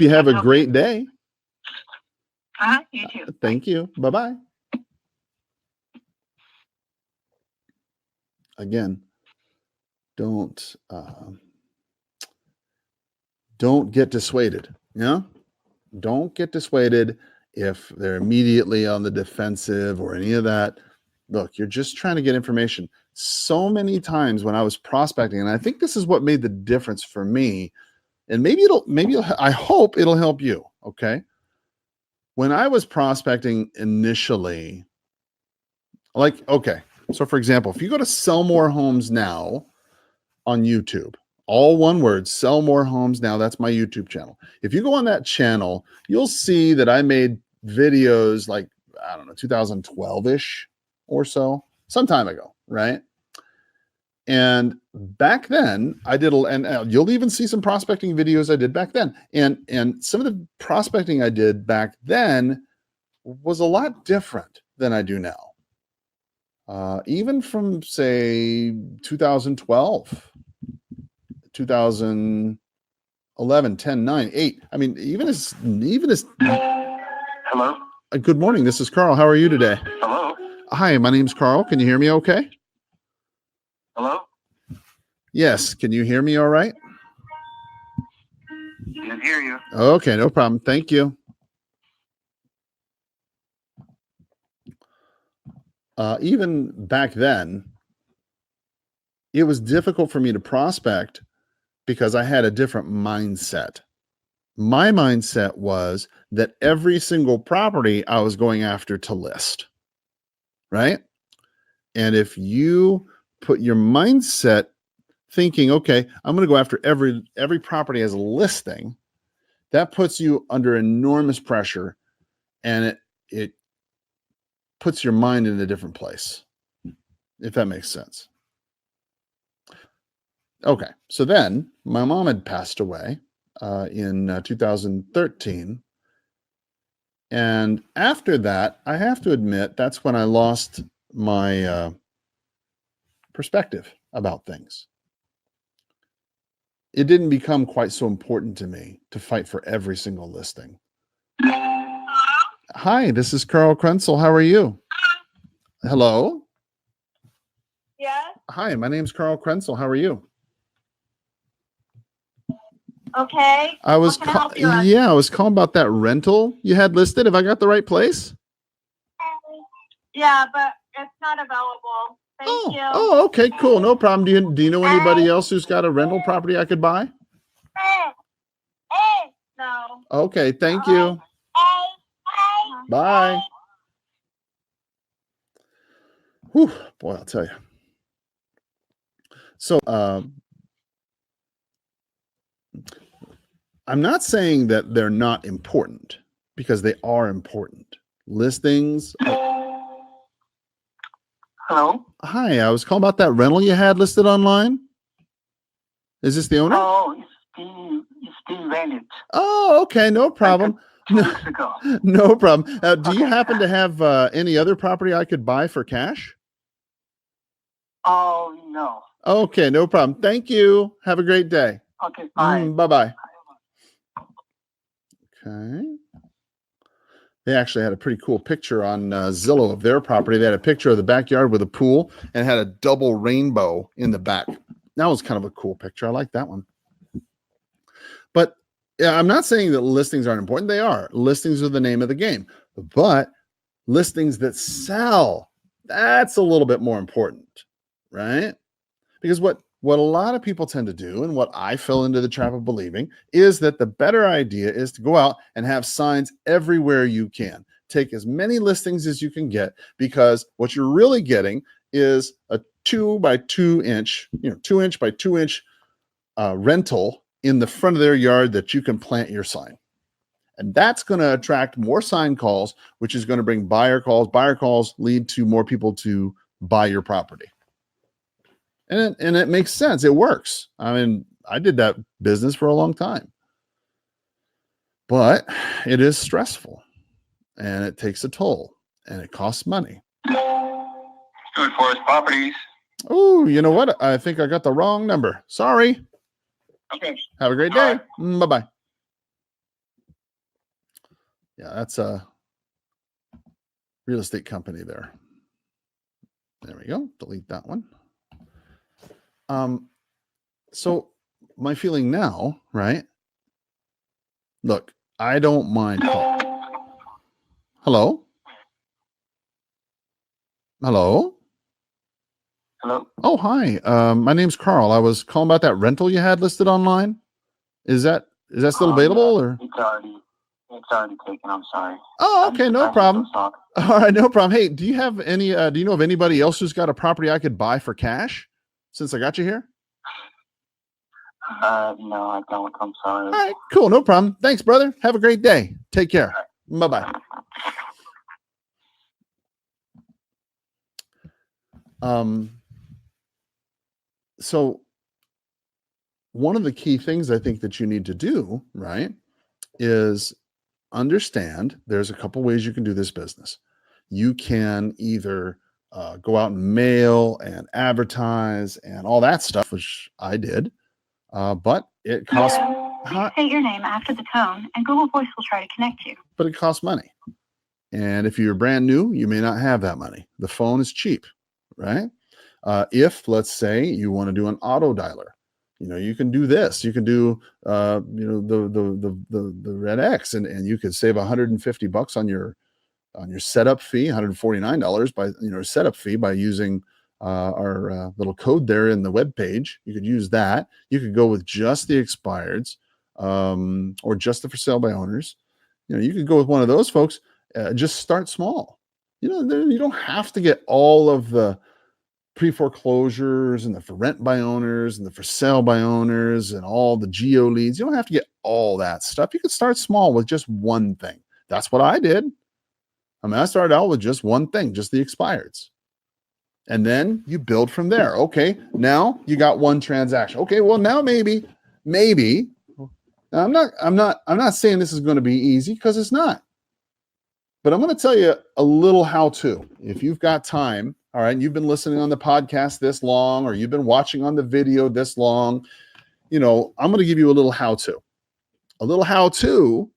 you have a great day. You too. Thank you. Bye-bye. Again, don't get dissuaded. Yeah. Don't get dissuaded if they're immediately on the defensive or any of that. Look, you're just trying to get information. So many times when I was prospecting, and I think this is what made the difference for me, and I hope it'll help you. Okay. When I was prospecting initially, so for example, if you go to Sell More Homes Now on YouTube, all one word, Sell More Homes Now, that's my YouTube channel. If you go on that channel, you'll see that I made videos like, I don't know, 2012-ish or so, some time ago, right? And back then I did, and you'll even see some prospecting videos I did back then. And some of the prospecting I did back then was a lot different than I do now. Even from say 2012, 2011, 10, 9, 8. I mean, even as Hello? Good morning. This is Carl. How are you today? Hello? Hi, my name's Carl. Can you hear me okay? Hello? Yes. Can you hear me all right? I can hear you. Okay, no problem. Thank you. Even back then, it was difficult for me to prospect because I had a different mindset. My mindset was that every single property I was going after to list, right? And if you put your mindset thinking, okay, I'm going to go after every property as a listing, that puts you under enormous pressure, and it puts your mind in a different place, if that makes sense. Okay, so then my mom had passed away in 2013. And after that, I have to admit, that's when I lost my perspective about things. It didn't become quite so important to me to fight for every single listing. Hi, this is Carl Krenzel. How are you? Hello? Yeah. Hi, my name's Carl Krenzel. How are you? Okay. I was calling about that rental you had listed. Have I got the right place? Yeah, but it's not available. Thank you. Oh, okay, cool. No problem. Do you know anybody else who's got a rental property I could buy? No. Okay, thank you. Bye. Whew, boy, I'll tell you. So, I'm not saying that they're not important, because they are important. Listings. Hello? Hi, I was calling about that rental you had listed online. Is this the owner? Oh, it's been rented. Oh, okay, no problem. 2 weeks ago. No problem. Do you Okay. happen to have any other property I could buy for cash? Oh, no. Okay, no problem. Thank you. Have a great day. Okay, bye. Bye-bye. Okay. They actually had a pretty cool picture on Zillow of their property. They had a picture of the backyard with a pool and had a double rainbow in the back. That was kind of a cool picture. I like that one. But yeah, I'm not saying that listings aren't important. They are. Listings are the name of the game. But listings that sell, that's a little bit more important, right? Because what a lot of people tend to do, and what I fell into the trap of believing, is that the better idea is to go out and have signs everywhere you can. Take as many listings as you can get, because what you're really getting is a 2 by 2 inch, 2 inch by 2 inch rental in the front of their yard that you can plant your sign. And that's going to attract more sign calls, which is going to bring buyer calls. Buyer calls lead to more people to buy your property. And it makes sense. It works. I mean, I did that business for a long time. But it is stressful, and it takes a toll, and it costs money. Good Forest Properties. Oh, you know what? I think I got the wrong number. Sorry. Okay. Have a great day. Bye-bye. Yeah, that's a real estate company there. There we go. Delete that one. So my feeling now, right? Look, I don't mind. Hello? Hello? Hello. Oh, hi. My name's Carl. I was calling about that rental you had listed online. Is that still available, or? It's already taken. I'm sorry. Oh, okay, no problem. So All right, no problem. Hey, do you have any? Do you know of anybody else who's got a property I could buy for cash? Since I got you here. no, I don't. I'm sorry. All right, cool, no problem. Thanks, brother. Have a great day. Take care. Bye-bye. So one of the key things I think that you need to do, right, is understand there's a couple ways you can do this business. You can either go out and mail and advertise and all that stuff, which I did, but it costs. Please state your name after the tone, and Google Voice will try to connect you. But it costs money. And if you're brand new, you may not have that money. The phone is cheap, right? If, let's say, you want to do an auto dialer, you can do this. You can do, the Red X, and you could save $150 on your setup fee, $149 by setup fee by using our little code there in the web page. You could use that. You could go with just the expireds, or just the for sale by owners. You could go with one of those folks. Just start small. You don't have to get all of the pre-foreclosures and the for rent by owners and the for sale by owners and all the geo leads. You don't have to get all that stuff. You could start small with just one thing. That's what I did. I mean, I started out with just one thing, just the expireds. And then you build from there. Okay, now you got one transaction. Okay, well, now maybe. Now, I'm not saying this is going to be easy, because it's not. But I'm going to tell you a little how-to. If you've got time, all right, and you've been listening on the podcast this long, or you've been watching on the video this long, I'm going to give you a little how-to. A little how-to,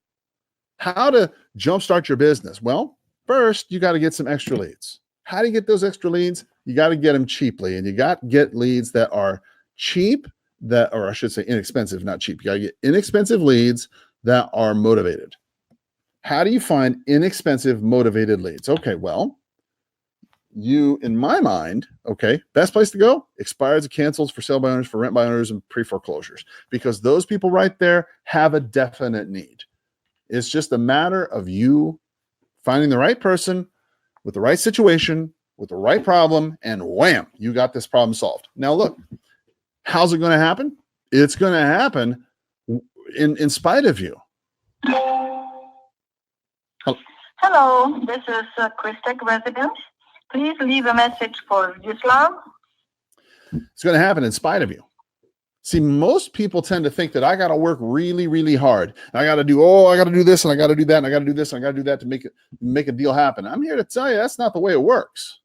how to jumpstart your business. Well, first, you got to get some extra leads. How do you get those extra leads? You got to get them cheaply, and you got to get leads that are cheap, or I should say inexpensive, not cheap. You got to get inexpensive leads that are motivated. How do you find inexpensive, motivated leads? Okay, well, in my mind, best place to go, expireds and cancels, for sale by owners, for rent by owners, and pre-foreclosures, because those people right there have a definite need. It's just a matter of you finding the right person with the right situation, with the right problem, and wham, you got this problem solved. Now, look, how's it going to happen? It's going to happen in spite of you. Hello, this is Christek resident. Please leave a message for Islam. It's going to happen in spite of you. See, most people tend to think that I got to work really, really hard. I got to do this and I got to do that and I got to do this and I got to do that to make a deal happen. I'm here to tell you that's not the way it works.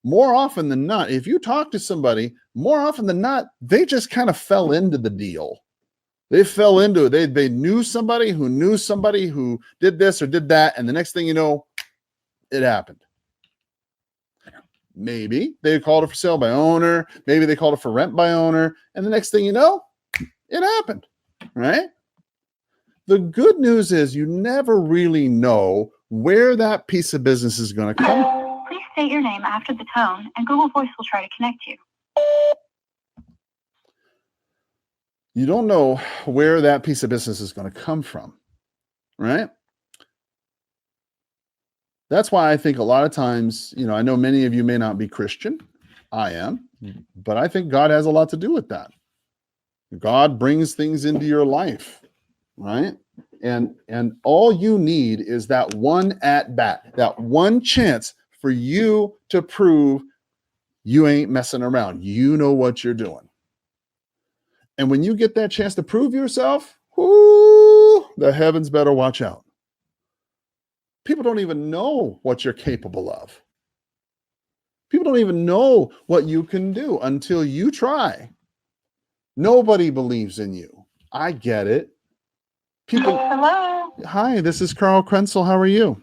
More often than not, if you talk to somebody, more often than not, they just kind of fell into the deal. They fell into it. They knew somebody who did this or did that, and the next thing you know, it happened. Maybe they called it for sale by owner. Maybe they called it for rent by owner. And the next thing you know, it happened, right? The good news is you never really know where that piece of business is going to come. Please state your name after the tone, and Google Voice will try to connect you. You don't know where that piece of business is going to come from, right? That's why I think a lot of times, I know many of you may not be Christian. I am, but I think God has a lot to do with that. God brings things into your life, right? And all you need is that one at bat, that one chance for you to prove you ain't messing around. You know what you're doing. And when you get that chance to prove yourself, whoo, the heavens better watch out. People don't even know what you're capable of. People don't even know what you can do until you try. Nobody believes in you. I get it. People. Hello. Hi, this is Carl Krenzel. How are you?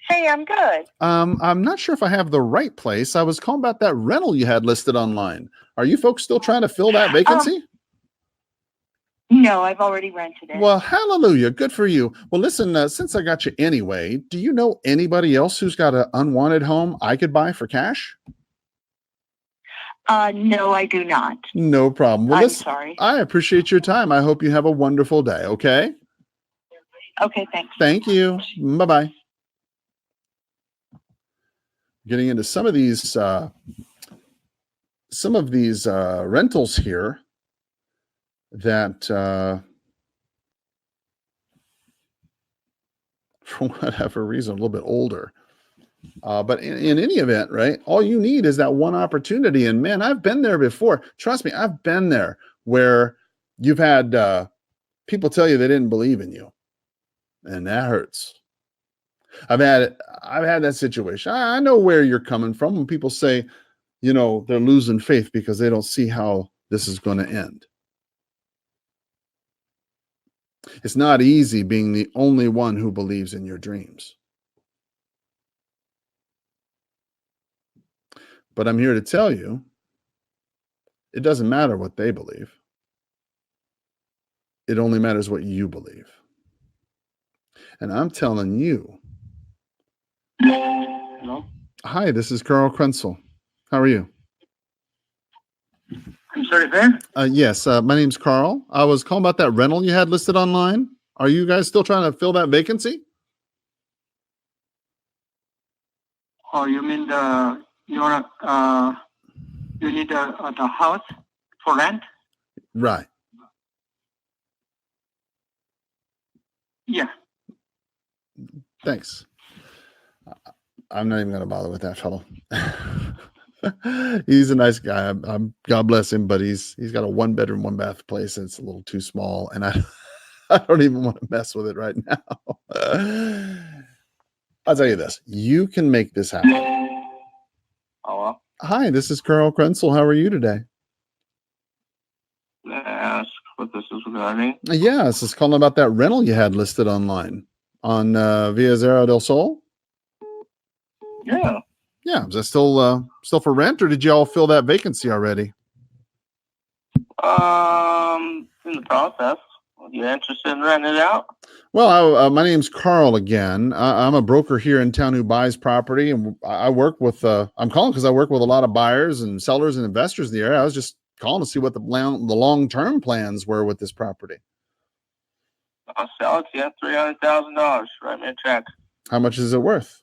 Hey, I'm good. I'm not sure if I have the right place. I was calling about that rental you had listed online. Are you folks still trying to fill that vacancy? No, I've already rented it. Well, hallelujah. Good for you. Well, listen, since I got you anyway, do you know anybody else who's got an unwanted home I could buy for cash? No, I do not. No problem. Well, I'm listen, sorry. I appreciate your time. I hope you have a wonderful day. Okay. Okay, thanks. Thank you. Bye-bye. Getting into some of these rentals here that for whatever reason, a little bit older. But in any event, right, all you need is that one opportunity. And man, I've been there before. Trust me, I've been there where you've had people tell you they didn't believe in you. And that hurts. I've had that situation. I know where you're coming from when people say, they're losing faith because they don't see how this is going to end. It's not easy being the only one who believes in your dreams. But I'm here to tell you, it doesn't matter what they believe. It only matters what you believe. And I'm telling you. Hello? Hi, this is Carl Krenzel. How are you? I'm sorry, there? Yes, my name's Carl. I was calling about that rental you had listed online. Are you guys still trying to fill that vacancy? Oh, you mean you need the house for rent? Right. Yeah. Thanks. I'm not even going to bother with that fellow. He's a nice guy. God bless him, but he's got a 1-bedroom, 1-bath place. And it's a little too small, and I don't even want to mess with it right now. I'll tell you this: you can make this happen. Hello. Hi, this is Carl Krenzel. How are you today? May I ask what this is regarding? Yeah, this is calling about that rental you had listed online on Via Zero del Sol. Yeah. Yeah, is that still for rent, or did you all fill that vacancy already? In the process. Are you interested in renting it out? Well, my name's Carl again. I'm a broker here in town who buys property, and I work with. I'm calling because I work with a lot of buyers and sellers and investors in the area. I was just calling to see what the long-term plans were with this property. I'll sell it to you $300,000. Write me a check. How much is it worth?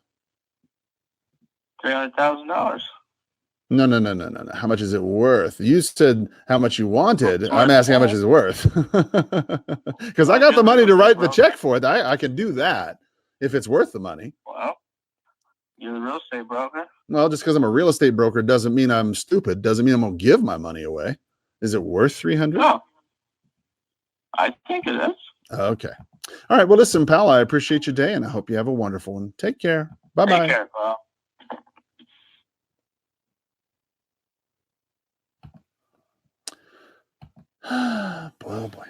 $300,000. No. How much is it worth? You said how much you wanted. I'm asking how much is it worth. Because I got the money to write the check for it. I can do that if it's worth the money. Well, you're a real estate broker. Well, just because I'm a real estate broker doesn't mean I'm stupid. Doesn't mean I'm going to give my money away. Is it worth 300? No, I think it is. Okay. All right. Well, listen, pal, I appreciate your day, and I hope you have a wonderful one. Take care. Bye-bye. Take care, pal. Boy, oh boy.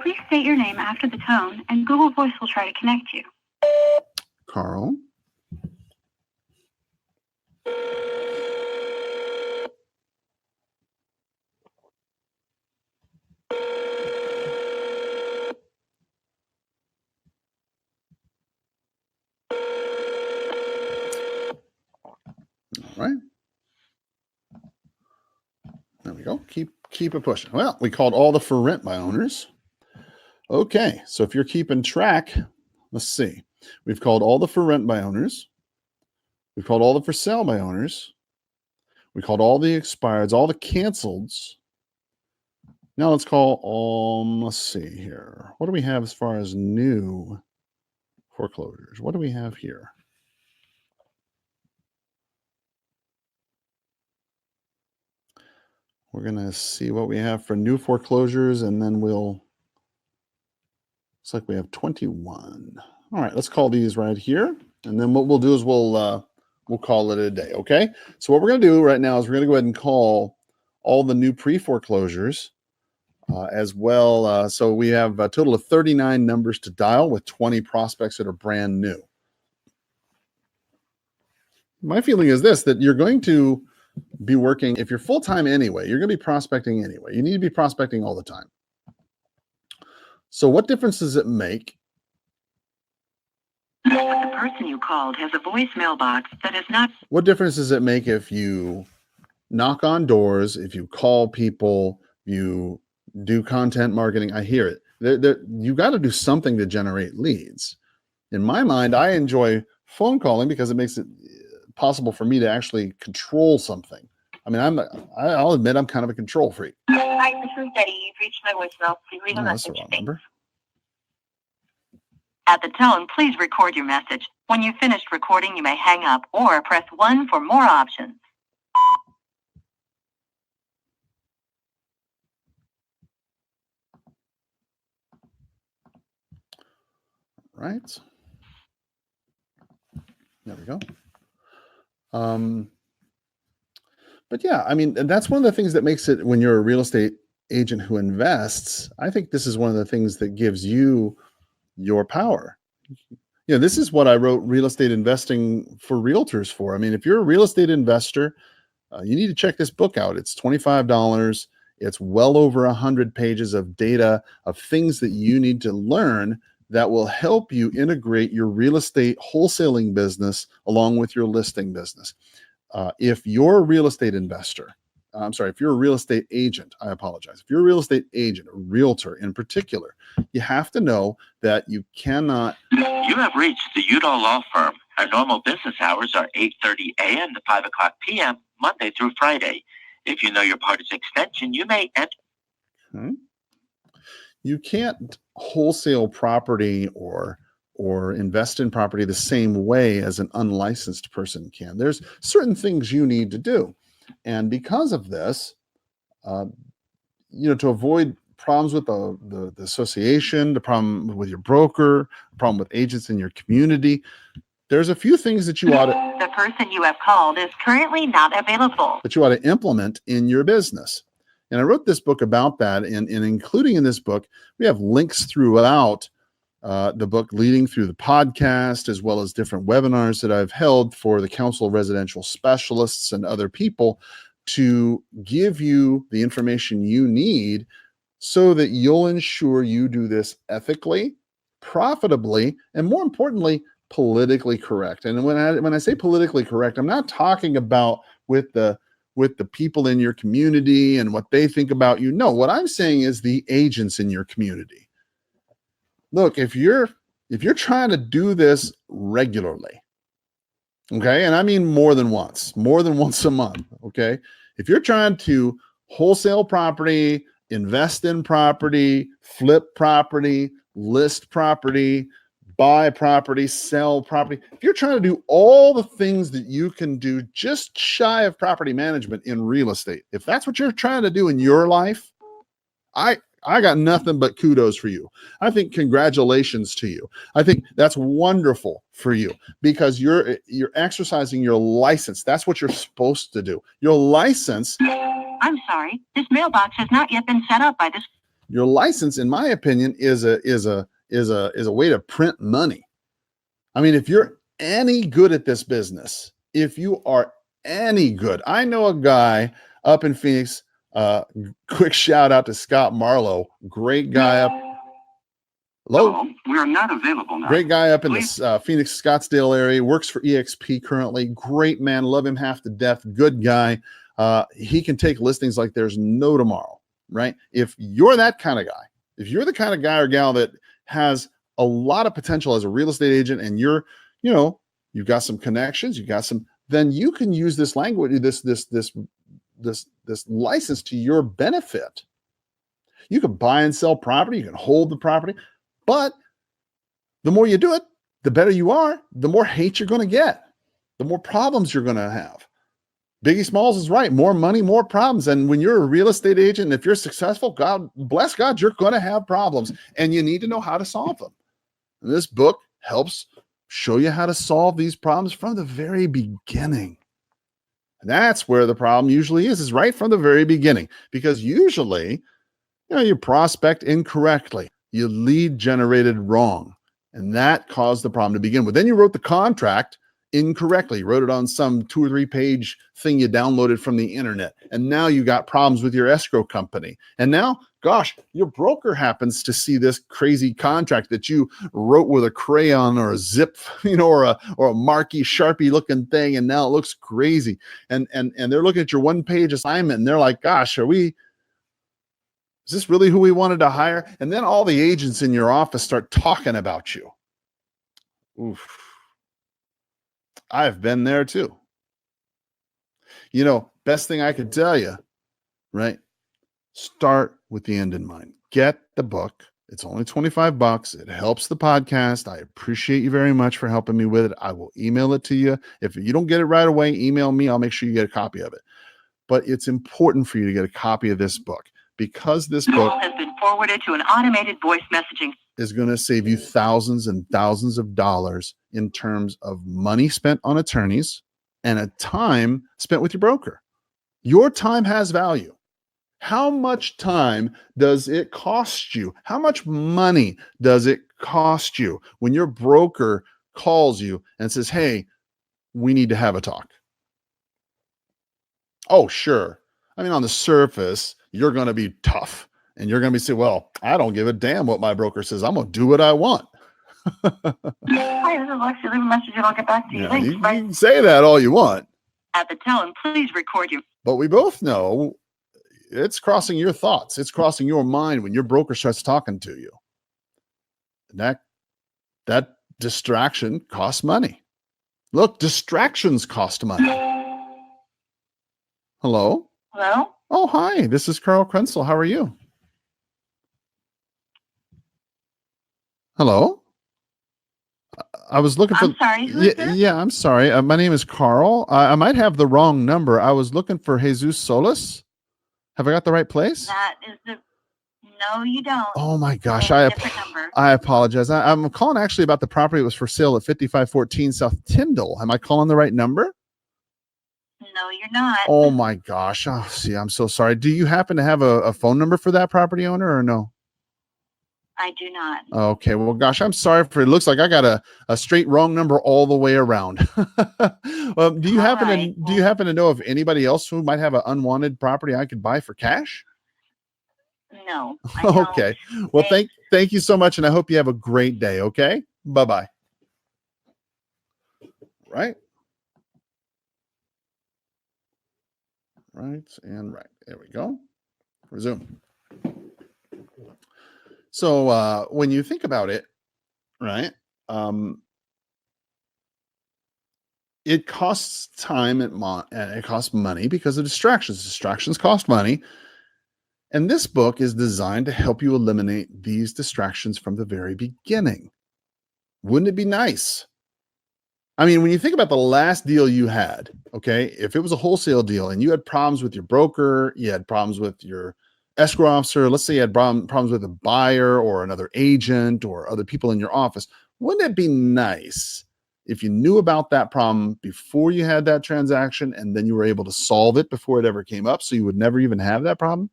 Please state your name after the tone, and Google Voice will try to connect you. Carl. All right. There we go. Keep it pushing. Well, we called all the for rent by owners. Okay. So if you're keeping track, let's see. We've called all the for rent by owners. We've called all the for sale by owners. We called all the expireds, all the canceleds. Now let's call, let's see here. What do we have as far as new foreclosures? What do we have here? We're going to see what we have for new foreclosures, and then looks like we have 21. All right, let's call these right here. And then what we'll do is we'll call it a day, okay? So what we're going to do right now is we're going to go ahead and call all the new pre-foreclosures as well. So we have a total of 39 numbers to dial with 20 prospects that are brand new. My feeling is this, that you're going to be working, if you're full-time anyway, you're going to be prospecting anyway. You need to be prospecting all the time. So what difference does it make? The person you called has a voicemail box that is not. What difference does it make if you knock on doors, if you call people, you do content marketing? I hear it. You got to do something to generate leads. In my mind, I enjoy phone calling because it makes it possible for me to actually control something. I mean, I'll admit I'm kind of a control freak. Hi, this is Betty. You've reached my voicemail. Please leave a That's the message. wrong number. At the tone, please record your message. When you've finished recording, you may hang up or press 1 for more options. Right. There we go. But yeah, I mean, that's one of the things that makes it, when you're a real estate agent who invests, I think this is one of the things that gives you your power. This is what I wrote Real Estate Investing for Realtors for. I mean, if you're a real estate investor, you need to check this book out. It's $25. It's well over 100 pages of data of things that you need to learn that will help you integrate your real estate wholesaling business along with your listing business. If you're a real estate investor, if you're a real estate agent, I apologize. If you're a real estate agent, a realtor in particular, you have to know that you cannot. You have reached the Udall Law Firm. Our normal business hours are 8:30 a.m. to 5 o'clock p.m., Monday through Friday. If you know your party's extension, you may enter. You can't wholesale property or invest in property the same way as an unlicensed person can. There's certain things you need to do. And because of this, to avoid problems with the association, the problem with your broker, the problem with agents in your community, there's a few things that you ought to. The person you have called is currently not available. That you ought to implement in your business. And I wrote this book about that, and including in this book, we have links throughout the book leading through the podcast, as well as different webinars that I've held for the Council of Residential Specialists and other people to give you the information you need so that you'll ensure you do this ethically, profitably, and more importantly, politically correct. And when I say politically correct, I'm not talking about with the people in your community and what they think about you. No, what I'm saying is the agents in your community. Look, if you're trying to do this regularly, okay, and I mean more than once a month, okay, if you're trying to wholesale property, invest in property, flip property, list property, buy property, sell property, if you're trying to do all the things that you can do just shy of property management in real estate, if that's what you're trying to do in your life, I got nothing but kudos for you. I think congratulations to you. I think that's wonderful for you because you're exercising your license. That's what you're supposed to do. Your license. I'm sorry, this mailbox has not yet been set up by this. Your license, in my opinion, is a way to print money. I mean, if you're any good at this business, if you are any good, I know a guy up in Phoenix. Quick shout out to Scott Marlowe, great guy up. Hello, we are not available now. Great guy up in the Phoenix Scottsdale area. Works for EXP currently. Great man, love him half to death. Good guy. He can take listings like there's no tomorrow. Right? If you're that kind of guy, if you're the kind of guy or gal that has a lot of potential as a real estate agent, and you've got some connections, then you can use this language, this license to your benefit. You can buy and sell property, you can hold the property, but the more you do it, the better you are, the more hate you're going to get, the more problems you're going to have. Biggie Smalls is right. More money, more problems. And when you're a real estate agent, if you're successful, God bless God, you're going to have problems, and you need to know how to solve them. And this book helps show you how to solve these problems from the very beginning. And that's where the problem usually is right from the very beginning, because usually, you prospect incorrectly, you lead generated wrong, and that caused the problem to begin with. Then you wrote the contract incorrectly. You wrote it on some 2 or 3 page thing you downloaded from the internet, and now you got problems with your escrow company. And now, gosh, your broker happens to see this crazy contract that you wrote with a crayon or a zip, or a marquee Sharpie looking thing, and now it looks crazy. And they're looking at your 1-page assignment, and they're like, gosh, is this really who we wanted to hire? And then all the agents in your office start talking about you. Oof. I've been there too. Best thing I could tell you, right? Start with the end in mind. Get the book. It's only $25. It helps the podcast. I appreciate you very much for helping me with it. I will email it to you. If you don't get it right away, email me. I'll make sure you get a copy of it. But it's important for you to get a copy of this book, because this book has been forwarded to an automated voice messaging is going to save you thousands and thousands of dollars in terms of money spent on attorneys and a time spent with your broker. Your time has value. How much time does it cost you? How much money does it cost you when your broker calls you and says, hey, we need to have a talk? Oh, sure. I mean, on the surface, you're going to be tough. And you're going to be saying, well, I don't give a damn what my broker says. I'm going to do what I want. Hi, this is Lexi. Leave a message and I'll get back to you. Thanks. You can say that all you want. At the tone, please record you. But we both know it's crossing your thoughts. It's crossing your mind when your broker starts talking to you. And that distraction costs money. Look, distractions cost money. Hello? Hello? Oh, hi. This is Carl Krenzel. How are you? Hello? I was looking for. I'm sorry. Who's this? Yeah, I'm sorry. My name is Carl. I might have the wrong number. I was looking for Jesus Solis. Have I got the right place? That is the. No, you don't. Oh my gosh, I apologize. I'm calling actually about the property that was for sale at 5514 South Tyndall. Am I calling the right number? No, you're not. Oh my gosh. Oh, see, I'm so sorry. Do you happen to have a phone number for that property owner or no? I do not. Okay, well, gosh, I'm sorry for it. Looks like I got a straight wrong number all the way around. Do you happen to know of anybody else who might have an unwanted property I could buy for cash? No. Okay. Well, thank you so much, and I hope you have a great day. Okay. Bye-bye. Right. Right and right. There we go. Resume. So when you think about it, right, it costs time and it costs money because of distractions. Distractions cost money. And this book is designed to help you eliminate these distractions from the very beginning. Wouldn't it be nice? I memean, when you think about the last deal you had, okay, if it was a wholesale deal and you had problems with your broker, you had problems with your escrow officer, let's say you had problems with a buyer or another agent or other people in your office, wouldn't it be nice if you knew about that problem before you had that transaction and then you were able to solve it before it ever came up so you would never even have that problem?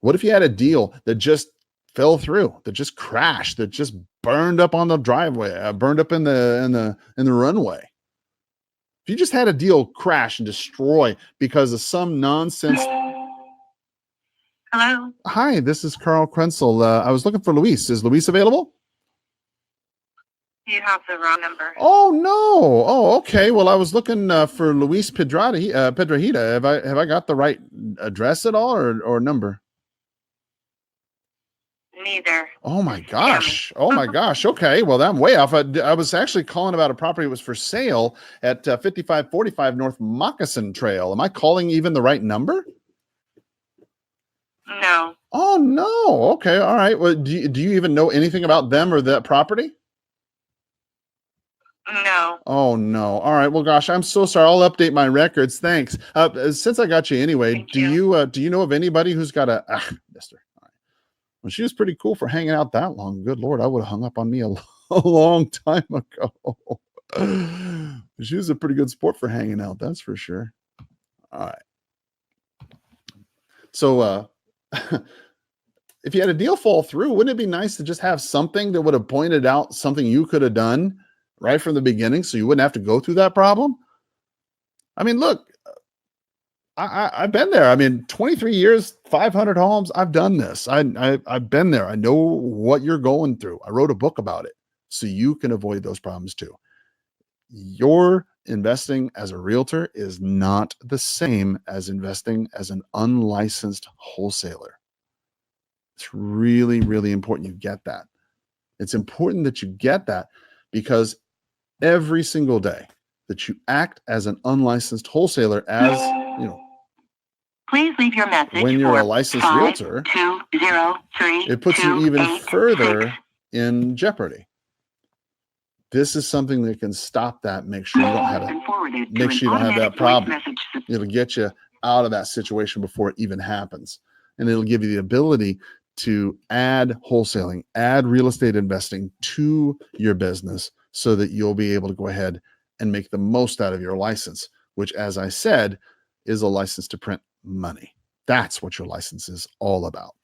What if you had a deal that just fell through, that just crashed, that just burned up on the driveway, burned up in the runway? If you just had a deal crash and destroy because of some nonsense. Hello. Hi, this is Carl Krenzel. I was looking for Luis. Is Luis available? You have the wrong number. Oh no. Oh, okay. Well, I was looking for Luis Pedrahita. Have I got the right address at all or number? Neither. Oh my gosh. Oh my gosh. Okay. Well, I'm way off. I was actually calling about a property that was for sale at 5545 North Moccasin Trail. Am I calling even the right number? No. Oh no. Okay. All right. Well, do you even know anything about them or that property? No. Oh no. All right. Well, gosh, I'm so sorry. I'll update my records. Thanks. Since I got you anyway, do you know of anybody who's got a mister? All right. Well, she was pretty cool for hanging out that long. Good Lord, I would have hung up on me a long time ago. She was a pretty good sport for hanging out. That's for sure. All right. So, if you had a deal fall through, wouldn't it be nice to just have something that would have pointed out something you could have done right from the beginning so you wouldn't have to go through that problem? I mean, look, I've been there. I mean, 23 years, 500 homes. I've done this. I've been there. I know what you're going through. I wrote a book about it so you can avoid those problems too. Your investing as a realtor is not the same as investing as an unlicensed wholesaler. It's really, really important you get that. It's important that you get that because every single day that you act as an unlicensed wholesaler, as you know, please leave your message when you're a licensed realtor, it puts you even further in jeopardy. This is something that can stop that. Make sure you don't have that problem. It'll get you out of that situation before it even happens. And it'll give you the ability to add wholesaling, add real estate investing to your business so that you'll be able to go ahead and make the most out of your license, which, as I said, is a license to print money. That's what your license is all about.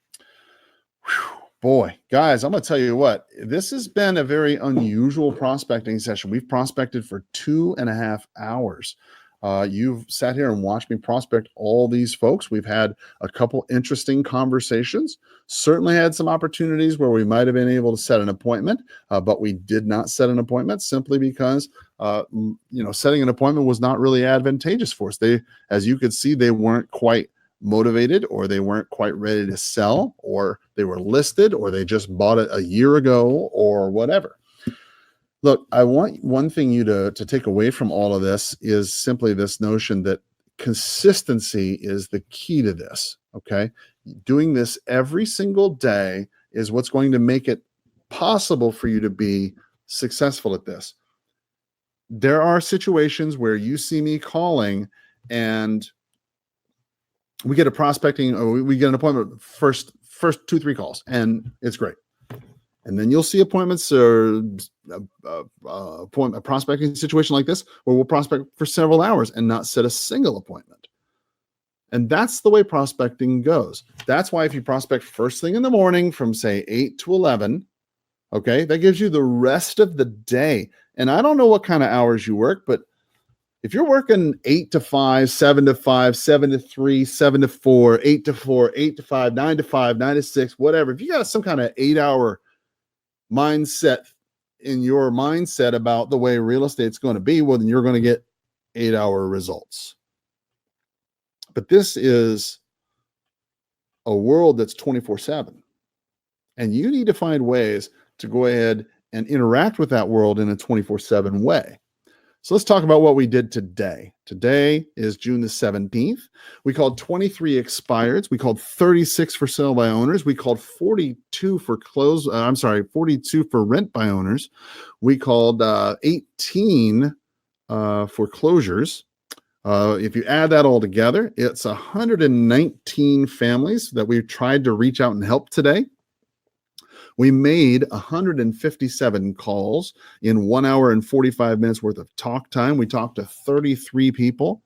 Whew. Boy, guys, I'm going to tell you what, this has been a very unusual prospecting session. We've prospected for 2.5 hours. You've sat here and watched me prospect all these folks. We've had a couple interesting conversations, certainly had some opportunities where we might have been able to set an appointment, but we did not set an appointment simply because, setting an appointment was not really advantageous for us. As you could see, they weren't quite motivated, or they weren't quite ready to sell, or they were listed, or they just bought it a year ago, or whatever. Look, I want one thing you to take away from all of this is simply this notion that consistency is the key to this. Okay. Doing this every single day is what's going to make it possible for you to be successful at this. There are situations where you see me calling and we get a prospecting, or we get an appointment first 2-3 calls, and it's great. And then you'll see appointments or a prospecting situation like this where we'll prospect for several hours and not set a single appointment. And that's the way prospecting goes. That's why if you prospect first thing in the morning from say 8 to 11, okay, that gives you the rest of the day. And I don't know what kind of hours you work, but if you're working 8 to 5, 7 to 5, 7 to 3, 7 to 4, 8 to 4, 8 to 5, 9 to 5, 9 to 6, whatever, if you got some kind of 8-hour mindset in your mindset about the way real estate's going to be, well, then you're going to get 8-hour results. But this is a world that's 24/7. And you need to find ways to go ahead and interact with that world in a 24/7 way. So let's talk about what we did today. Today is June the 17th. We called 23 expireds. We called 36 for sale by owners. We called 42 for 42 for rent by owners. We called 18 foreclosures. If you add that all together, it's 119 families that we've tried to reach out and help today. We made 157 calls in 1 hour and 45 minutes worth of talk time. We talked to 33 people.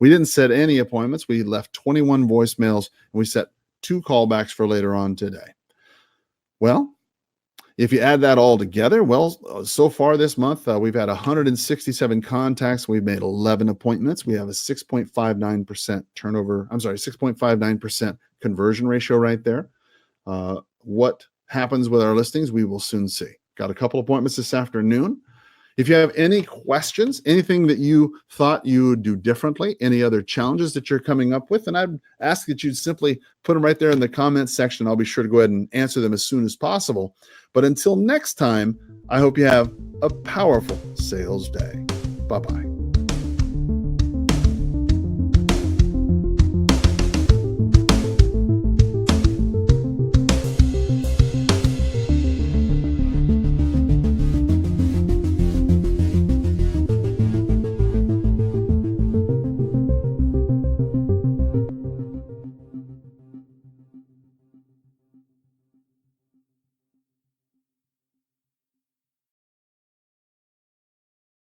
We didn't set any appointments. We left 21 voicemails, and we set 2 callbacks for later on today. Well, if you add that all together, so far this month, we've had 167 contacts. We've made 11 appointments. We have a 6.59% 6.59% conversion ratio right there. What happens with our listings, we will soon see. Got a couple appointments this afternoon. If you have any questions, anything that you thought you would do differently, any other challenges that you're coming up with, and I'd ask that you simply put them right there in the comments section. I'll be sure to go ahead and answer them as soon as possible. But until next time, I hope you have a powerful sales day. Bye-bye.